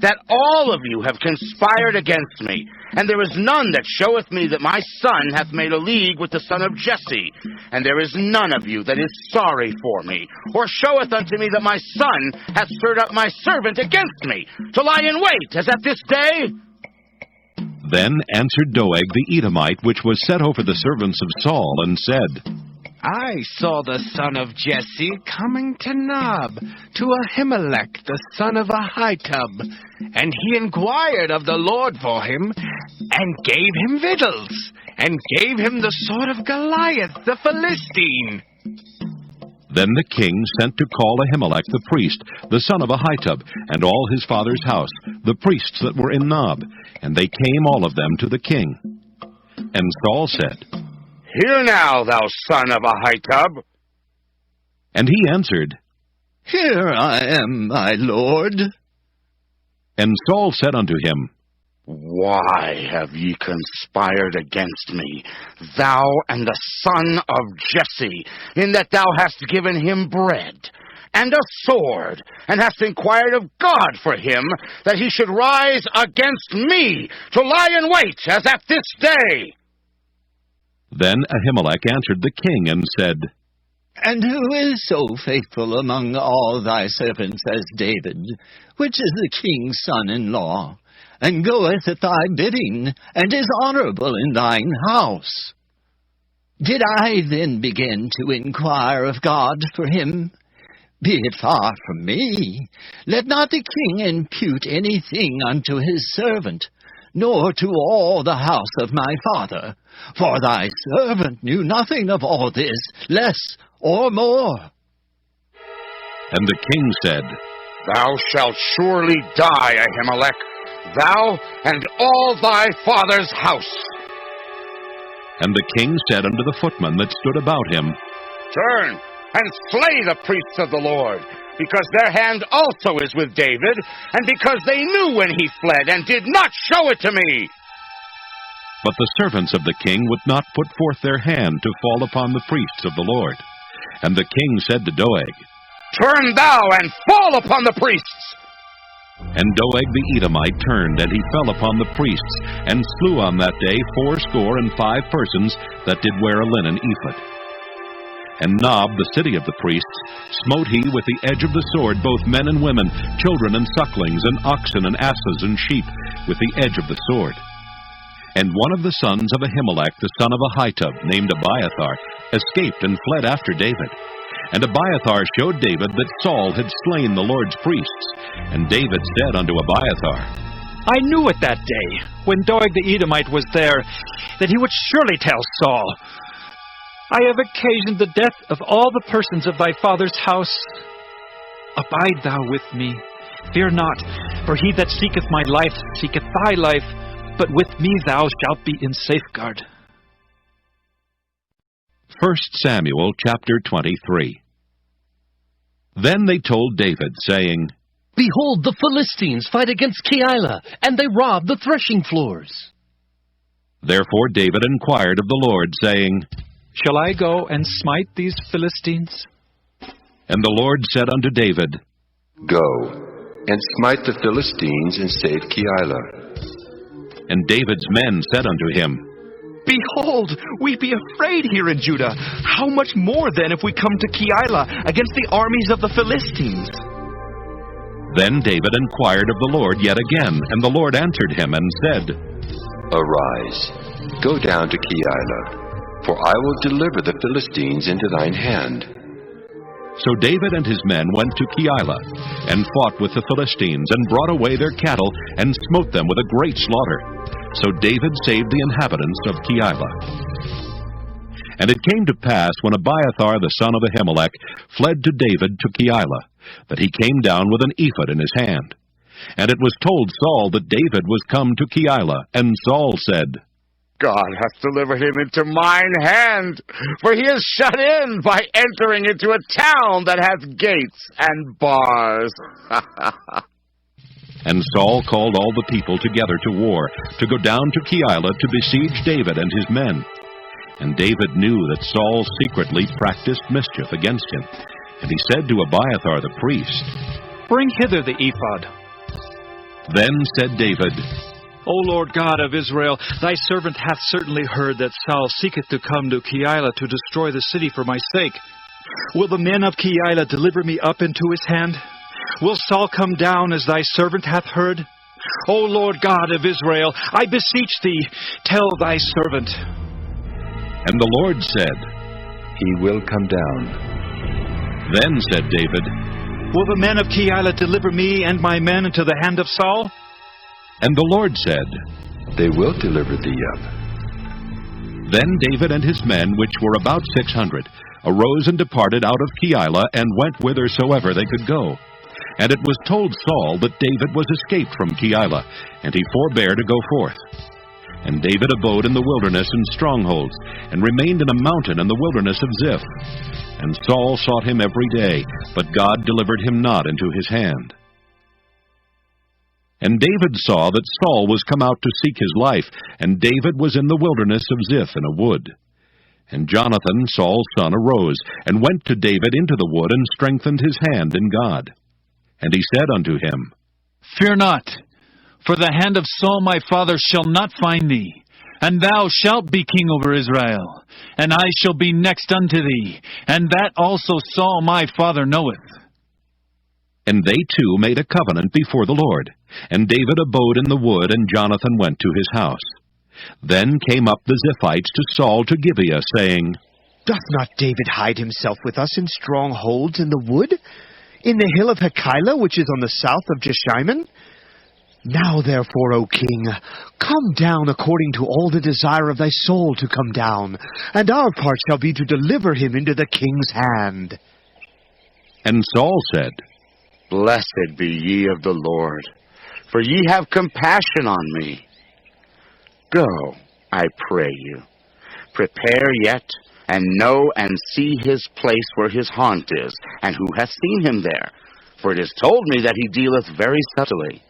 S: That all of you have conspired against me, and there is none that showeth me that my son hath made a league with the son of Jesse, and there is none of you that is sorry for me, or showeth unto me that my son hath stirred up my servant against me, to lie in wait, as at this day?
A: Then answered Doeg the Edomite, which was set over the servants of Saul, and said,
V: I saw the son of Jesse coming to Nob, to Ahimelech the son of Ahitub, and he inquired of the Lord for him, and gave him victuals, and gave him the sword of Goliath the Philistine.
A: Then the king sent to call Ahimelech the priest, the son of Ahitub, and all his father's house, the priests that were in Nob, and they came all of them to the king. And Saul said,
S: Hear now, thou son of Ahitub.
A: And he answered,
N: Here I am, my lord.
A: And Saul said unto him,
S: Why have ye conspired against me, thou and the son of Jesse, in that thou hast given him bread and a sword, and hast inquired of God for him, that he should rise against me, to lie in wait, as at this day?
A: Then Ahimelech answered the king, and said,
N: And who is so faithful among all thy servants as David, which is the king's son-in-law, and goeth at thy bidding, and is honorable in thine house? Did I then begin to inquire of God for him? Be it far from me. Let not the king impute anything unto his servant, nor to all the house of my father. For thy servant knew nothing of all this, less or more.
A: And the king said,
S: Thou shalt surely die, Ahimelech, thou and all thy father's house.
A: And the king said unto the footmen that stood about him,
S: Turn and slay the priests of the Lord, because their hand also is with David, and because they knew when he fled, and did not show it to me.
A: But the servants of the king would not put forth their hand to fall upon the priests of the Lord. And the king said to Doeg,
S: Turn thou and fall upon the priests.
A: And Doeg the Edomite turned, and he fell upon the priests, and slew on that day 85 persons that did wear a linen ephod. And Nob, the city of the priests, smote he with the edge of the sword both men and women, children and sucklings, and oxen and asses and sheep, with the edge of the sword. And one of the sons of Ahimelech, the son of Ahitub, named Abiathar, escaped and fled after David. And Abiathar showed David that Saul had slain the Lord's priests. And David said unto Abiathar,
U: I knew it that day, when Doeg the Edomite was there, that he would surely tell Saul, I have occasioned the death of all the persons of thy father's house. Abide thou with me. Fear not, for he that seeketh my life seeketh thy life, but with me thou shalt be in safeguard.
A: 1 Samuel chapter 23. Then they told David, saying,
C: Behold, the Philistines fight against Keilah, and they rob the threshing floors.
A: Therefore David inquired of the Lord, saying,
U: Shall I go and smite these Philistines?
A: And the Lord said unto David,
F: Go, and smite the Philistines, and save Keilah.
A: And David's men said unto him,
J: Behold, we be afraid here in Judah. How much more then if we come to Keilah against the armies of the Philistines?
A: Then David inquired of the Lord yet again, and the Lord answered him and said,
F: Arise, go down to Keilah, for I will deliver the Philistines into thine hand.
A: So David and his men went to Keilah, and fought with the Philistines, and brought away their cattle, and smote them with a great slaughter. So David saved the inhabitants of Keilah. And it came to pass, when Abiathar the son of Ahimelech fled to David to Keilah, that he came down with an ephod in his hand. And it was told Saul that David was come to Keilah, and Saul said,
S: God hath delivered him into mine hand, for he is shut in by entering into a town that hath gates and bars.
A: And Saul called all the people together to war, to go down to Keilah to besiege David and his men. And David knew that Saul secretly practiced mischief against him. And he said to Abiathar the priest,
U: Bring hither the ephod.
A: Then said David,
U: O Lord God of Israel, thy servant hath certainly heard that Saul seeketh to come to Keilah to destroy the city for my sake. Will the men of Keilah deliver me up into his hand? Will Saul come down as thy servant hath heard? O Lord God of Israel, I beseech thee, tell thy servant.
A: And the Lord said,
F: He will come down.
A: Then said David,
U: Will the men of Keilah deliver me and my men into the hand of Saul?
A: And the Lord said,
F: They will deliver thee up.
A: Then David and his men, which were about 600, arose and departed out of Keilah, and went whithersoever they could go. And it was told Saul that David was escaped from Keilah, and he forbare to go forth. And David abode in the wilderness in strongholds, and remained in a mountain in the wilderness of Ziph. And Saul sought him every day, but God delivered him not into his hand. And David saw that Saul was come out to seek his life, and David was in the wilderness of Ziph in a wood. And Jonathan, Saul's son, arose, and went to David into the wood, and strengthened his hand in God. And he said unto him,
L: Fear not, for the hand of Saul my father shall not find thee, and thou shalt be king over Israel, and I shall be next unto thee, and that also Saul my father knoweth.
A: And they two made a covenant before the Lord. And David abode in the wood, and Jonathan went to his house. Then came up the Ziphites to Saul to Gibeah, saying,
I: Doth not David hide himself with us in strongholds in the wood, in the hill of Hakeilah, which is on the south of Jeshimon? Now therefore, O king, come down according to all the desire of thy soul to come down, and our part shall be to deliver him into the king's hand.
A: And Saul said,
S: Blessed be ye of the Lord, for ye have compassion on me. Go, I pray you, prepare yet, and know and see his place where his haunt is, and who hath seen him there, for it is told me that he dealeth very subtly.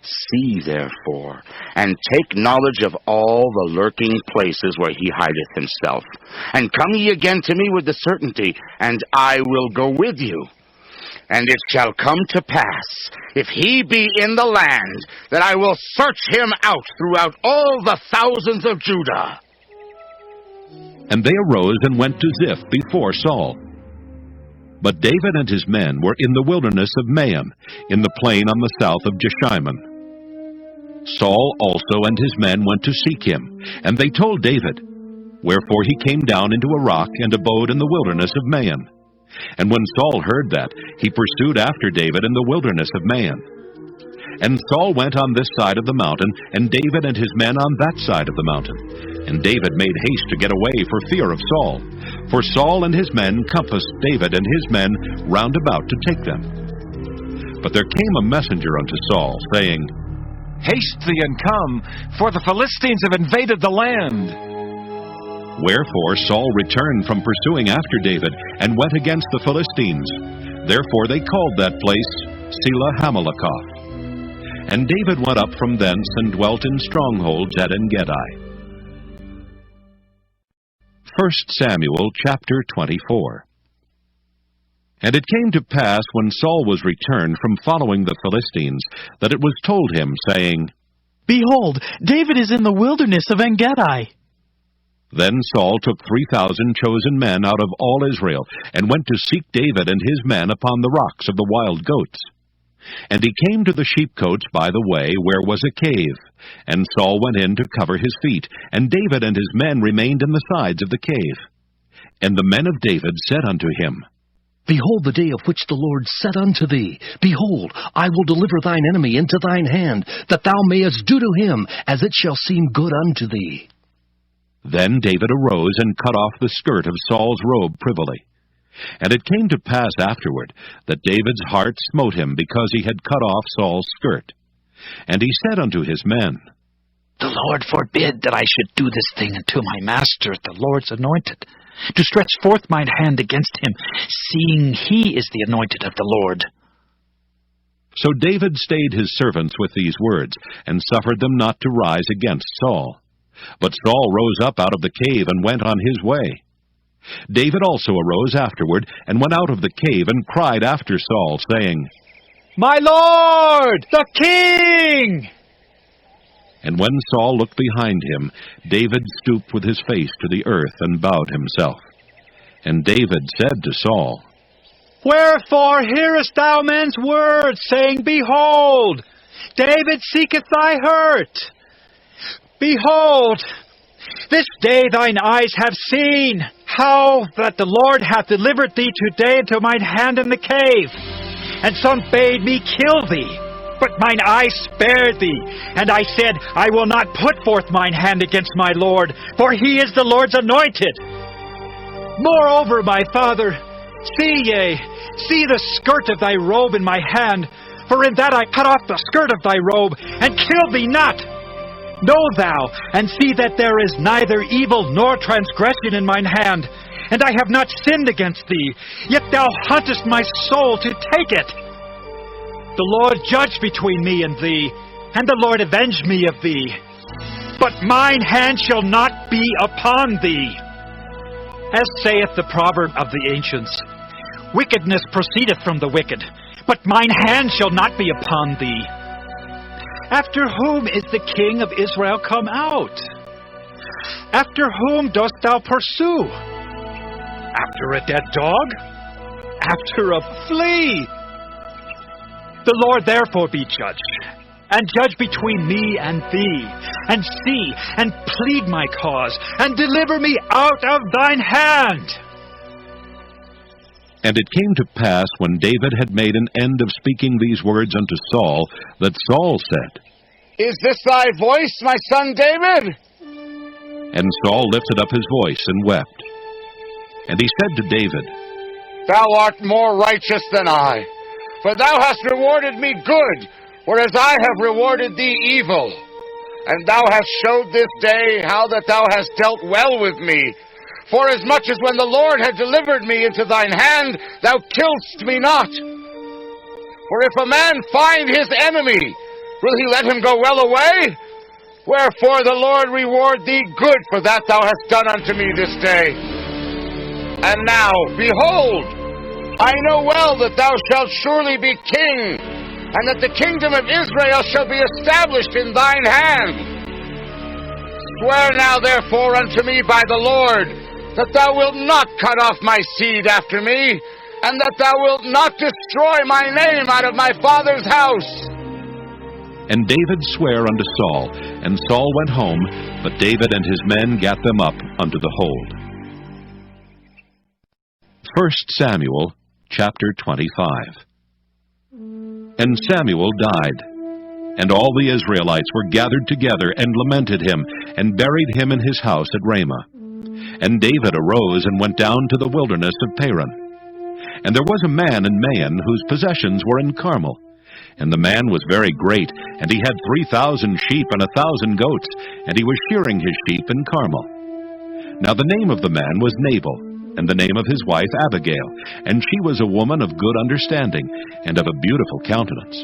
S: See, therefore, and take knowledge of all the lurking places where he hideth himself, and come ye again to me with the certainty, and I will go with you. And it shall come to pass, if he be in the land, that I will search him out throughout all the thousands of Judah.
A: And they arose and went to Ziph before Saul. But David and his men were in the wilderness of Maim, in the plain on the south of Jeshimon. Saul also and his men went to seek him, and they told David. Wherefore he came down into a rock and abode in the wilderness of Maon. And when Saul heard that, he pursued after David in the wilderness of Maon. And Saul went on this side of the mountain, and David and his men on that side of the mountain. And David made haste to get away for fear of Saul. For Saul and his men compassed David and his men round about to take them. But there came a messenger unto Saul, saying,
M: Haste thee and come, for the Philistines have invaded the land.
A: Wherefore Saul returned from pursuing after David, and went against the Philistines. Therefore they called that place Selah Hamalakoth. And David went up from thence, and dwelt in strongholds at En-gedi. 1 Samuel chapter 24. And it came to pass, when Saul was returned from following the Philistines, that it was told him, saying,
X: Behold, David is in the wilderness of En-gedi.
A: Then Saul took 3,000 chosen men out of all Israel, and went to seek David and his men upon the rocks of the wild goats. And he came to the sheepcotes by the way, where was a cave. And Saul went in to cover his feet, and David and his men remained in the sides of the cave. And the men of David said unto him,
C: Behold the day of which the Lord said unto thee, Behold, I will deliver thine enemy into thine hand, that thou mayest do to him as it shall seem good unto thee.
A: Then David arose and cut off the skirt of Saul's robe privily. And it came to pass afterward that David's heart smote him, because he had cut off Saul's skirt. And he said unto his men,
U: The Lord forbid that I should do this thing unto my master, the Lord's anointed, to stretch forth mine hand against him, seeing he is the anointed of the Lord.
A: So David stayed his servants with these words, and suffered them not to rise against Saul. But Saul rose up out of the cave, and went on his way. David also arose afterward, and went out of the cave, and cried after Saul, saying,
U: My Lord, the King!
A: And when Saul looked behind him, David stooped with his face to the earth, and bowed himself. And David said to Saul,
U: Wherefore hearest thou men's words, saying, Behold, David seeketh thy hurt? Behold, this day thine eyes have seen how that the Lord hath delivered thee today into mine hand in the cave. And some bade me kill thee, but mine eyes spared thee. And I said, I will not put forth mine hand against my Lord, for he is the Lord's anointed. Moreover, my father, see the skirt of thy robe in my hand, for in that I cut off the skirt of thy robe, and killed thee not. Know thou, and see that there is neither evil nor transgression in mine hand, and I have not sinned against thee, yet thou huntest my soul to take it. The Lord judge between me and thee, and the Lord avenge me of thee. But mine hand shall not be upon thee. As saith the proverb of the ancients, Wickedness proceedeth from the wicked, but mine hand shall not be upon thee. After whom is the king of Israel come out? After whom dost thou pursue? After a dead dog? After a flea? The Lord therefore be judge, and judge between me and thee, and see, and plead my cause, and deliver me out of thine hand.
A: And it came to pass, when David had made an end of speaking these words unto Saul, that Saul said,
S: Is this thy voice, my son David?
A: And Saul lifted up his voice and wept. And he said to David,
S: Thou art more righteous than I, for thou hast rewarded me good, whereas I have rewarded thee evil. And thou hast showed this day how that thou hast dealt well with me, forasmuch as when the Lord had delivered me into thine hand, thou killedst me not. For if a man find his enemy, will he let him go well away? Wherefore the Lord reward thee good for that thou hast done unto me this day. And now, behold, I know well that thou shalt surely be king, and that the kingdom of Israel shall be established in thine hand. Swear now therefore unto me by the Lord, that thou wilt not cut off my seed after me, and that thou wilt not destroy my name out of my father's house.
A: And David sware unto Saul, and Saul went home, but David and his men gat them up unto the hold. 1 Samuel chapter 25. And Samuel died, and all the Israelites were gathered together, and lamented him, and buried him in his house at Ramah. And David arose and went down to the wilderness of Paran. And there was a man in Maon whose possessions were in Carmel. And the man was very great, and he had 3,000 sheep and 1,000 goats, and he was shearing his sheep in Carmel. Now the name of the man was Nabal, and the name of his wife Abigail, and she was a woman of good understanding, and of a beautiful countenance.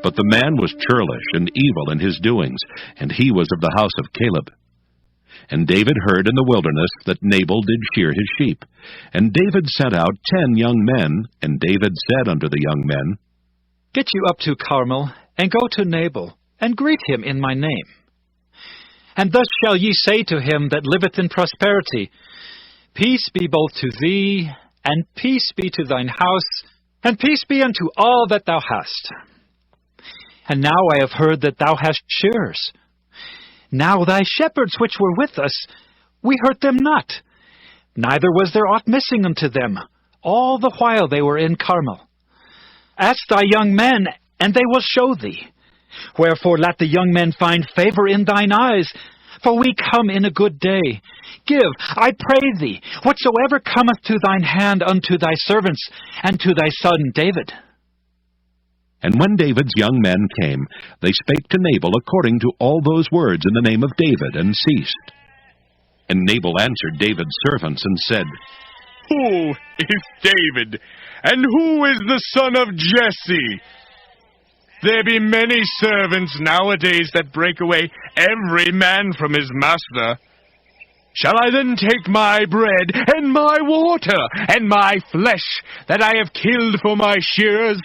A: But the man was churlish and evil in his doings, and he was of the house of Caleb. And David heard in the wilderness that Nabal did shear his sheep. And David sent out 10 young men, and David said unto the young men,
U: Get you up to Carmel, and go to Nabal, and greet him in my name. And thus shall ye say to him that liveth in prosperity, Peace be both to thee, and peace be to thine house, and peace be unto all that thou hast. And now I have heard that thou hast shearers. Now thy shepherds which were with us, we hurt them not, neither was there aught missing unto them, all the while they were in Carmel. Ask thy young men, and they will show thee. Wherefore let the young men find favor in thine eyes, for we come in a good day. Give, I pray thee, whatsoever cometh to thine hand unto thy servants, and to thy son David.
A: And when David's young men came, they spake to Nabal according to all those words in the name of David, and ceased. And Nabal answered David's servants, and said,
H: Who is David, and who is the son of Jesse? There be many servants nowadays that break away every man from his master. Shall I then take my bread, and my water, and my flesh, that I have killed for my shearers,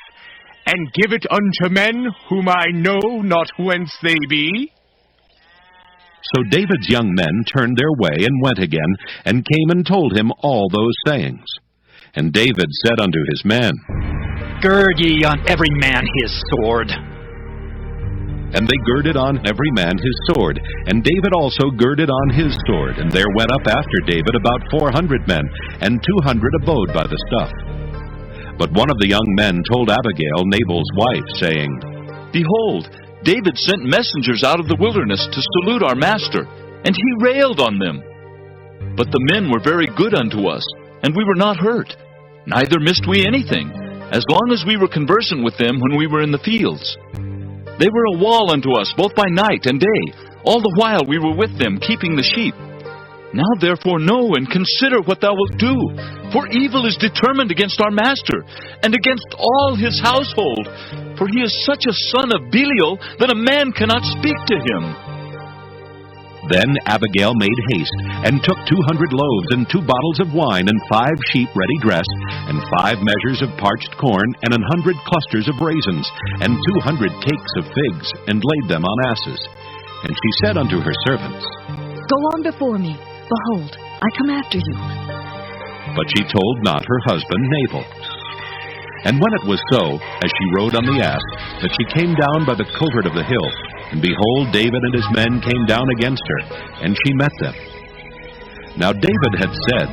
H: and give it unto men whom I know not whence they be?
A: So David's young men turned their way, and went again, and came and told him all those sayings. And David said unto his men,
U: Gird ye on every man his sword.
A: And they girded on every man his sword, and David also girded on his sword. And there went up after David about 400 men, and 200 abode by the stuff. But one of the young men told Abigail, Nabal's wife, saying,
K: Behold, David sent messengers out of the wilderness to salute our master, and he railed on them. But the men were very good unto us, and we were not hurt, neither missed we anything, as long as we were conversant with them when we were in the fields. They were a wall unto us both by night and day, all the while we were with them, keeping the sheep. Now therefore know and consider what thou wilt do, for evil is determined against our master, and against all his household, for he is such a son of Belial that a man cannot speak to him.
A: Then Abigail made haste, and took 200 loaves, and 2 bottles of wine, and 5 sheep ready dressed, and 5 measures of parched corn, and 100 clusters of raisins, and 200 cakes of figs, and laid them on asses. And she said unto her servants,
P: Go on before me. Behold, I come after you.
A: But she told not her husband Nabal. And when it was so, as she rode on the ass, that she came down by the covert of the hill, and behold, David and his men came down against her, and she met them. Now David had said,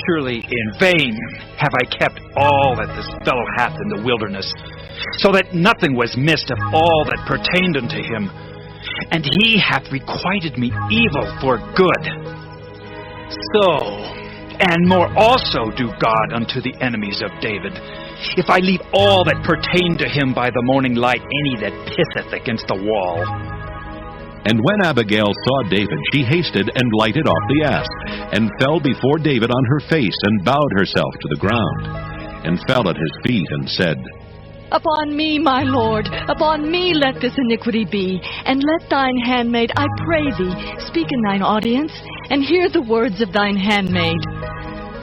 U: Surely in vain have I kept all that this fellow hath in the wilderness, so that nothing was missed of all that pertained unto him. And he hath requited me evil for good. So, and more also do God unto the enemies of David, if I leave all that pertain to him by the morning light any that pisseth against the wall.
A: And when Abigail saw David, she hasted and lighted off the ass, and fell before David on her face, and bowed herself to the ground, and fell at his feet, and said,
P: Upon me, my Lord, upon me let this iniquity be, and let thine handmaid, I pray thee, speak in thine audience, and hear the words of thine handmaid.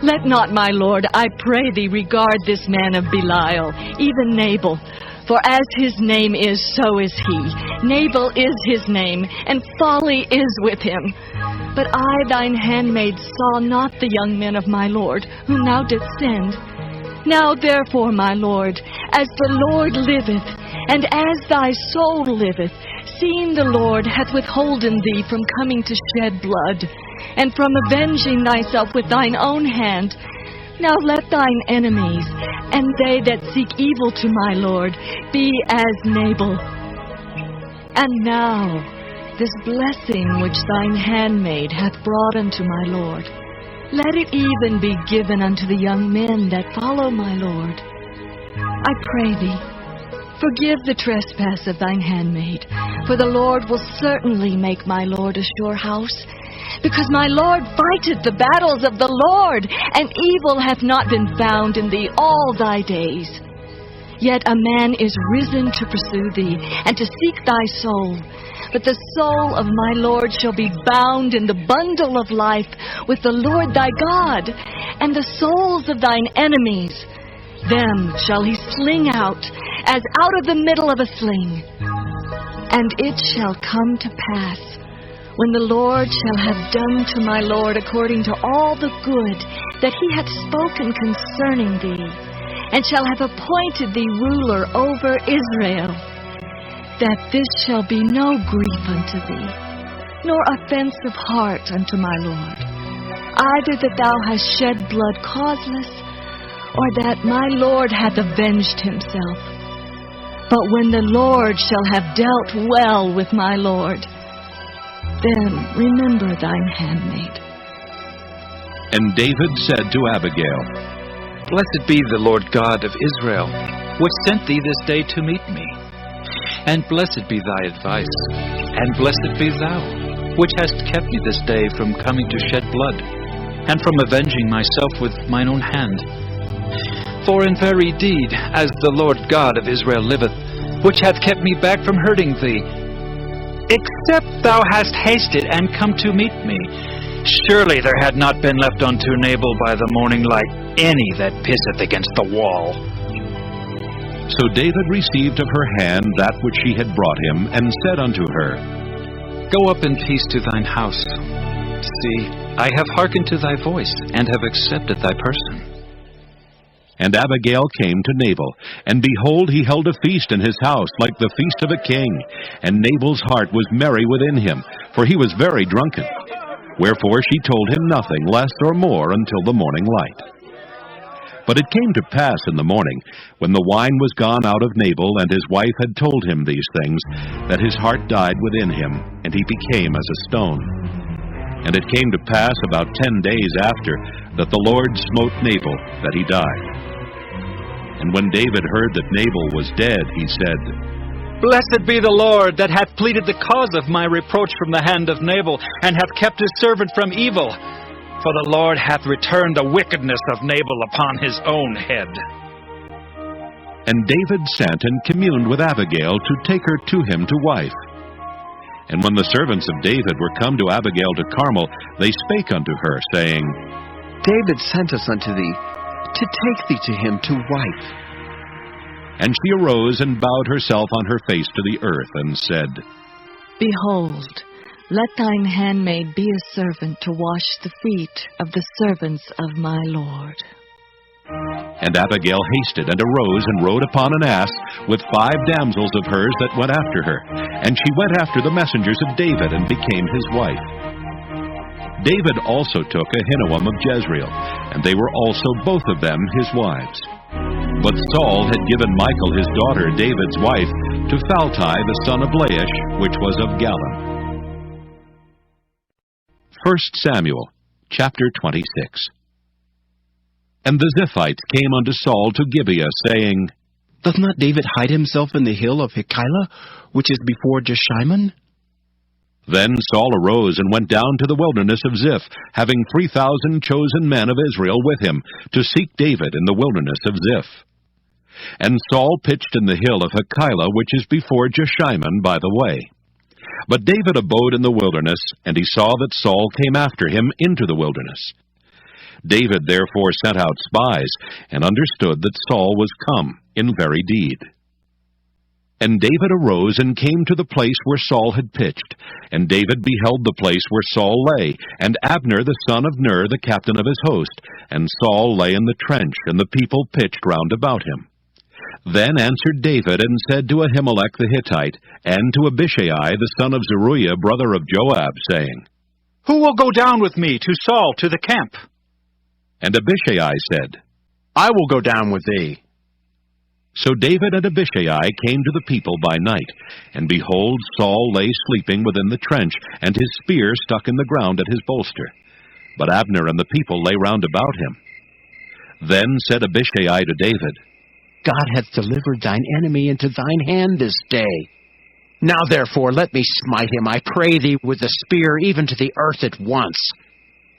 P: Let not, my Lord, I pray thee, regard this man of Belial, even Nabal. For as his name is, so is he. Nabal is his name, and folly is with him. But I, thine handmaid, saw not the young men of my Lord, whom thou didst send. Now therefore, my Lord, as the Lord liveth, And as thy soul liveth, seeing the Lord hath withholden thee from coming to shed blood, and from avenging thyself with thine own hand, now let thine enemies, and they that seek evil to my Lord, be as Nabal. And now this blessing which thine handmaid hath brought unto my Lord, let it even be given unto the young men that follow my Lord. I pray thee, forgive the trespass of thine handmaid, for the Lord will certainly make my Lord a sure house, because my Lord fighteth the battles of the Lord, and evil hath not been found in thee all thy days. Yet a man is risen to pursue thee, and to seek thy soul. But the soul of my Lord shall be bound in the bundle of life with the Lord thy God, and the souls of thine enemies, them shall he sling out, as out of the middle of a sling. And it shall come to pass, when the Lord shall have done to my Lord according to all the good that he hath spoken concerning thee, and shall have appointed thee ruler over Israel, that this shall be no grief unto thee, nor offense of heart unto my Lord, either that thou hast shed blood causeless, or that my Lord hath avenged himself. But when the Lord shall have dealt well with my Lord, then remember thine handmaid.
A: And David said to Abigail,
L: Blessed be the Lord God of Israel, which sent thee this day to meet me. And blessed be thy advice, and blessed be thou, which hast kept me this day from coming to shed blood, and from avenging myself with mine own hand. For in very deed, as the Lord God of Israel liveth, which hath kept me back from hurting thee, except thou hast hasted and come to meet me, surely there had not been left unto Nabal by the morning light any that pisseth against the wall.
A: So David received of her hand that which she had brought him, and said unto her,
L: Go up in peace to thine house. See, I have hearkened to thy voice, and have accepted thy person.
A: And Abigail came to Nabal, and behold, he held a feast in his house, like the feast of a king. And Nabal's heart was merry within him, for he was very drunken. Wherefore she told him nothing less or more until the morning light. But it came to pass in the morning, when the wine was gone out of Nabal, and his wife had told him these things, that his heart died within him, and he became as a stone. And it came to pass about 10 days after, that the Lord smote Nabal, that he died. And when David heard that Nabal was dead, he said,
L: Blessed be the Lord, that hath pleaded the cause of my reproach from the hand of Nabal, and hath kept his servant from evil. For the Lord hath returned the wickedness of Nabal upon his own head.
A: And David sent and communed with Abigail to take her to him to wife. And when the servants of David were come to Abigail to Carmel, they spake unto her, saying,
I: David sent us unto thee, to take thee to him to wife.
A: And she arose and bowed herself on her face to the earth, and said,
P: Behold, let thine handmaid be a servant to wash the feet of the servants of my Lord.
A: And Abigail hasted and arose and rode upon an ass with 5 damsels of hers that went after her. And she went after the messengers of David, and became his wife. David also took Ahinoam of Jezreel, and they were also both of them his wives. But Saul had given Michal his daughter, David's wife, to Phalti the son of Laish, which was of Gallim. 1 Samuel, chapter 26. And the Ziphites came unto Saul to Gibeah, saying,
Q: Doth not David hide himself in the hill of Hachilah, which is before Jeshimon?
A: Then Saul arose and went down to the wilderness of Ziph, having 3,000 chosen men of Israel with him, to seek David in the wilderness of Ziph. And Saul pitched in the hill of Hachilah, which is before Jeshimon by the way. But David abode in the wilderness, and he saw that Saul came after him into the wilderness. David therefore sent out spies, and understood that Saul was come in very deed. And David arose and came to the place where Saul had pitched. And David beheld the place where Saul lay, and Abner the son of Ner the captain of his host. And Saul lay in the trench, and the people pitched round about him. Then answered David and said to Ahimelech the Hittite, and to Abishai the son of Zeruiah, brother of Joab, saying,
U: Who will go down with me to Saul to the camp?
A: And Abishai said,
Q: I will go down with thee.
A: So David and Abishai came to the people by night, and behold, Saul lay sleeping within the trench, and his spear stuck in the ground at his bolster. But Abner and the people lay round about him. Then said Abishai to David,
Q: God hath delivered thine enemy into thine hand this day. Now therefore let me smite him, I pray thee, with the spear even to the earth at once,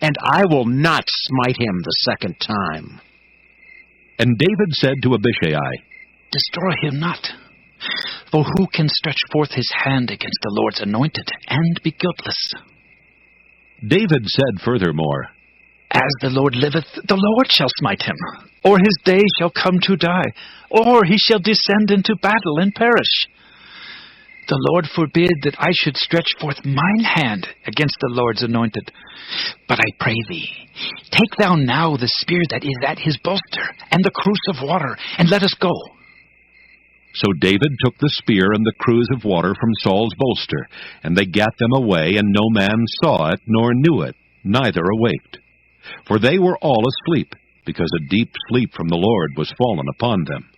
Q: and I will not smite him the second time.
A: And David said to Abishai,
U: Destroy him not. For who can stretch forth his hand against the Lord's anointed and be guiltless?
A: David said furthermore,
U: As the Lord liveth, the Lord shall smite him, or his day shall come to die, or he shall descend into battle and perish. The Lord forbid that I should stretch forth mine hand against the Lord's anointed. But I pray thee, take thou now the spear that is at his bolster, and the cruse of water, and let us go.
A: So David took the spear and the cruse of water from Saul's bolster, and they gat them away, and no man saw it, nor knew it, neither awaked. For they were all asleep, because a deep sleep from the Lord was fallen upon them.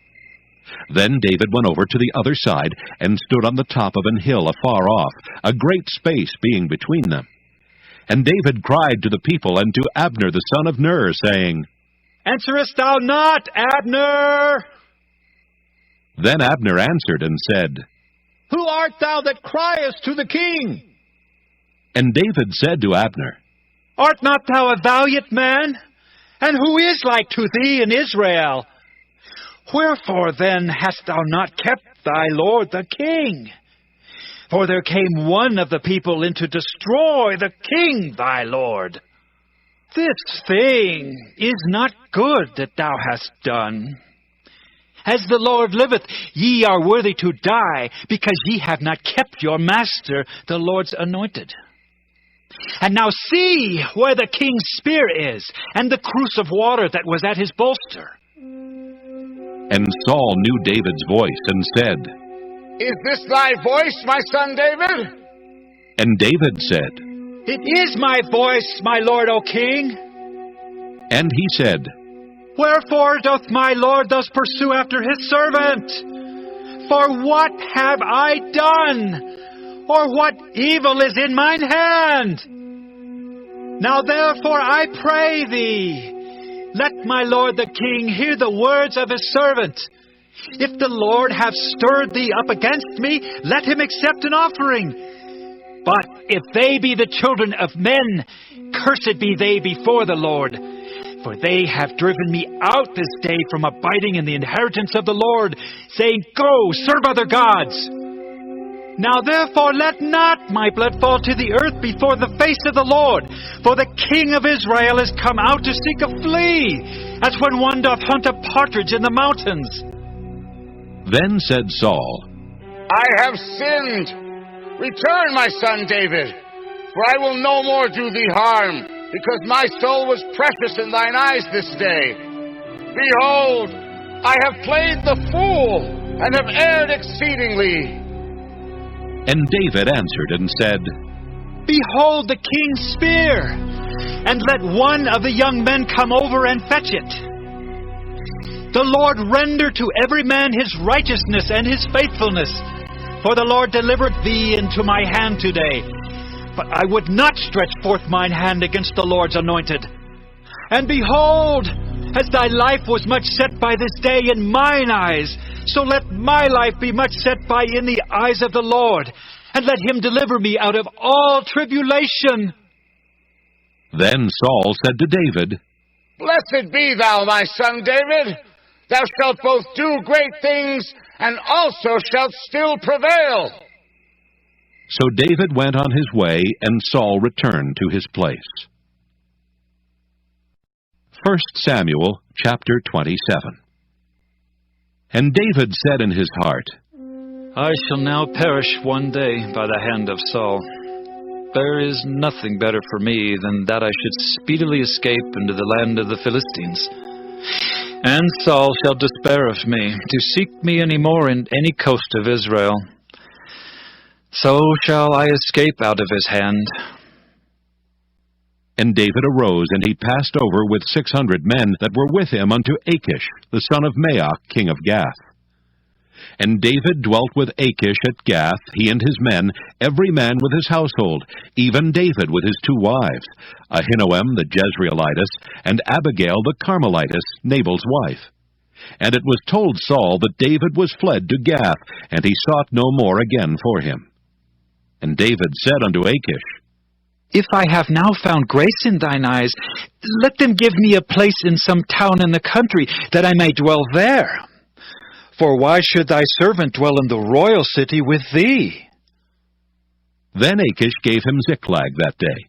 A: Then David went over to the other side, and stood on the top of an hill afar off, a great space being between them. And David cried to the people and to Abner the son of Ner, saying,
U: Answerest thou not, Abner?
A: Then Abner answered and said,
O: Who art thou that criest to the king?
A: And David said to Abner,
U: Art not thou a valiant man? And who is like to thee in Israel? Wherefore then hast thou not kept thy lord the king? For there came one of the people in to destroy the king thy lord. This thing is not good that thou hast done. As the Lord liveth, ye are worthy to die, because ye have not kept your master, the Lord's anointed. And now see where the king's spear is, and the cruse of water that was at his bolster.
A: And Saul knew David's voice, and said,
S: Is this thy voice, my son David?
A: And David said,
U: It is my voice, my lord, O king.
A: And he said,
U: Wherefore doth my lord thus pursue after his servant? For what have I done? Or what evil is in mine hand? Now therefore I pray thee, let my lord the king hear the words of his servant. If the Lord have stirred thee up against me, let him accept an offering. But if they be the children of men, cursed be they before the Lord. For they have driven me out this day from abiding in the inheritance of the Lord, saying, Go, serve other gods. Now therefore let not my blood fall to the earth before the face of the Lord, for the king of Israel is come out to seek a flea, as when one doth hunt a partridge in the mountains.
A: Then said Saul,
S: I have sinned. Return, my son David, for I will no more do thee harm, because my soul was precious in thine eyes this day. Behold, I have played the fool, and have erred exceedingly.
A: And David answered and said,
U: Behold the king's spear, and let one of the young men come over and fetch it. The Lord render to every man his righteousness and his faithfulness, for the Lord delivered thee into my hand today. But I would not stretch forth mine hand against the Lord's anointed. And behold, as thy life was much set by this day in mine eyes, so let my life be much set by in the eyes of the Lord, and let him deliver me out of all tribulation.
A: Then Saul said to David,
S: Blessed be thou, my son David. Thou shalt both do great things, and also shalt still prevail.
A: So David went on his way, and Saul returned to his place. 1 Samuel chapter 27. And David said in his heart,
L: I shall now perish one day by the hand of Saul. There is nothing better for me than that I should speedily escape into the land of the Philistines. And Saul shall despair of me, to seek me any more in any coast of Israel. So shall I escape out of his hand.
A: And David arose, and he passed over with 600 men that were with him unto Achish, the son of Maoch, king of Gath. And David dwelt with Achish at Gath, he and his men, every man with his household, even David with his 2 wives, Ahinoam the Jezreelitess, and Abigail the Carmelitess, Nabal's wife. And it was told Saul that David was fled to Gath, and he sought no more again for him. And David said unto Achish,
U: If I have now found grace in thine eyes, let them give me a place in some town in the country, that I may dwell there. For why should thy servant dwell in the royal city with thee?
A: Then Achish gave him Ziklag that day.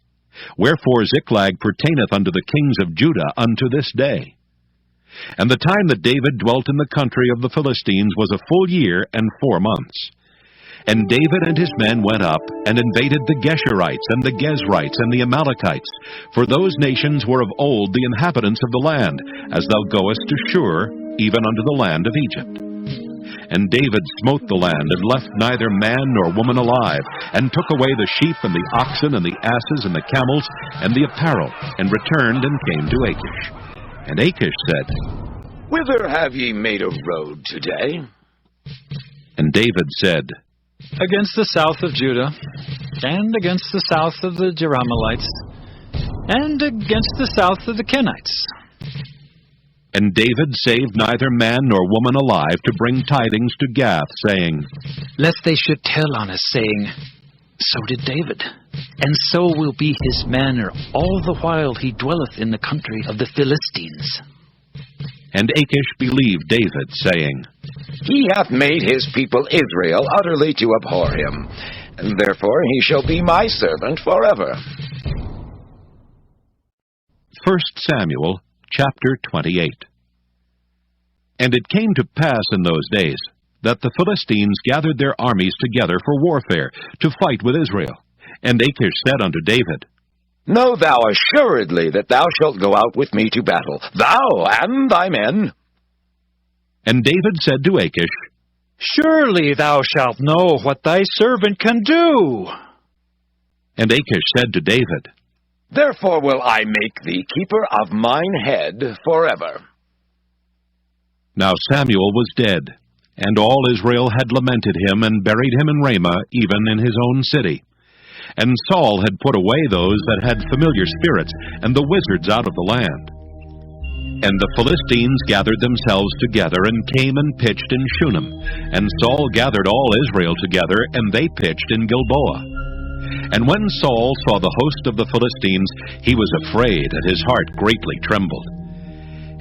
A: Wherefore Ziklag pertaineth unto the kings of Judah unto this day. And the time that David dwelt in the country of the Philistines was a full year and 4 months. And David and his men went up, and invaded the Geshurites, and the Gezrites, and the Amalekites, for those nations were of old the inhabitants of the land, as thou goest to Shur, even unto the land of Egypt. And David smote the land, and left neither man nor woman alive, and took away the sheep, and the oxen, and the asses, and the camels, and the apparel, and returned and came to Achish. And Achish said,
M: Whither have ye made a road today?
A: And David said,
L: Against the south of Judah, and against the south of the Jerahmeelites, and against the south of the Kenites.
A: And David saved neither man nor woman alive to bring tidings to Gath, saying,
U: Lest they should tell on us, saying, So did David, and so will be his manner all the while he dwelleth in the country of the Philistines.
A: And Achish believed David, saying,
M: He hath made his people Israel utterly to abhor him, and therefore he shall be my servant forever.
A: 1 Samuel chapter 28. And it came to pass in those days that the Philistines gathered their armies together for warfare, to fight with Israel. And Achish said unto David,
M: Know thou assuredly that thou shalt go out with me to battle, thou and thy men.
A: And David said to Achish,
U: Surely thou shalt know what thy servant can do.
A: And Achish said to David,
M: Therefore will I make thee keeper of mine head forever.
A: Now Samuel was dead, and all Israel had lamented him, and buried him in Ramah, even in his own city. And Saul had put away those that had familiar spirits, and the wizards out of the land. And the Philistines gathered themselves together, and came and pitched in Shunem. And Saul gathered all Israel together, and they pitched in Gilboa. And when Saul saw the host of the Philistines, he was afraid, and his heart greatly trembled.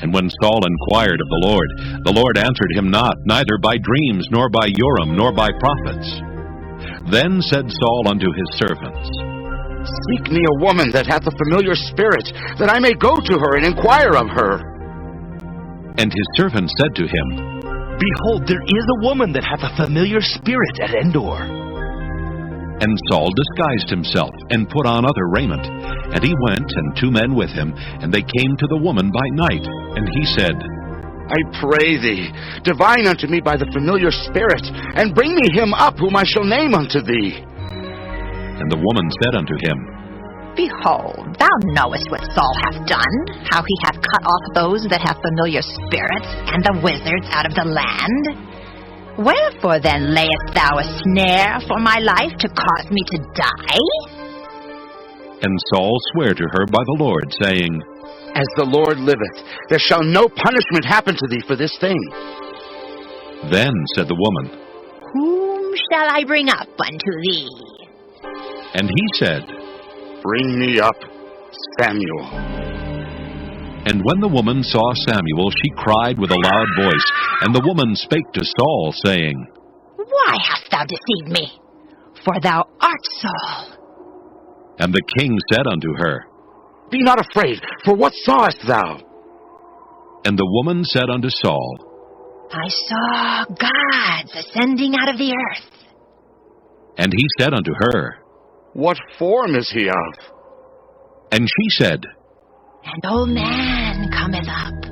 A: And when Saul inquired of the Lord answered him not, neither by dreams, nor by Urim, nor by prophets. Then said Saul unto his servants,
S: Seek me a woman that hath a familiar spirit, that I may go to her and inquire of her.
A: And his servants said to him,
J: Behold, there is a woman that hath a familiar spirit at Endor.
A: And Saul disguised himself, and put on other raiment. And he went, and 2 men with him, and they came to the woman by night. And he said,
S: I pray thee, divine unto me by the familiar spirit, and bring me him up whom I shall name unto thee.
A: And the woman said unto him,
B: Behold, thou knowest what Saul hath done, how he hath cut off those that have familiar spirits, and the wizards out of the land. Wherefore then layest thou a snare for my life to cause me to die?
A: And Saul sware to her by the Lord, saying,
S: As the Lord liveth, there shall no punishment happen to thee for this thing.
A: Then said the woman,
B: Whom shall I bring up unto thee?
A: And he said,
S: Bring me up Samuel.
A: And when the woman saw Samuel, she cried with a loud voice. And the woman spake to Saul, saying,
B: Why hast thou deceived me? For thou art Saul.
A: And the king said unto her,
S: Be not afraid, for what sawest thou?
A: And the woman said unto Saul,
B: I saw gods ascending out of the earth.
A: And he said unto her,
S: What form is he of?
A: And she said,
B: An old man cometh up,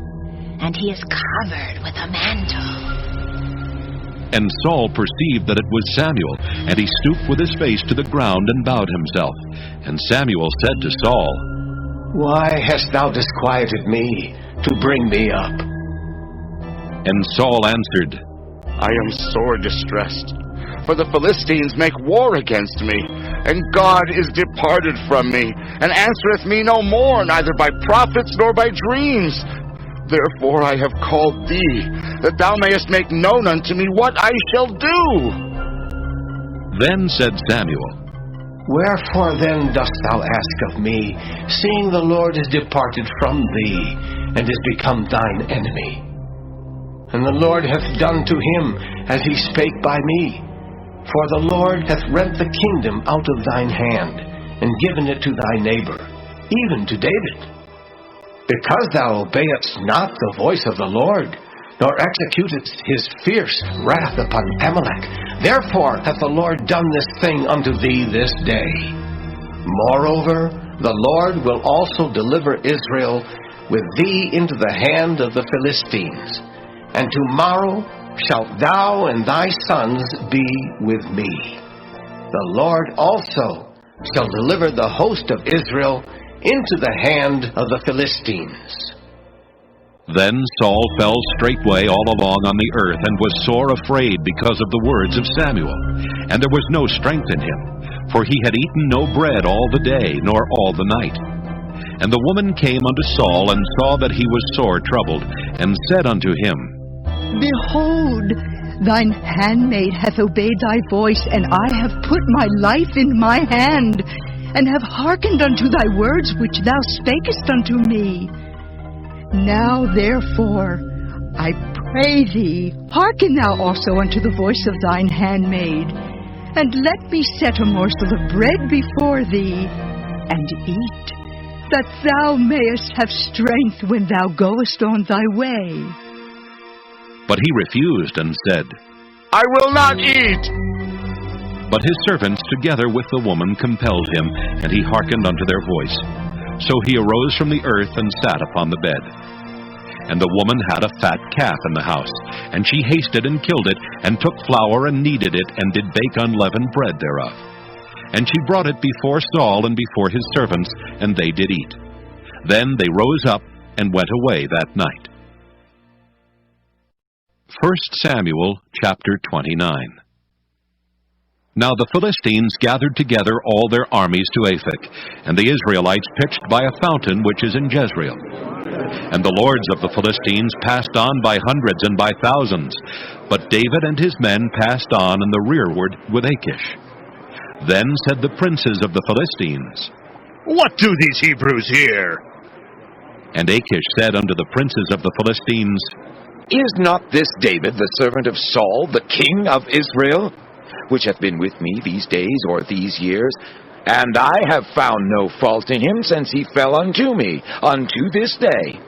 B: and and he is covered with a mantle.
A: And Saul perceived that it was Samuel, and he stooped with his face to the ground and bowed himself. And Samuel said to Saul,
D: Why hast thou disquieted me to bring me up?
A: And Saul answered,
S: I am sore distressed, for the Philistines make war against me, and God is departed from me, and answereth me no more, neither by prophets nor by dreams. Therefore I have called thee, that thou mayest make known unto me what I shall do.
A: Then said Samuel,
D: Wherefore then dost thou ask of me, seeing the Lord is departed from thee, and is become thine enemy? And the Lord hath done to him as he spake by me. For the Lord hath rent the kingdom out of thine hand, and given it to thy neighbor, even to David. Because thou obeyedst not the voice of the Lord, nor executedst his fierce wrath upon Amalek, therefore hath the Lord done this thing unto thee this day. Moreover, the Lord will also deliver Israel with thee into the hand of the Philistines. And tomorrow shalt thou and thy sons be with me. The Lord also shall deliver the host of Israel into the hand of the Philistines.
A: Then Saul fell straightway all along on the earth, and was sore afraid because of the words of Samuel. And there was no strength in him, for he had eaten no bread all the day, nor all the night. And the woman came unto Saul, and saw that he was sore troubled, and said unto him,
R: Behold, thine handmaid hath obeyed thy voice, and I have put my life in my hand, and have hearkened unto thy words which thou spakest unto me. Now therefore, I pray thee, hearken thou also unto the voice of thine handmaid, and let me set a morsel of bread before thee, and eat, that thou mayest have strength when thou goest on thy way.
A: But he refused, and said,
S: I will not eat.
A: But his servants together with the woman compelled him, and he hearkened unto their voice. So he arose from the earth, and sat upon the bed. And the woman had a fat calf in the house, and she hasted and killed it, and took flour and kneaded it, and did bake unleavened bread thereof. And she brought it before Saul and before his servants, and they did eat. Then they rose up, and went away that night. 1 Samuel chapter 29. Now the Philistines gathered together all their armies to Aphek, and the Israelites pitched by a fountain which is in Jezreel. And the lords of the Philistines passed on by hundreds and by thousands, but David and his men passed on in the rearward with Achish. Then said the princes of the Philistines,
I: What do these Hebrews here?
A: And Achish said unto the princes of the Philistines,
M: Is not this David the servant of Saul, the king of Israel, which hath been with me these days or these years? And I have found no fault in him since he fell unto me, unto this day.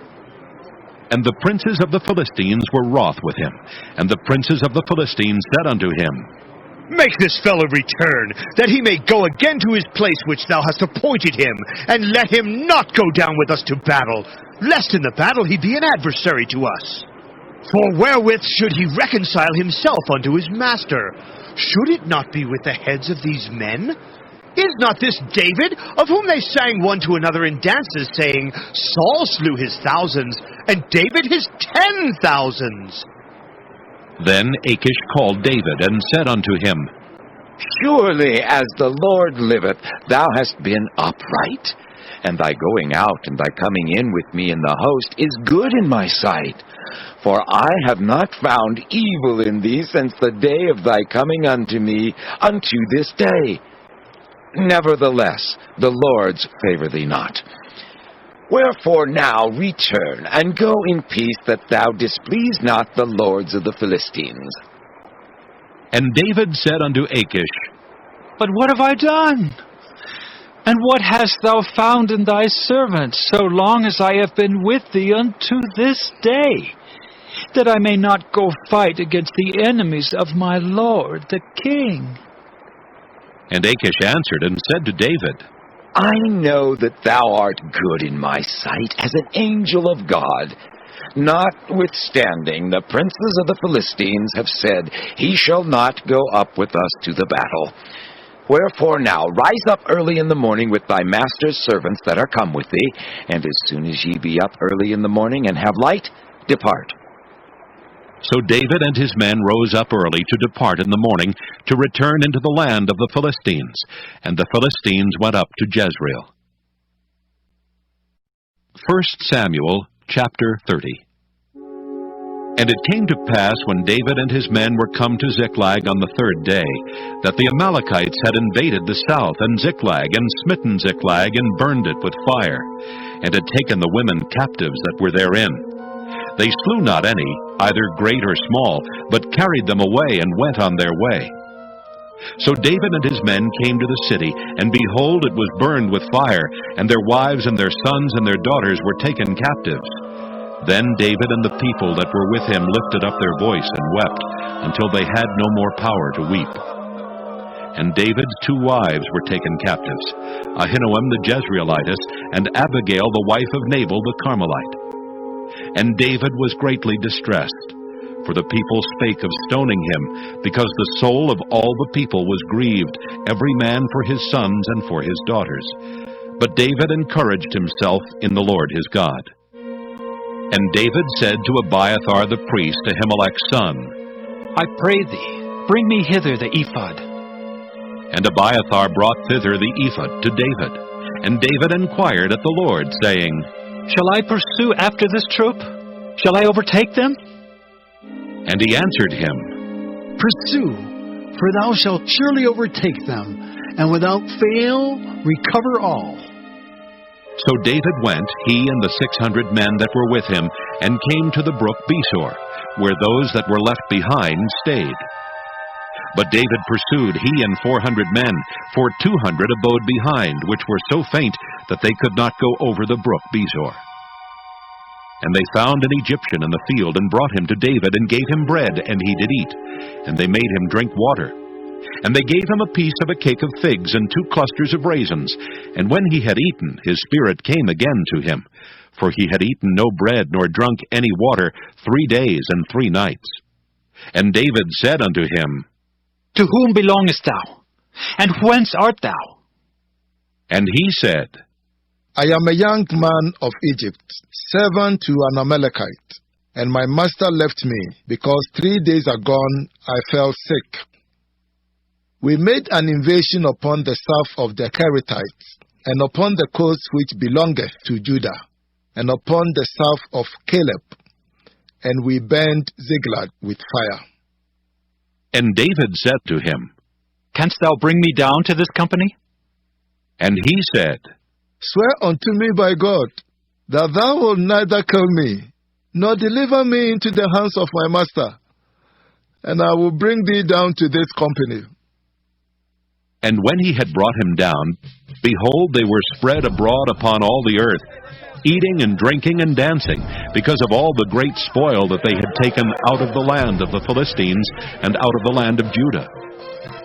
A: And the princes of the Philistines were wroth with him. And the princes of the Philistines said unto him,
I: Make this fellow return, that he may go again to his place which thou hast appointed him, and let him not go down with us to battle, lest in the battle he be an adversary to us. For wherewith should he reconcile himself unto his master? Should it not be with the heads of these men? Is not this David, of whom they sang one to another in dances, saying, Saul slew his thousands, and David his 10,000s?
A: Then Achish called David, and said unto him,
M: Surely as the Lord liveth, thou hast been upright, and thy going out and thy coming in with me in the host is good in my sight. For I have not found evil in thee since the day of thy coming unto me unto this day. Nevertheless, the Lord's favour thee not. Wherefore now return, and go in peace, that thou displease not the lords of the Philistines.
A: And David said unto Achish,
L: But what have I done? And what hast thou found in thy servant, so long as I have been with thee unto this day, that I may not go fight against the enemies of my lord the king?
A: And Achish answered and said to David,
M: I know that thou art good in my sight as an angel of God, Notwithstanding, the princes of the Philistines have said, He shall not go up with us to the battle. Wherefore now, rise up early in the morning with thy master's servants that are come with thee, and as soon as ye be up early in the morning and have light, depart.
A: So David and his men rose up early to depart in the morning, to return into the land of the Philistines. And the Philistines went up to Jezreel. 1 Samuel chapter 30. And it came to pass, when David and his men were come to Ziklag on the third day, that the Amalekites had invaded the south, and Ziklag, and smitten Ziklag, and burned it with fire, and had taken the women captives that were therein. They slew not any, either great or small, but carried them away, and went on their way. So David and his men came to the city, and behold, it was burned with fire, and their wives and their sons and their daughters were taken captives. Then David and the people that were with him lifted up their voice and wept, until they had no more power to weep. And David's 2 wives were taken captives, Ahinoam the Jezreelitess, and Abigail the wife of Nabal the Carmelite. And David was greatly distressed, for the people spake of stoning him, because the soul of all the people was grieved, every man for his sons and for his daughters. But David encouraged himself in the Lord his God. And David said to Abiathar the priest, Ahimelech's son,
X: I pray thee, bring me hither the ephod.
A: And Abiathar brought thither the ephod to David. And David inquired at the Lord, saying,
X: Shall I pursue after this troop? Shall I overtake them?
A: And he answered him,
E: Pursue, for thou shalt surely overtake them, and without fail recover all.
A: So David went, he and the 600 men that were with him, and came to the brook Besor, where those that were left behind stayed. But David pursued, he and 400 men, for 200 abode behind, which were so faint that they could not go over the brook Besor. And they found an Egyptian in the field, and brought him to David, and gave him bread, and he did eat. And they made him drink water. And they gave him a piece of a cake of figs, and 2 clusters of raisins. And when he had eaten, his spirit came again to him, for he had eaten no bread, nor drunk any water 3 days and 3 nights. And David said unto him,
X: To whom belongest thou? And whence art thou?
A: And he said,
G: I am a young man of Egypt, servant to an Amalekite, and my master left me, because 3 days agone I fell sick. We made an invasion upon the south of the Kerethites, and upon the coast which belongeth to Judah, and upon the south of Caleb, and we burned Ziklag with fire.
A: And David said to him,
X: Canst thou bring me down to this company?
A: And he said,
G: Swear unto me by God, that thou wilt neither kill me, nor deliver me into the hands of my master, and I will bring thee down to this company.
A: And when he had brought him down, behold, they were spread abroad upon all the earth, eating and drinking and dancing, because of all the great spoil that they had taken out of the land of the Philistines, and out of the land of Judah.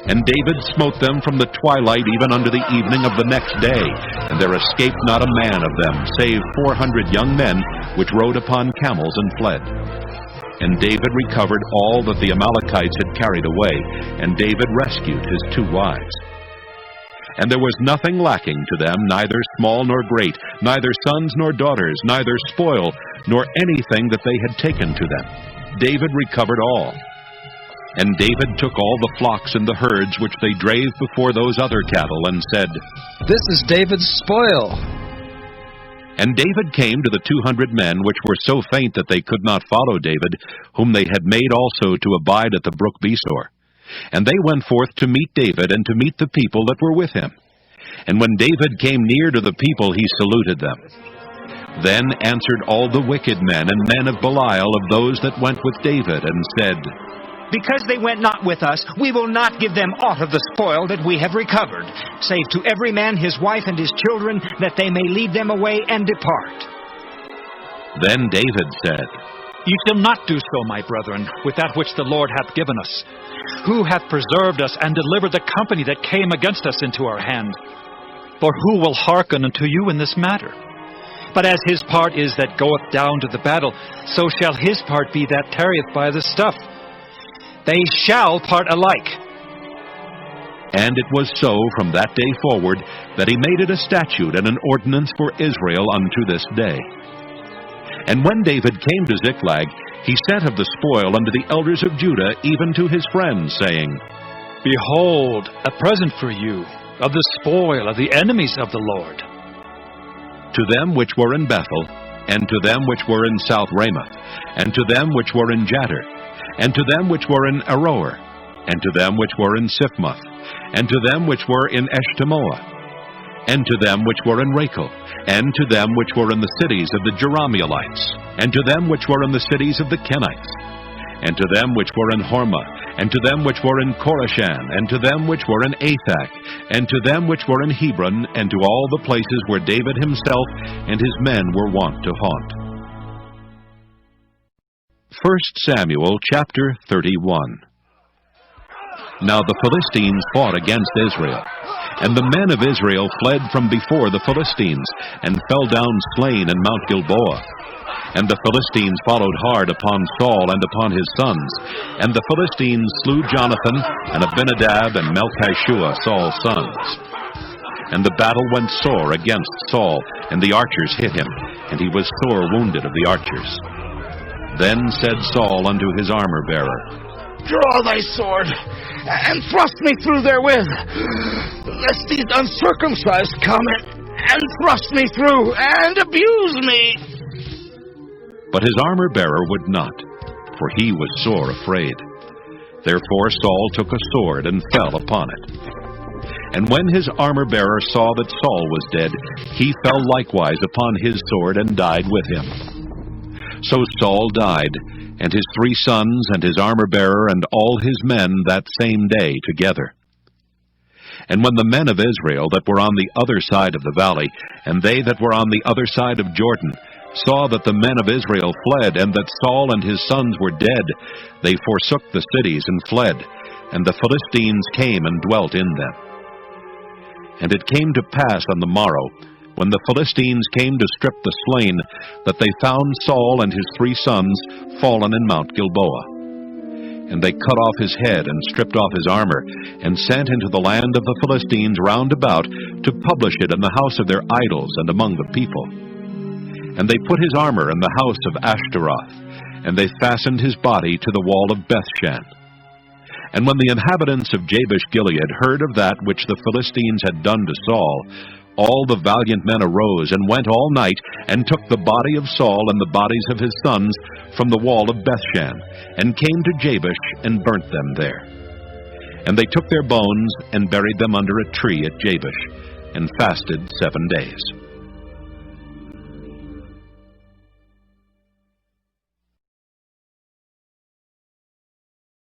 A: And David smote them from the twilight even unto the evening of the next day, and there escaped not a man of them, save 400 young men, which rode upon camels and fled. And David recovered all that the Amalekites had carried away, and David rescued his 2 wives. And there was nothing lacking to them, neither small nor great, neither sons nor daughters, neither spoil, nor anything that they had taken to them. David recovered all. And David took all the flocks and the herds which they drave before those other cattle, and said,
T: This is David's spoil.
A: And David came to the 200 men which were so faint that they could not follow David, whom they had made also to abide at the brook Besor. And they went forth to meet David, and to meet the people that were with him. And when David came near to the people, he saluted them. Then answered all the wicked men and men of Belial of those that went with David, and said,
W: Because they went not with us, we will not give them aught of the spoil that we have recovered, save to every man his wife and his children, that they may lead them away and depart.
A: Then David said,
X: Ye shall not do so, my brethren, with that which the Lord hath given us. Who hath preserved us, and delivered the company that came against us into our hand? For who will hearken unto you in this matter? But as his part is that goeth down to the battle, so shall his part be that tarrieth by the stuff. They shall part alike.
A: And it was so from that day forward that he made it a statute and an ordinance for Israel unto this day. And when David came to Ziklag, he sent of the spoil unto the elders of Judah, even to his friends, saying,
X: Behold, a present for you of the spoil of the enemies of the Lord.
A: To them which were in Bethel, and to them which were in South Ramoth, and to them which were in Jattir, and to them which were in Aroer, and to them which were in Siphmoth, and to them which were in Eshtemoa, and to them which were in Rachel, and to them which were in the cities of the Jerahmeelites, and to them which were in the cities of the Kenites, and to them which were in Hormah, and to them which were in Korashan, and to them which were in Athak, and to them which were in Hebron, and to all the places where David himself and his men were wont to haunt. 1 Samuel chapter 31. Now the Philistines fought against Israel. And the men of Israel fled from before the Philistines, and fell down slain in Mount Gilboa. And the Philistines followed hard upon Saul and upon his sons. And the Philistines slew Jonathan, and Abinadab, and Melchishua, Saul's sons. And the battle went sore against Saul, and the archers hit him, and he was sore wounded of the archers. Then said Saul unto his armor-bearer,
S: Draw thy sword, and thrust me through therewith, lest these uncircumcised come and thrust me through, and abuse me.
A: But his armor-bearer would not, for he was sore afraid. Therefore Saul took a sword, and fell upon it. And when his armor-bearer saw that Saul was dead, he fell likewise upon his sword, and died with him. So Saul died, and his 3 sons, and his armor-bearer, and all his men that same day together. And when the men of Israel that were on the other side of the valley, and they that were on the other side of Jordan, saw that the men of Israel fled, and that Saul and his sons were dead, they forsook the cities and fled, and the Philistines came and dwelt in them. And it came to pass on the morrow, when the Philistines came to strip the slain, that they found Saul and his 3 sons fallen in Mount Gilboa. And they cut off his head, and stripped off his armor, and sent into the land of the Philistines round about, to publish it in the house of their idols and among the people. And they put his armor in the house of Ashtaroth, and they fastened his body to the wall of Bethshan. And when the inhabitants of Jabesh-Gilead heard of that which the Philistines had done to Saul, all the valiant men arose, and went all night, and took the body of Saul and the bodies of his sons from the wall of Bethshan, and came to Jabesh, and burnt them there. And they took their bones, and buried them under a tree at Jabesh, and fasted 7 days.